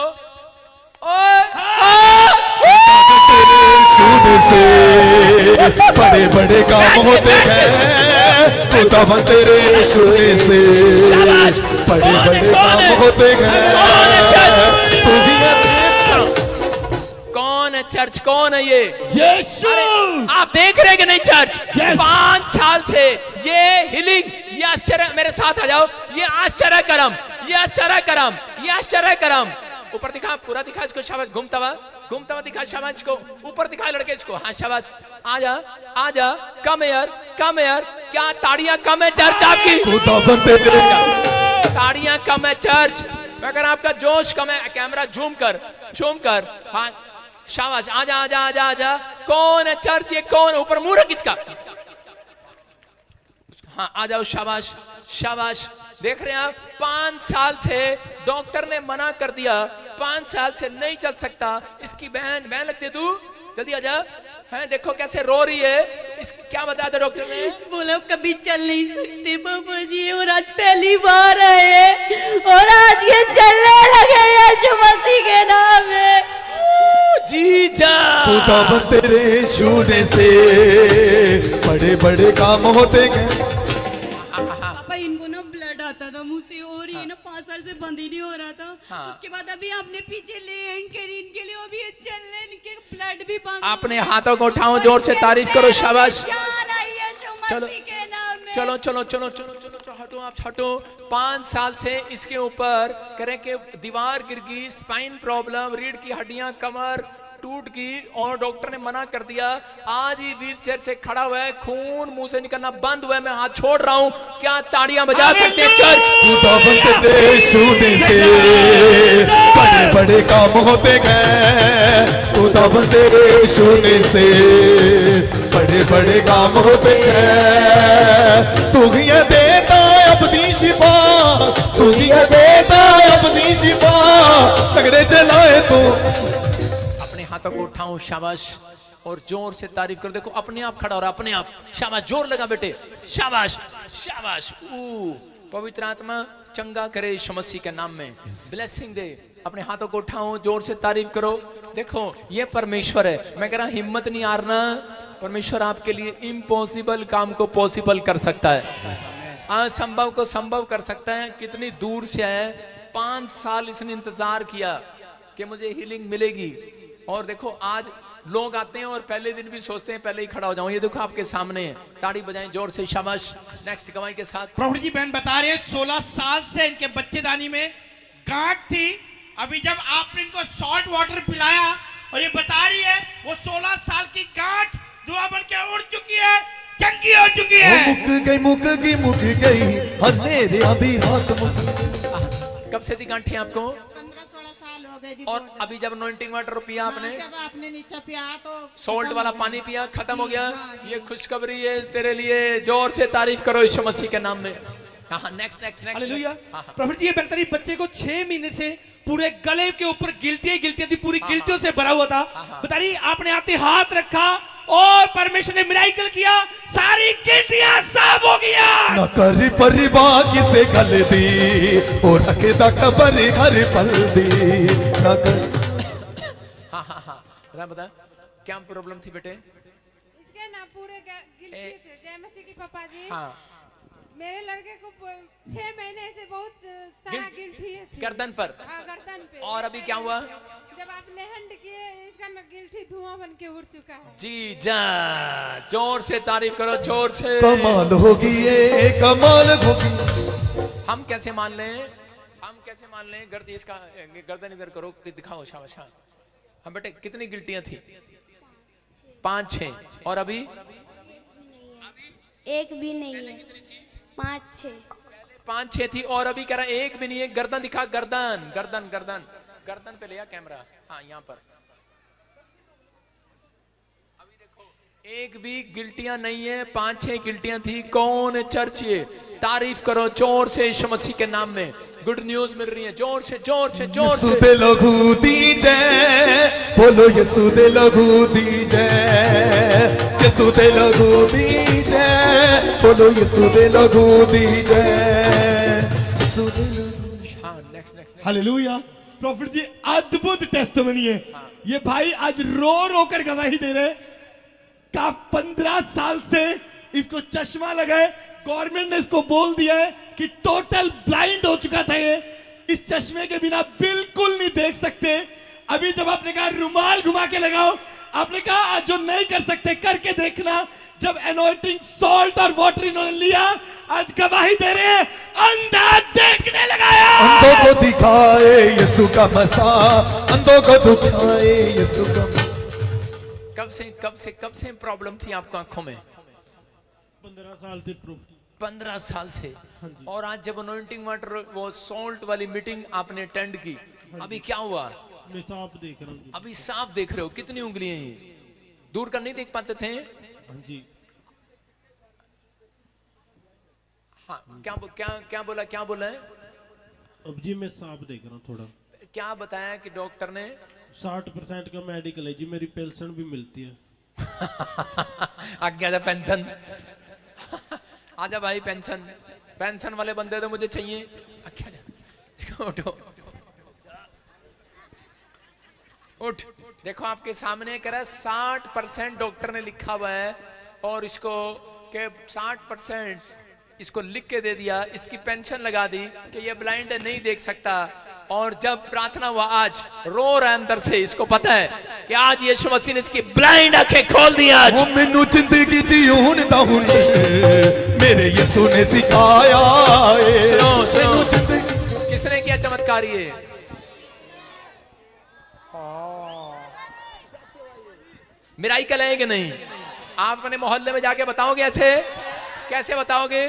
S3: छूने से बड़े बड़े काम होते हैं, खुदा तेरे छूने से बड़े बड़े काम होते हैं।
S1: कौन है चर्च? कौन है ये?
S9: यीशु।
S1: आप देख रहे हैं कि नहीं चर्च?
S9: Yes.
S1: 5 साल से ये हीलिंग, ये आश्चर्य, मेरे साथ आ जाओ, ये आश्चर्य करम, ये आश्चर्य करम, ये आश्चर्य करम। ऊपर दिखा, पूरा दिखा इसको, शाबाश। घूमता हुआ दिखा, शाबाश। इसको ऊपर दिखा लड़के, इसको, हाँ शाबाश। आजा आजा, कम एयर। क्या ताड़ियां कम है चर्च आपकी? ताड़ियां कम है चर्च, मगर आपका जोश कम है। कैमरा झूम कर, हाँ शाबाश। आजा। कौन है चर्च? ये कौन? ऊपर मुंह रख इसका, हाँ आ जाओ, शाबाश। देख रहे हैं आप, 5 साल से डॉक्टर ने मना कर दिया, 5 साल से नहीं चल सकता। इसकी बहन लगती है, तू जल्दी आजा। हैं, देखो कैसे रो रही है। इस क्या बताया था डॉक्टर ने?
S5: बोला कभी चल नहीं सकते पापा जी, और आज पहली बार आए और आज ये चलने लगे यीशु मसीह के नाम में।
S1: जी जा,
S3: खुदा तेरे छूने से बड़े बड़े काम होते हैं।
S5: पापा इनको ना ब्लड आता था मुंह से, और ये ना 5 साल से बंद ही नहीं हो रहा था।
S1: हाँ।
S5: उसके बाद अभी आपने पीछे ले इनके लिए अभी ये चलने, इनके ब्लड भी बंद।
S1: अपने हाथों को उठाओ, जोर से तारीफ करो, शाबाश।
S5: चलो
S1: चलो, हटो, आप हटो। 5 साल से इसके ऊपर करें कि दीवार गिर गई, स्पाइन प्रॉब्लम, रीढ़ की हड्डियां, कमर टूट गई और डॉक्टर ने मना कर दिया। आज ही व्हील चेयर से खड़ा हुआ है, खून मुंह से निकलना बंद हुआ है। मैं हाथ छोड़ रहा हूं, क्या ताड़ियां बजा सकते हैं चर्च?
S3: खुदा तेरे छूने से बड़े बड़े काम होते हैं, खुदा तेरे छूने से बड़े बड़े काम होते हैं। तू ये देता अपनी शिफा, तू ये देता अपनी शिफा, तगड़े चलाए तू।
S1: अपने हाथों को उठाऊं, शाबाश, और जोर से तारीफ करो। देखो अपने आप खड़ा हो रहा, अपने आप, शाबाश। जोर लगा बेटे, शाबाश। पवित्र आत्मा चंगा करे यीशु मसीह के नाम में, ब्लेसिंग दे। अपने हाथों को उठाओ, जोर से तारीफ करो। देखो ये परमेश्वर है। मैं कह रहा हिम्मत नहीं हारना, परमेश्वर आपके लिए इम्पॉसिबल काम को पॉसिबल कर सकता है, असंभव को संभव कर सकता है। कितनी दूर से आए, 5 साल इसने इंतजार किया कि मुझे हीलिंग मिलेगी। और देखो आज लोग आते हैं और पहले दिन भी सोचते हैं पहले ही खड़ा हो जाऊं। ये देखो आपके सामने है, ताड़ी बजाएं जोर से, शाबाश। नेक्स्ट गवाही के साथ।
S2: प्रभु जी, बहन बता रहे हैं 16 साल से इनके बच्चेदानी में गांठ थी। अभी जब आपने इनको सॉल्ट वाटर पिलाया और ये बता रही है वो 16 साल की गांठ दुआ बन के उड़ चुकी है, चंगी हो चुकी है।
S3: मुक गई अंधेरे आधी रात।
S1: कब से थी गांठें आपको?
S5: 15-16 साल हो गए जी।
S1: और अभी जब अनॉइंटिंग वाटर पिया आपने,
S5: जब आपने नीचे पिया तो
S1: सॉल्ट वाला पानी पिया, खत्म हो गया। ये खुशखबरी है तेरे लिए, जोर से तारीफ करो यीशु मसीह के नाम में। हाँ, नेक्स्ट।
S9: हालेलुया। प्रॉफिट जी, ये बेहतरी बच्चे को 6 महीने से पूरे गले के ऊपर गिल्टियां थी, पूरी गिल्टियों से भरा हुआ था। बता रही आपने आते हाथ रखा और परमेश्वर ने मिराकल किया, सारी गिल्टियां साफ हो गया।
S3: न करी परिवार किसे गल दी और अकेदा खबर हर पल दी न कर।
S1: हाँ, बता क्या प्रॉब्लम थी बेटे?
S6: इसके ना पूरे गिल्टी थे जय मसीह की पापा जी।
S1: हाँ,
S6: मेरे लड़के को 6 महीने से बहुत सारा गिल्टी थी
S1: गर्दन पर।
S6: हाँ, गर्दन पे।
S1: और अभी क्या हुआ?
S6: जब आप लेहंड किए इसका ना गिल्टी धुआं बन के उड़ चुका है।
S1: जी जा, जोर से तारीफ करो, जोर से।
S3: कमाल होगी ये, कमाल होगी।
S1: हम कैसे मान लें? हम कैसे मान लें? गर्द इसका गर्दन इधर करो, दिखाओ, शाबाश। हाँ हम बेटे कितनी गिल्टियां थी? 5-6। और अभी
S6: एक भी नहीं है, 5-6।
S1: 5-6 थी और अभी कह रहा एक भी नहीं है। गर्दन दिखा, गर्दन गर्दन गर्दन गर्दन पे लिया कैमरा। हाँ यहाँ पर अभी देखो एक भी गिल्टियां नहीं है, 5-6 गिल्टियां थी। कौन चर्च ये? तारीफ करो जोर से यीशु मसीह के नाम में। गुड न्यूज मिल रही है, जोर से जोर से जोर
S3: यीशु
S1: से।
S3: दे लघु दी जय, बोलो यीशु दे लघु दी जय, यीशु दे लघु दी जय, बोलो यीशु दे लघु दी जय, यीशु दे लघु।
S1: हाँ नेक्स्ट नेक्स्ट।
S9: हालेलुया। प्रॉफिट जी अद्भुत टेस्टमनी है। ये भाई आज रो रो कर गवाही दे रहे का 15 साल से इसको चश्मा लगा है। गवर्नमेंट ने इसको बोल दिया है कि टोटल ब्लाइंड हो चुका था ये, इस चश्मे के बिना बिल्कुल नहीं देख सकते। अभी जब आपने कहा रुमाल घुमा के लगाओ, आपने कहा आज जो नहीं कर सकते करके देखना। जब एनॉइंटिंग सॉल्ट और वाटर इन्होंने लिया, आज गवाही दे रहे हैं, अंधा देखने लगा है।
S3: अंधों को दिखाए यीशु का मसा, अंधों को दिखाए यीशु का।
S1: कब से प्रॉब्लम थी आपको आंखों में?
S9: 15 साल से।
S1: 15 साल से। और आज जब अनॉइंटिंग वाटर वो सॉल्ट वाली मीटिंग आपने अटेंड की, अभी क्या हुआ?
S9: मैं साफ देख रहा हूँ।
S1: अभी साफ देख रहे हो? कितनी उंगलियां हैं? दूर का नहीं देख पाते थे?
S9: जी।
S1: हाँ क्या बोला है?
S9: अब जी मैं साफ देख रहा हूँ थोड़ा।
S1: क्या बताया कि डॉक्टर ने?
S9: 60% का मेडिकल है जी, मेरी पेंशन भी मिलती है।
S1: आज्ञा पेंशन। आजा भाई पेंशन वाले बंदे तो मुझे चाहिए। उठो उठ। देखो आपके सामने कह रहा है 60% डॉक्टर ने लिखा हुआ है और इसको के 60% इसको लिख के दे दिया, इसकी पेंशन लगा दी कि ये ब्लाइंड है, नहीं देख सकता। और जब प्रार्थना हुआ आज रो रहा है अंदर से, इसको पता है कि आज यीशु मसीह ने इसकी ब्लाइंड आंखें खोल दी। आज
S3: वो मैनू जिंदगी जीऊण दा हुनर मेरे यीशु ने सिखाया है। मैनू जिंदगी
S1: किसने किया चमत्कार ये? मिराइकल है कि नहीं? आप अपने मोहल्ले में जाके बताओगे ऐसे? कैसे बताओगे?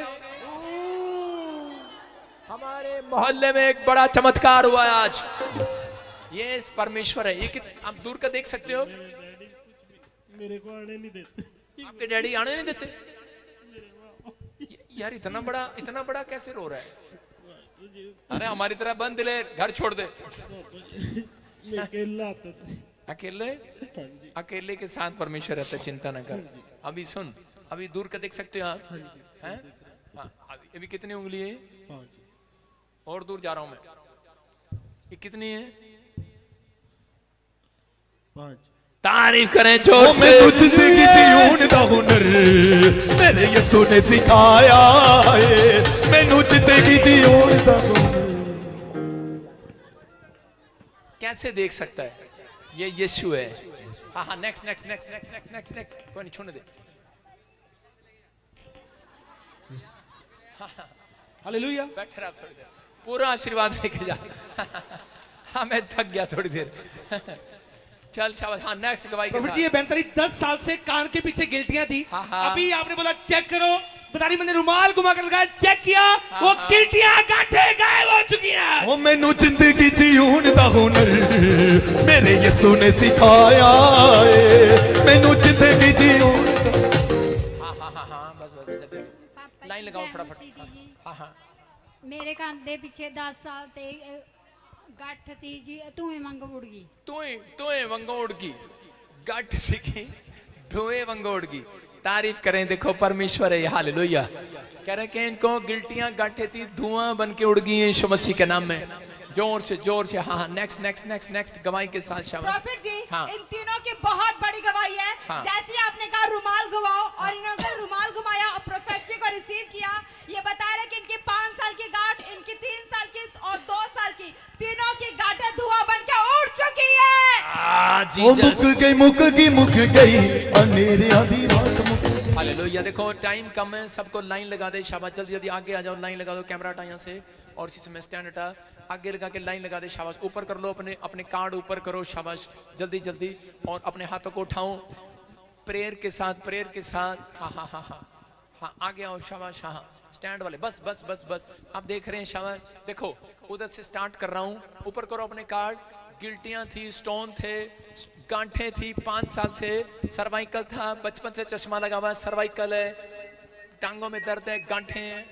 S1: हमारे मोहल्ले में एक बड़ा चमत्कार हुआ है आज। ये परमेश्वर है। ये आप दूर का देख सकते हो?
S9: मेरे को आने नहीं देते।
S1: आपके डैडी आने नहीं देते? यार इतना बड़ा कैसे रो रहा है? अरे हमारी तरह बंद ले, घर छोड़ दे। अकेले के साथ परमेश्वर रहता, चिंता न कर। अभी सुन, अभी दूर का देख सकते हो आप? हैं? हाँ, अभी कितनी उंगली है? और दूर जा रहा हूं मैं। ये कितनी है?
S9: 5।
S1: तारीफ करें जोर से।
S3: मैनू जिंदगी जीऊण दा हुनर मेरे यीशु ने सिखाया है। मैनू जिंदगी जीऊण दा हुनर।
S1: कैसे देख सकता है? ये यीशु है। हाँ नेक्स्ट कोई नहीं, छोड़ने दे।
S9: हालेलुया।
S1: बैठे रहा थोड़ी देर, पूरा आशीर्वाद लेके जा। हाँ मैं थक गया थोड़ी देर। चल शाबाश। हाँ नेक्स्ट गवाही के साथ।
S9: ये बेंतरी 10 साल से कान के पीछे गिल्टियां थी।
S1: हाँ।
S9: अभी आपने बोला चेक करो, बता रही मैंने रुमाल घुमा कर लगाया, चेक किया, वो गिल्टियां गांठें गायब हो चुकी हैं।
S3: ओ मैनू जिंदगी जीऊण दा हुनर मेरे यीशु ने सिखाया है। मैनू जिंदगी जीऊण
S1: हाँ बस लाइन लगाओ फटाफट। हाँ
S6: मेरे कंधे पीछे 10 साल ते गठ थी जी, धुएं वांग उड़ गई।
S1: धुएं वांग उड़ गई, गठ सीखी, धुएं वांग उड़ गई। तारीफ करें, देखो परमेश्वर है। हालेलुया। कह रहे कि इनको गिल्टियां गांठें थी, धुआं बन के उड़ गई यीशु मसीह के नाम में। जोर से। हाँ नेक्स्ट गवाही के साथ शाबाश।
S5: प्रॉफिट जी,
S1: हाँ।
S5: इन तीनों की बहुत बड़ी गवाही है।
S1: हाँ।
S5: जैसे आपने कहा रुमाल घुमाओ, और इन्होंने रुमाल घुमाया और प्रोफेसी को रिसीव किया। ये बता रहे कि इनकी 5 साल की गांठ, इनकी 3 साल की और 2 साल की, तीनों की गांठें धुआं बन के उड़ चुकी है।
S3: ओ मुक गई अंधेरे आधी रात मुक गई।
S1: हालेलुया। देखो टाइम कम है, सबको लाइन लगा दे, शाबाश। जल्दी जल्दी आगे आ जाओ, लाइन लगा दो, कैमरा हटा यहाँ से, और इसी समय स्टैंड हटा, आगे लगा के लाइन लगा दे, शाबाश। ऊपर कर लो, अपने अपने कार्ड ऊपर करो, शाबाश, जल्दी जल्दी, और अपने हाथों को उठाओ प्रेयर के साथ, प्रेयर के साथ। हाँ हाँ हाँ हाँ हाँ, आगे आओ, शाबाश। हाँ हाँ, स्टैंड वाले, बस बस बस बस, आप देख रहे हैं, शाबाश। देखो उधर से स्टार्ट कर रहा हूँ, ऊपर करो अपने कार्ड। गिल्टियाँ थी, स्टोन थे, गांठें थी, 5 साल से सर्वाइकल था, बचपन से चश्मा लगा हुआ, सर्वाइकल है, टांगों में दर्द है, गांठें हैं,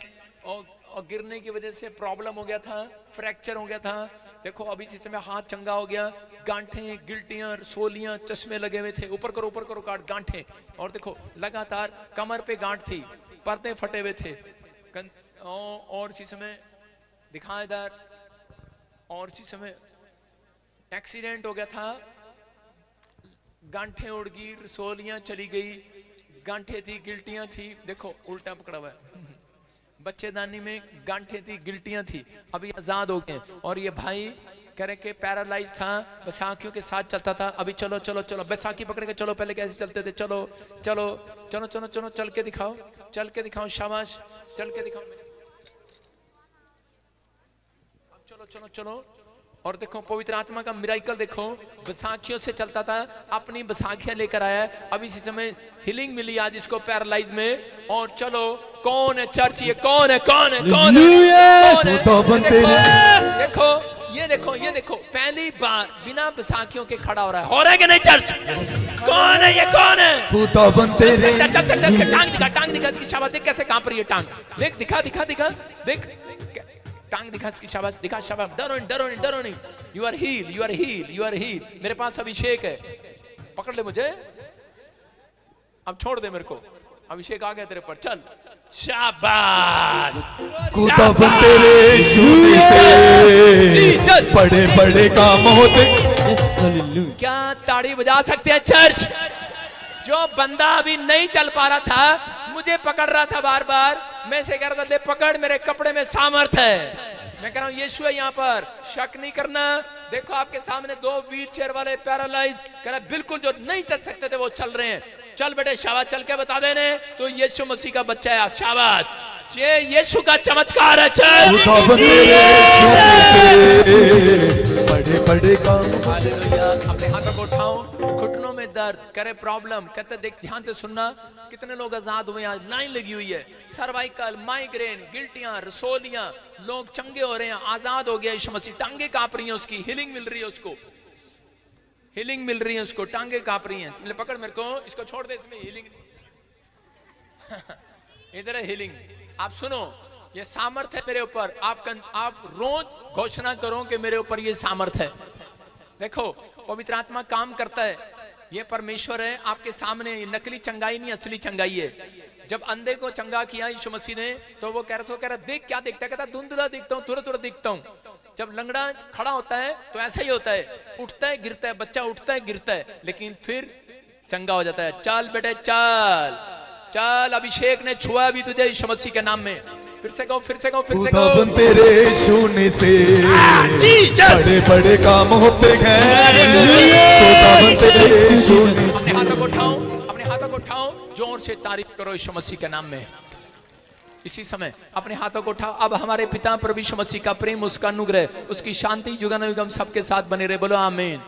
S1: और गिरने की वजह से प्रॉब्लम हो गया था, फ्रैक्चर हो गया था। देखो अभी इसी समय हाथ चंगा हो गया, गांठें, गिल्टियां, सोलियां, चश्मे लगे हुए थे। ऊपर करो काट, गांठें, और देखो लगातार कमर पे गांठ थी, पर्दे फटे हुए थे, और इसी समय दिखा इधर, और इसी समय एक्सीडेंट हो गया था, गांठें उड़ गई, रसोलियां चली गई, गांठें थी, गिल्टियां थी। देखो उल्टा पकड़ा हुआ है, बच्चेदानी में गांठें थी, गिल्टियां थी, अभी आजाद हो गए। और ये भाई कह रहे कि पैरालाइज था, बैसाखियों के साथ चलता था, अभी चलो चलो चलो, बैसाखी पकड़ के चलो, पहले कैसे चलते थे, चलो चलो चलो चलो चलो, चल के दिखाओ, चल के दिखाओ, शाबाश, चल के दिखाओ, चलो चलो चलो। और देखो पवित्र आत्मा का मिराइकल देखो, बैसाखियों से चलता था, अपनी बैसाखियां लेकर आया है, अभी इसी समय हीलिंग मिली आज इसको पैरालाइज में। और चलो, कौन है चर्च, ये कौन है, कौन है, कौन है, कौन है? देखो ये देखो, ये देखो, पहली बार बिना बैसाखियों के खड़ा हो रहा है, हो रहा है कि नहीं चर्च? कौन है ये, कौन है? टांग दिखा इसकी, शाबाश, देख कैसे कांप रही है टांग, देख, दिखा दिखा दिखा, देख टांग दिखा इसकी, शाबाश, दिखा, शाबाश, डरो नहीं, डरो नहीं, डरो नहीं, you are heal, you are heal, you are heal. मेरे पास अभिषेक है, पकड़ ले मुझे, अब छोड़ दे मेरे को, अभिषेक आ गया तेरे पर, चल, शाबाश,
S3: तेरे छूने से बड़े बड़े काम होते।
S1: क्या ताड़ी बजा सकते हैं चर्च? जो बंदा अभी नहीं चल पा रहा था, मुझे पकड़ रहा था बार बार, मैं से कह रहा था, ले पकड़, मेरे कपड़े में सामर्थ है, मैं कह रहा हूँ यीशु है यहाँ पर, शक नहीं करना। देखो आपके सामने 2 व्हील चेयर वाले पैरालाइज, कह रहा बिल्कुल जो नहीं चल सकते थे वो चल रहे हैं, चल बेटे, शाबाश, चल के बता देने तो यीशु मसीह का बच्चा है, शाबाश, ये यीशु का चमत्कार है, चल।
S3: बड़े बड़े काम।
S1: हालेलुया। अपने हाथों को उठाओ, घुटनों में दर्द करे, प्रॉब्लम, कहते देख, ध्यान से सुनना, कितने लोग आजाद हुए, आज लाइन लगी हुई है, सर्वाइकल, माइग्रेन, गिल्टियां, रसोलियां, लोग चंगे हो रहे हैं, आजाद हो गया यीशु मसीह, टांगे कांप रही हैं उसकी, हीलिंग मिल रही है उसको, हीलिंग मिल रही है उसको, टांगे कांप रही हैं। पकड़ मेरे को, इसको छोड़ दे, इसमें हीलिंग इधर है हीलिंग। आप सुनो, ये सामर्थ है मेरे ऊपर, आप रोज घोषणा करो कि मेरे ऊपर ये सामर्थ है। देखो पवित्र आत्मा काम करता है, ये परमेश्वर है आपके सामने, नकली चंगाई नहीं, असली चंगाई है। जब अंधे को चंगा किया यीशु मसीह ने, तो वो कह रहा देख क्या दिखता है, कहता धुंधला दिखता हूँ, थोड़ा थोड़ा दिखता हूँ। जब लंगड़ा खड़ा होता है तो ऐसा ही होता है, उठता है गिरता है, बच्चा उठता है गिरता है, लेकिन फिर चंगा हो जाता है। चल बेटे चल चल, अभिषेक ने छुआ भी तुझे यीशु मसीह के नाम में। फिर से कहो, फिर से कहो, फिर से कहो,
S3: तेरे छूने से बड़े बड़े काम होते हैं।
S1: अपने हाथों को उठाओ, अपने हाथों को उठाओ, जोर से तारीफ करो यीशु मसीह के नाम में। इसी समय अपने हाथों को उठाओ। अब हमारे पिता प्रभु यीशु मसीह का प्रेम, उसका अनुग्रह, उसकी शांति युगानुयुगम सबके साथ बने रहे। बोलो आमीन।